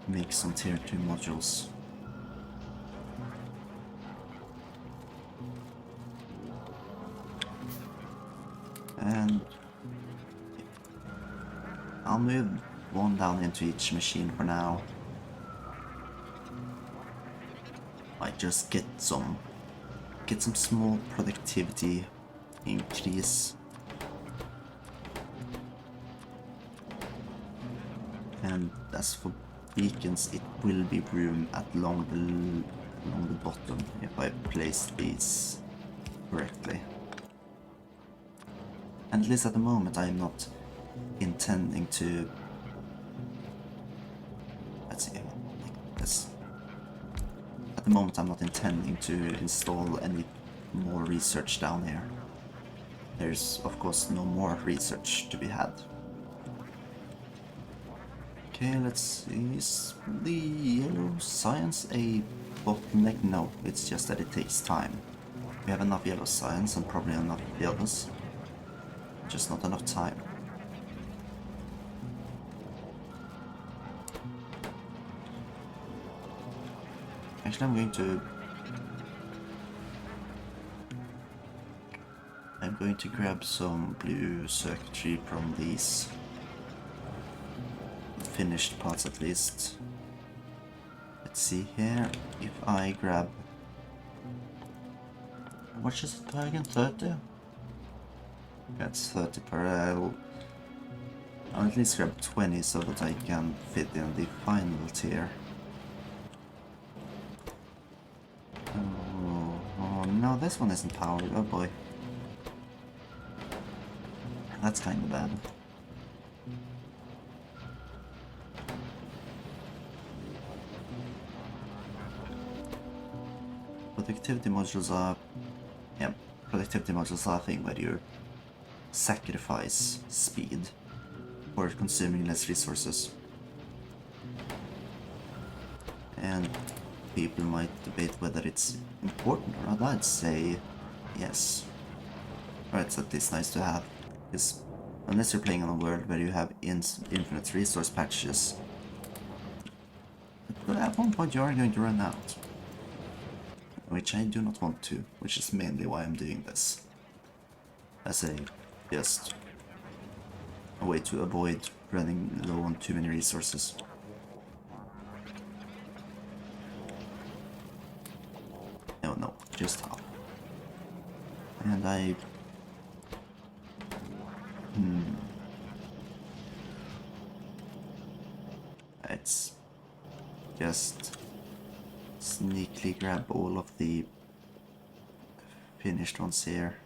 make some tier 2 modules. And I'll move one down into each machine for now. Might just get some small productivity increase. And as for beacons, it will be room along the bottom if I place these correctly. And at least at the moment I'm not intending to... Let's see, like this. At the moment I'm not intending to install any more research down here. There's of course no more research to be had. Okay, let's see, is the yellow science a bottleneck? No, it's just that it takes time. We have enough yellow science and probably enough of the others. Just not enough time. Actually, I'm going to grab some blue circuitry from these finished parts at least. Let's see here, if I grab... How much is it per again? 30? That's 30 per. I'll at least grab 20 so that I can fit in the final tier. Oh no, this one isn't powered. Oh boy. That's kind of bad. Productivity modules are... Yeah, productivity modules are a thing where you sacrifice speed for consuming less resources. And people might debate whether it's important or not. I'd say yes. Or it's at least nice to have, because unless you're playing on a world where you have infinite resource patches, at one point you are going to run out. Which I do not want to, which is mainly why I'm doing this. As just a way to avoid running low on too many resources. No, just half. And I... Let's just sneakily grab all of the finished ones here.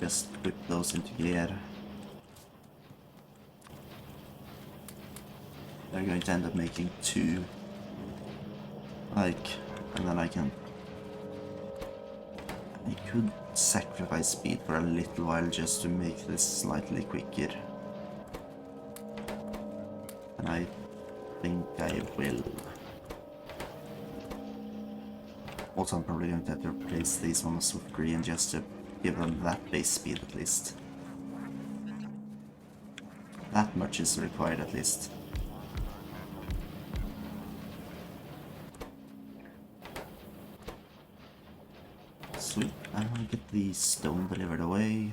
just put those into gear. They're going to end up making 2. Like, and then I could sacrifice speed for a little while just to make this slightly quicker. And I think I will. Also, I'm probably going to have to replace these ones with green just to give them that base speed at least. That much is required at least. Sweet, I'll get the stone delivered away.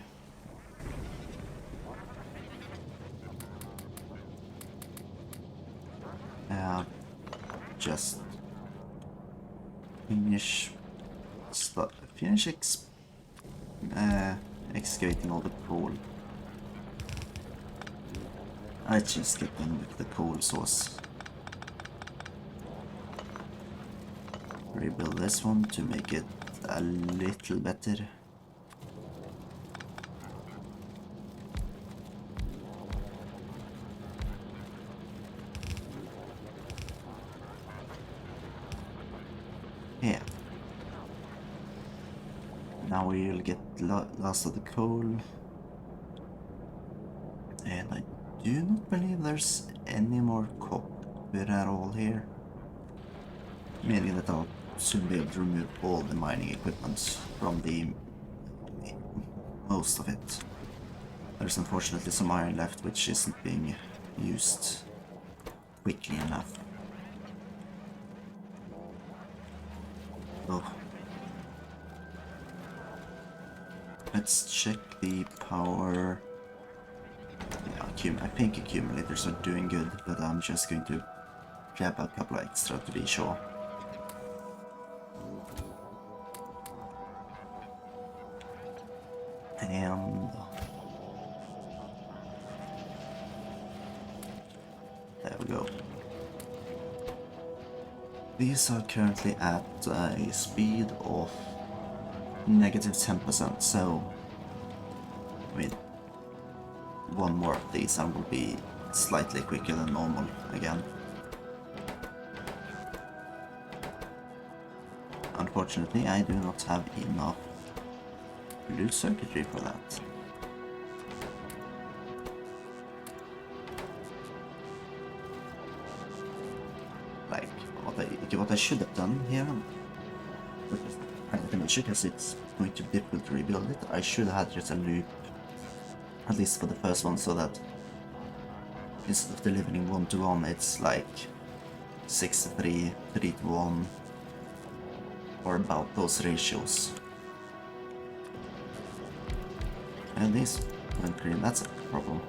Just finish excavating all the coal. I just get done with the coal source. Rebuild this one to make it a little better. Yeah. Now we'll get last of the coal. And I do not believe there's any more copper at all here. Meaning that I'll soon be able to remove all the mining equipment from most of it. There's unfortunately some iron left which isn't being used quickly enough. Oh. Let's check the power. Yeah, I think accumulators are doing good, but I'm just going to grab a couple extra to be sure. And there we go. These are currently at a speed of -10%, so I mean, one more of these and will be slightly quicker than normal again. Unfortunately, I do not have enough blue circuitry for that. Like, what I should have done here, because it's going to be difficult to rebuild it, I should have had just a loop, at least for the first one, so that instead of delivering 1-to-1, it's like 6-to-3, 3-to-1, or about those ratios. And this went green, that's a problem.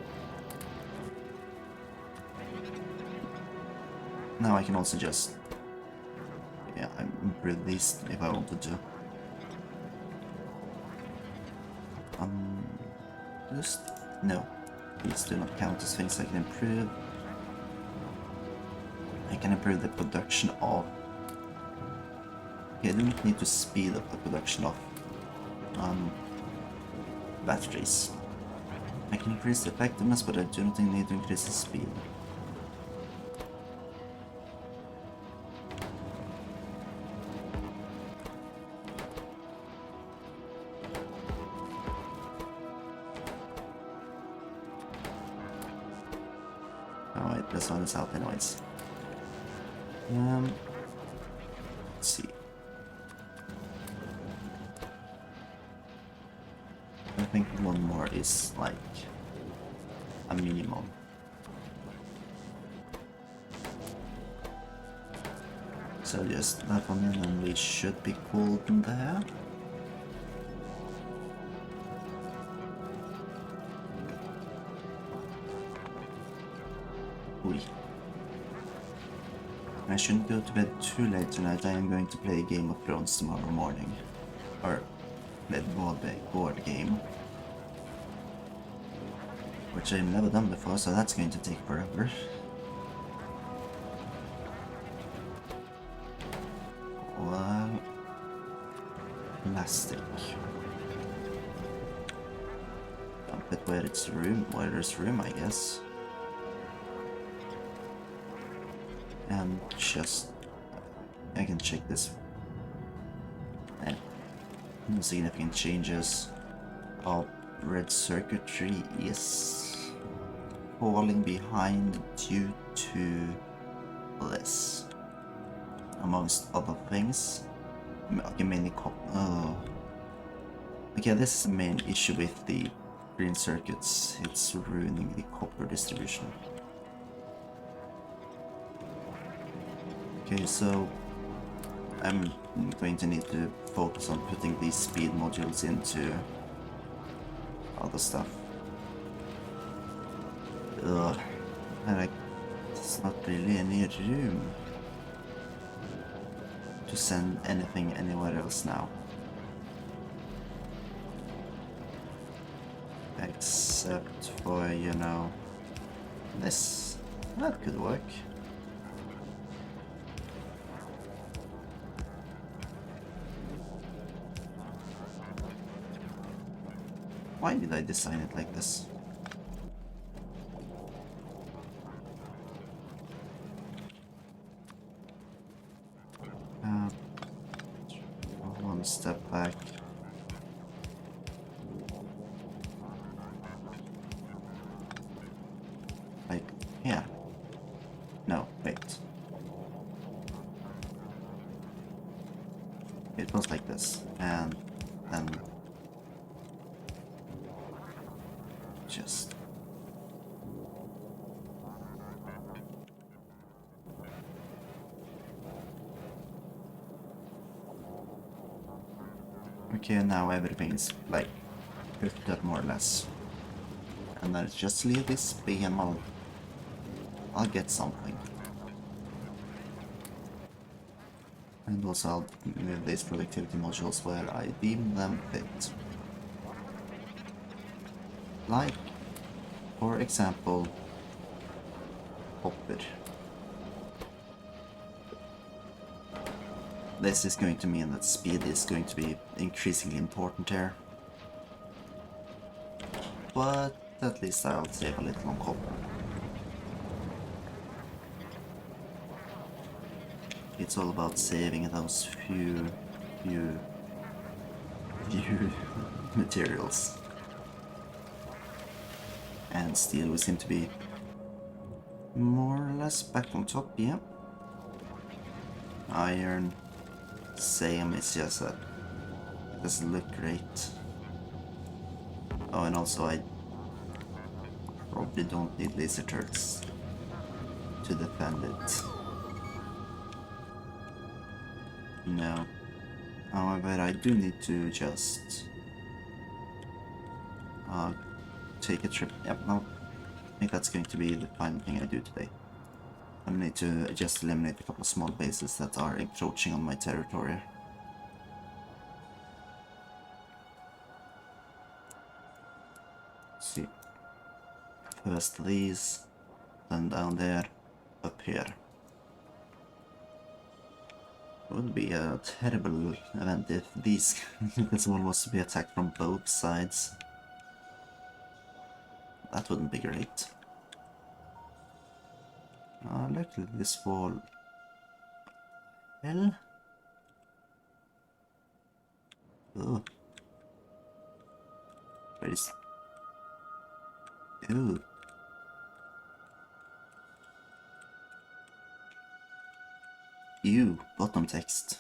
Now I can also just, yeah, improve these if I wanted to. No, these do not count as things I can improve. I can improve the production of. Okay, I do not need to speed up the production of batteries. I can increase the effectiveness, but I do not need to increase the speed. Alright, this one is out anyways. Let's see. I think one more is like a minimum. So just that one in and we should be cool in there. I shouldn't go to bed too late tonight. I am going to play a Game of Thrones tomorrow morning. Or play the board game. Which I've never done before, so that's going to take forever. Well, plastic. But where it's room, where there's room, I guess. And just... I can check this. No significant changes. Oh, red circuitry is falling behind due to this, amongst other things. Okay, mainly okay, this is the main issue with the green circuits. It's ruining the copper distribution. Okay, so I'm going to need to focus on putting these speed modules into other stuff. Ugh, and there's not really any room to send anything anywhere else now. Except for, you know, this. That could work. Why did I design it like this? One step back. Like, yeah. No, wait. It was like this, and then just... Okay, now everything is like hooked up more or less. And then just leave this be and I'll get something. And also I'll move these productivity modules where I deem them fit. Like, for example, copper. This is going to mean that speed is going to be increasingly important here. But at least I'll save a little on copper. It's all about saving those few materials. And steel we seem to be more or less back on top, yeah. Iron, same, it's just that it doesn't look great. Oh, and also I probably don't need laser turrets to defend it. No. However, I do need to just take a trip. Yep, no. I think that's going to be the final thing I do today. I need to just eliminate a couple of small bases that are encroaching on my territory. Let's see. First these, then down there, up here. It would be a terrible event if these this one was to be attacked from both sides. That wouldn't be great. Luckily this wall... Well... Oh. Where is... Ooh. Ew, bottom text.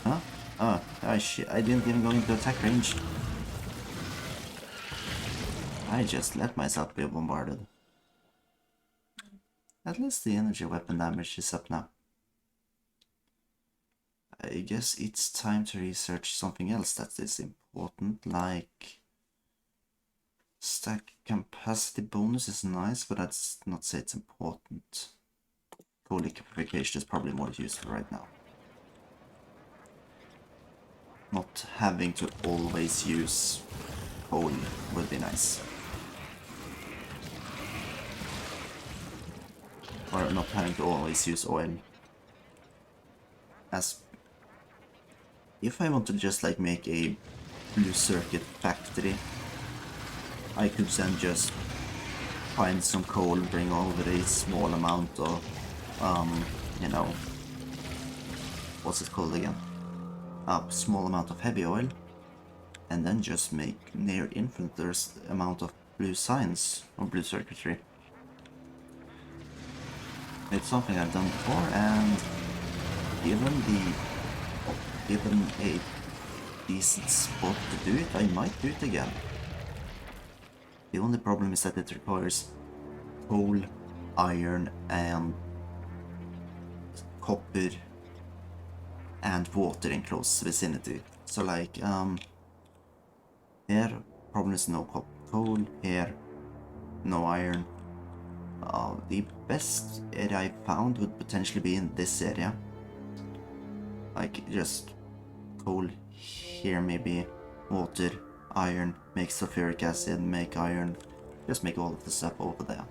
Huh? Oh, shit, I didn't even go into attack range. I just let myself be bombarded. At least the energy weapon damage is up now. I guess it's time to research something else that is important, like... Stack capacity bonus is nice, but that's not say it's important. Coal liquefaction is probably more useful right now. Not having to always use coal would be nice. Or not having to always use oil. As if I want to just like make a blue circuit factory, I could then just find some coal, bring over a small amount of, you know, what's it called again? A small amount of heavy oil, and then just make near infinite amount of blue science or blue circuitry. It's something I've done before, and given a decent spot to do it, I might do it again. The only problem is that it requires coal, iron, and copper, and water in close vicinity. So like, here, problem is no coal, here, no iron. The best area I found would potentially be in this area. Like, just coal here, maybe water, iron, make sulfuric acid, make iron, just make all of the stuff over there.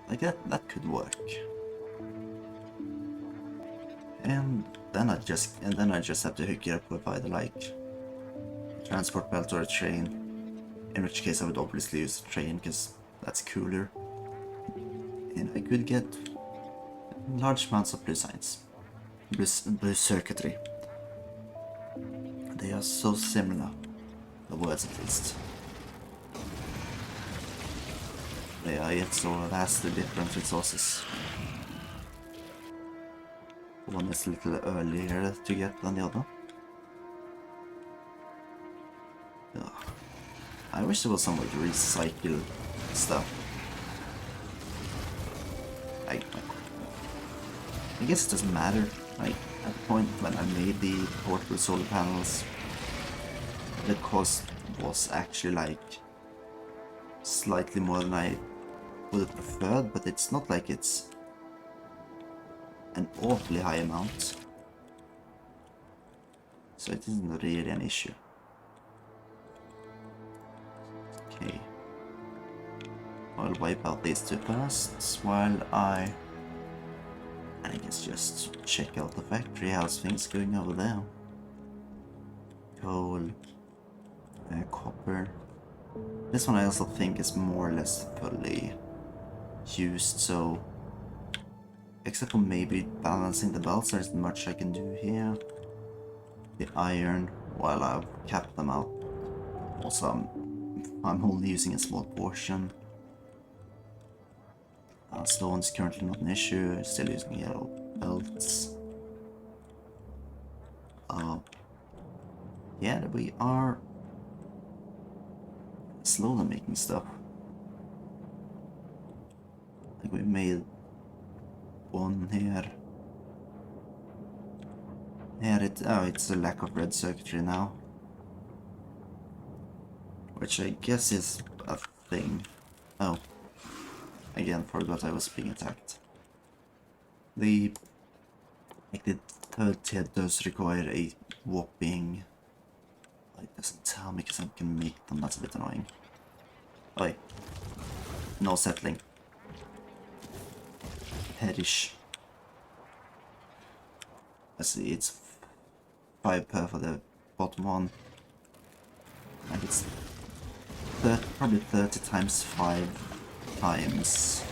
Like that could work. And then I just have to hook it up with either like a transport belt or a train. In which case I would obviously use a train because that's cooler. And I could get large amounts of blue science. Blue circuitry. They are so similar, the words at least. They are yet so vastly different resources. One is a little earlier to get than the other. Ugh. I wish there was some way to recycle stuff. I guess it doesn't matter. Like, at the point when I made the portable solar panels, the cost was actually like slightly more than I would have preferred, but it's not like it's an awfully high amount. So it isn't really an issue. Okay. I'll wipe out these two first while I guess just check out the factory. How's things going over there? Coal, copper. This one I also think is more or less fully used, so except for maybe balancing the belts, there isn't much I can do here. The iron, while I've capped them out. Also, I'm only using a small portion. Stone's currently not an issue, still using yellow belts. Yeah, we are slowly making stuff. Like we made one here. Here it's a lack of red circuitry now. Which I guess is a thing. Oh. Again, forgot I was being attacked. The third tier does require a whopping... It doesn't tell me because I can make them, that's a bit annoying. Oi. No settling. Perish. I see, it's 5 per for the bottom one. And it's probably 30 times 5 times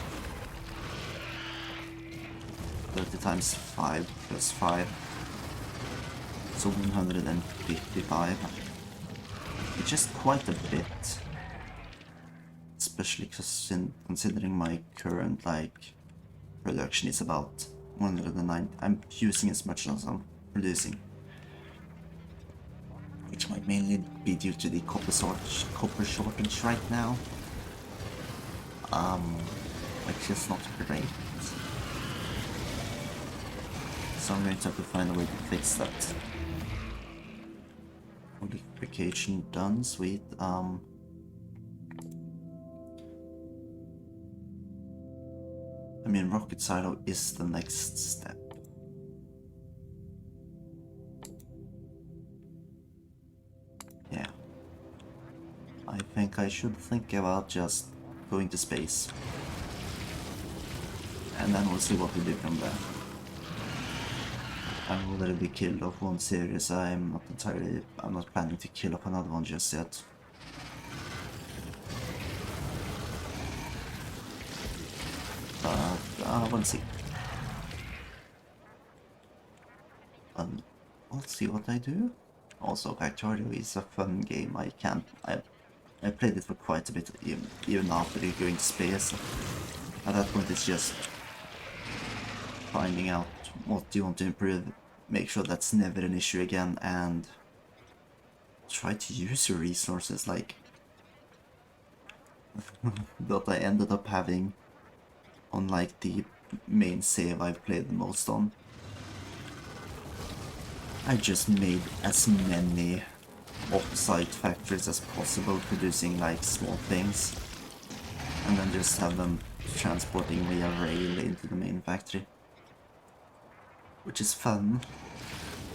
30 times 5 plus 5, so 155, which is quite a bit, especially considering my current like production is about 109. I'm using as much as I'm producing, which might mainly be due to the copper shortage right now. Which is not great. So I'm going to have to find a way to fix that. Modification done, sweet. I mean, rocket silo is the next step. Yeah. I think I should think about just going to space. And then we'll see what we do from there. I've already killed off one series. I'm not planning to kill off another one just yet. But we'll see. We'll see what I do. Also, Factorio is a fun game. I played it for quite a bit, even after going to space. At that point, it's just finding out what you want to improve, make sure that's never an issue again, and try to use your resources like that I ended up having on like the main save I've played the most on. I just made as many off-site factories as possible, producing like small things, and then just have them transporting via rail into the main factory, which is fun.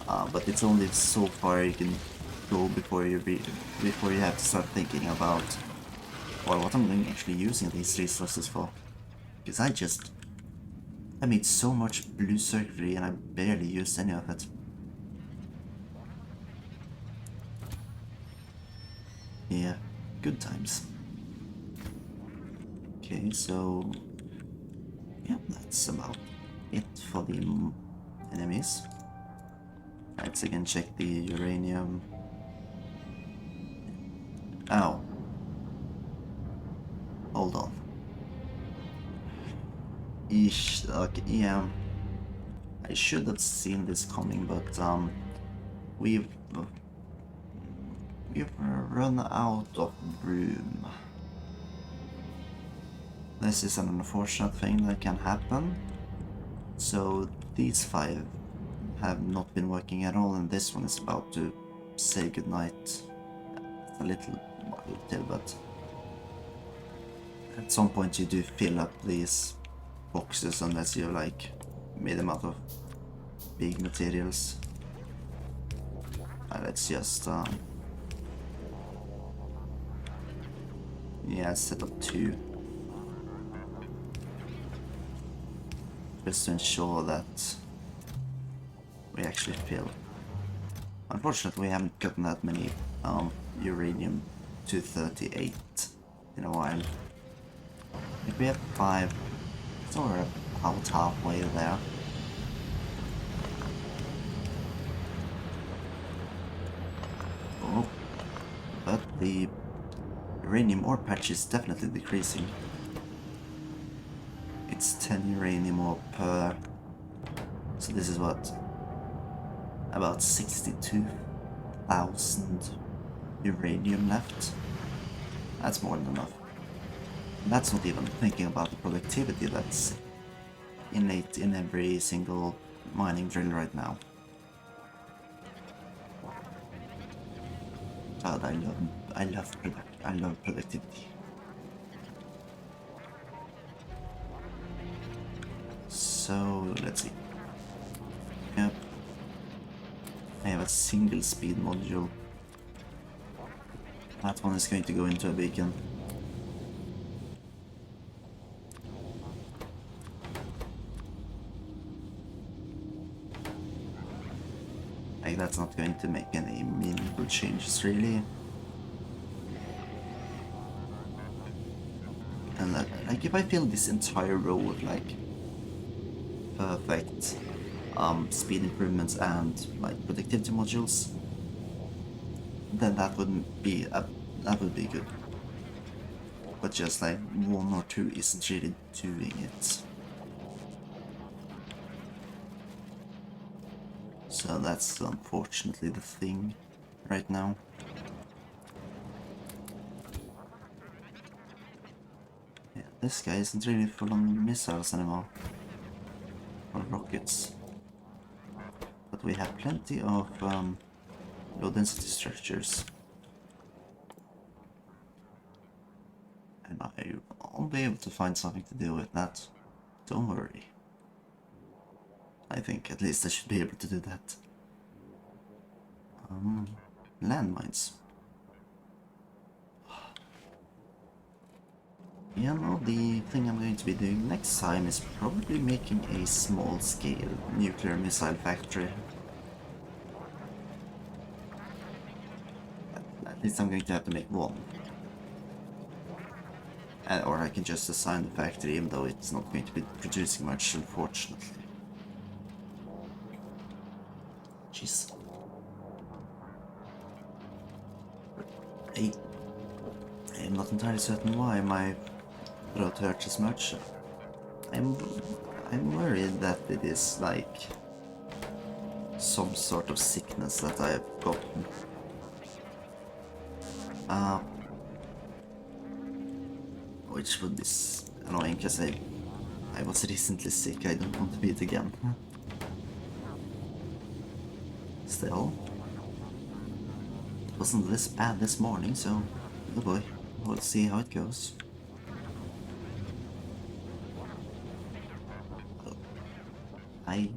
But it's only so far you can go before you have to start thinking about, well, what I'm actually using these resources for. Because I made so much blue circuitry and I barely used any of it. Yeah, good times. Okay, so yeah, that's about it for the enemies. Let's again check the uranium. Ow. Hold on. Eesh, okay, yeah. I should have seen this coming, but we've run out of room. This is an unfortunate thing that can happen. So these 5 have not been working at all, and this one is about to say goodnight. A little while till, but at some point you do fill up these boxes unless you like made them out of big materials. Let's just yeah, set up 2 just to ensure that we actually fill. Unfortunately, we haven't gotten that many uranium-238 in a while. If we have 5, so we're about halfway there. Oh, but the uranium ore patch is definitely decreasing. It's 10 uranium ore per, so this is what, about 62,000 uranium left. That's more than enough. And that's not even thinking about the productivity that's innate in every single mining drill right now. God, I love productivity. So let's see. Yep. I have a single speed module. That one is going to go into a beacon. Like, that's not going to make any meaningful changes really. And like if I fill this entire row with like perfect speed improvements and like productivity modules, then that would be good. But just like 1 or 2 isn't really doing it. So that's unfortunately the thing right now. Yeah, this guy isn't really full on missiles anymore. Or rockets. But we have plenty of low density structures. And I'll be able to find something to deal with that. Don't worry. I think at least I should be able to do that. Landmines. Yeah, no, the thing I'm going to be doing next time is probably making a small-scale nuclear missile factory. At least I'm going to have to make one. Or I can just assign the factory, even though it's not going to be producing much, unfortunately. Jeez. I am not entirely certain why my throat hurts as much. I'm worried that it is like some sort of sickness that I have gotten. Which would be annoying because I was recently sick. I don't want to be it again. Still, it wasn't this bad this morning, so oh boy, we'll see how it goes. I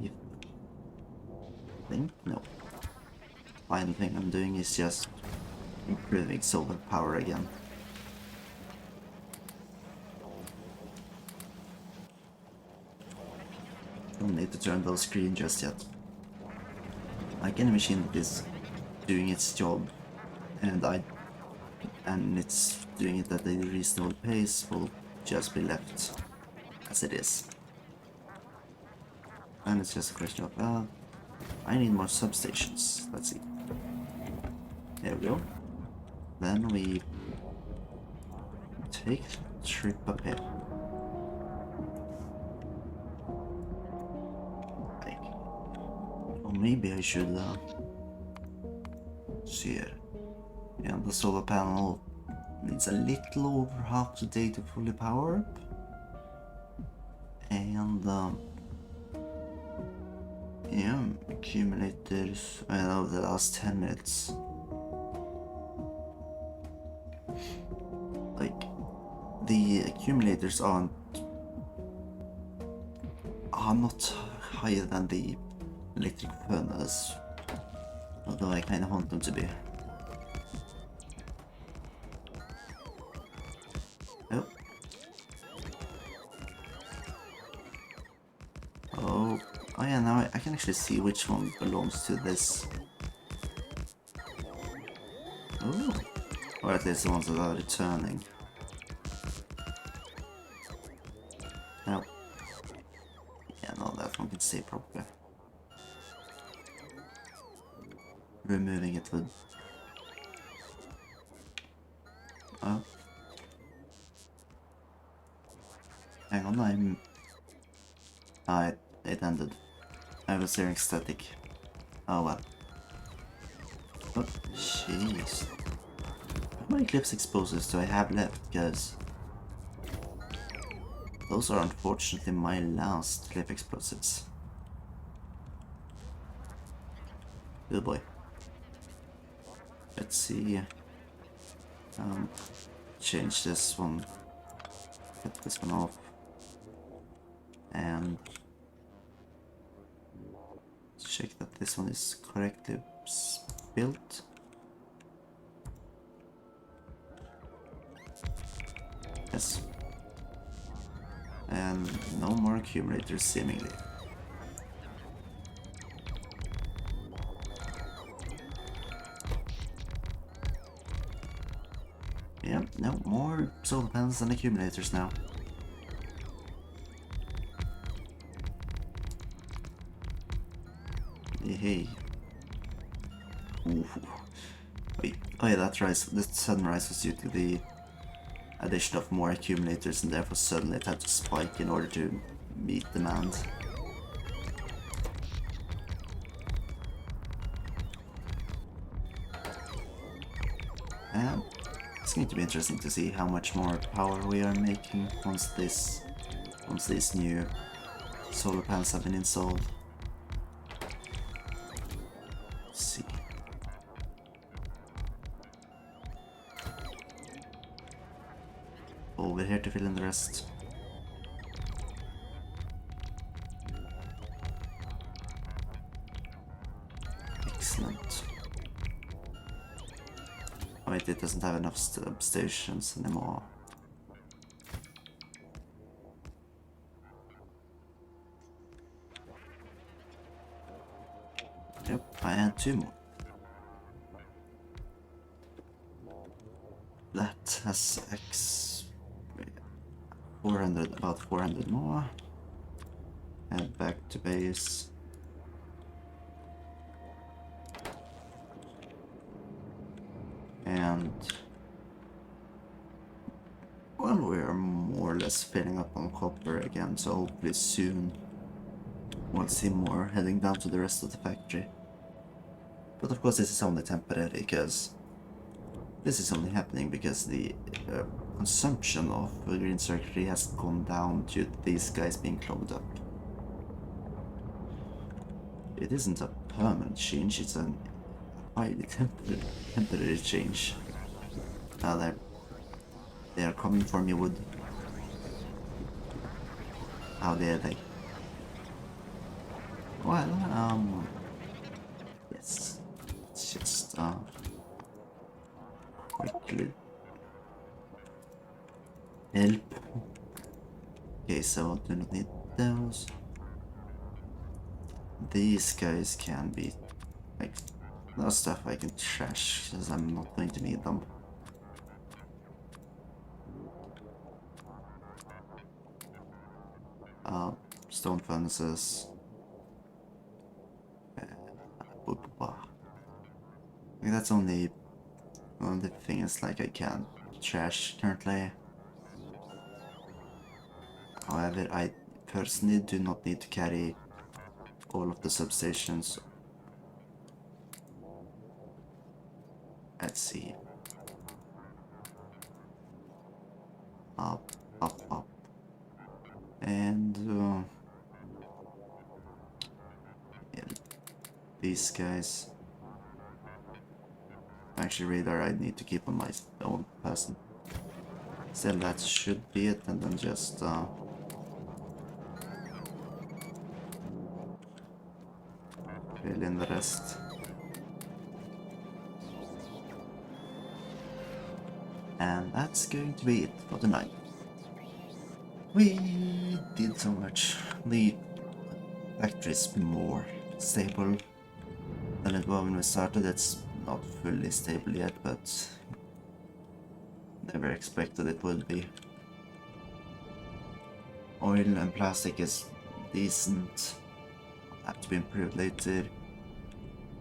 think no. Final thing I'm doing is just improving solar power again. Don't need to turn those green just yet. Like any machine that is doing its job and it's doing it at a reasonable pace will just be left as it is. And it's just a question of, I need more substations. Let's see. There we go. Then we take a trip up here. Like, or maybe I should, see here. Yeah, the solar panel needs a little over half the day to fully power up. And, yeah, accumulators, over the last 10 minutes. Like, the accumulators are not higher than the electric furnace, although I kinda want them to be. Oh yeah, now I can actually see which one belongs to this. Oh, or at least the ones that are returning. No. Yeah, no, that one can stay properly. Removing it would... Oh. Hang on, it ended. I was hearing static. Oh well. Oh, jeez. How many clips exposures do I have left, guys? Those are unfortunately my last clip explosives. Good boy. Let's see. Change this one. Get this one off. And check that this one is correctly built. Yes. And no more accumulators seemingly. Yeah, no more solar panels and accumulators now. Hey. Ooh. Wait. Oh yeah, that sunrise was due to the addition of more accumulators, and therefore suddenly it had to spike in order to meet demand. And it's going to be interesting to see how much more power we are making once these new solar panels have been installed. Let's see. Over here to fill in the rest. Excellent. Oh wait, it doesn't have enough stations anymore. 2 more. That has 400, about 400 more. Head back to base. And well, we're more or less filling up on copper again, so hopefully soon we'll see more heading down to the rest of the factory. But of course this is only temporary, because this is only happening because the consumption of green circuitry has gone down due to these guys being clogged up. It isn't a permanent change, it's a highly temporary change. They are coming for me, wood. How dare they? Well, yes. Let's just quickly help. Okay, so do not need those. These guys can be like no stuff I can trash because I'm not going to need them. Stone furnaces. I think that's only one of the things like I can't trash currently. However, I personally do not need to carry all of the substations. Let's see. Up, up, up. And yeah, these guys. Actually, radar I need to keep on my own person. Still, that should be it, and then just fill in the rest. And that's going to be it for tonight. We did so much. The factory is more stable than it was when we started. It's not fully stable yet, but never expected it would be. Oil and plastic is decent. Have to be improved later.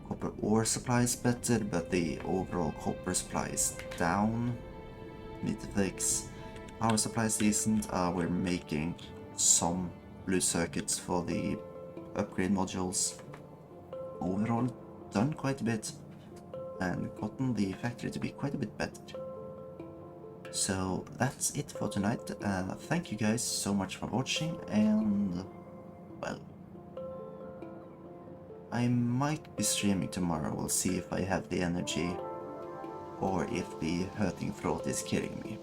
Copper ore supply is better, but the overall copper supply is down. Need to fix. Power supply is decent. We're making some blue circuits for the upgrade modules. Overall, done quite a bit and gotten the factory to be quite a bit better. So that's it for tonight. Thank you guys so much for watching, and well, I might be streaming tomorrow. We'll see if I have the energy or if the hurting throat is killing me.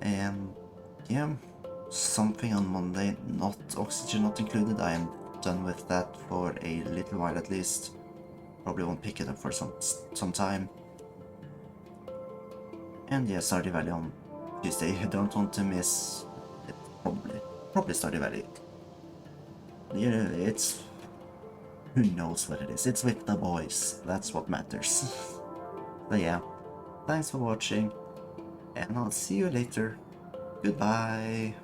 And yeah, something on Monday, not oxygen not included. I am done with that for a little while at least. Probably won't pick it up for some time. And yeah, Stardew Valley on Tuesday. You don't want to miss it. Probably Stardew Valley. Yeah, it's who knows what it is. It's with the boys. That's what matters. But yeah, thanks for watching, and I'll see you later. Goodbye.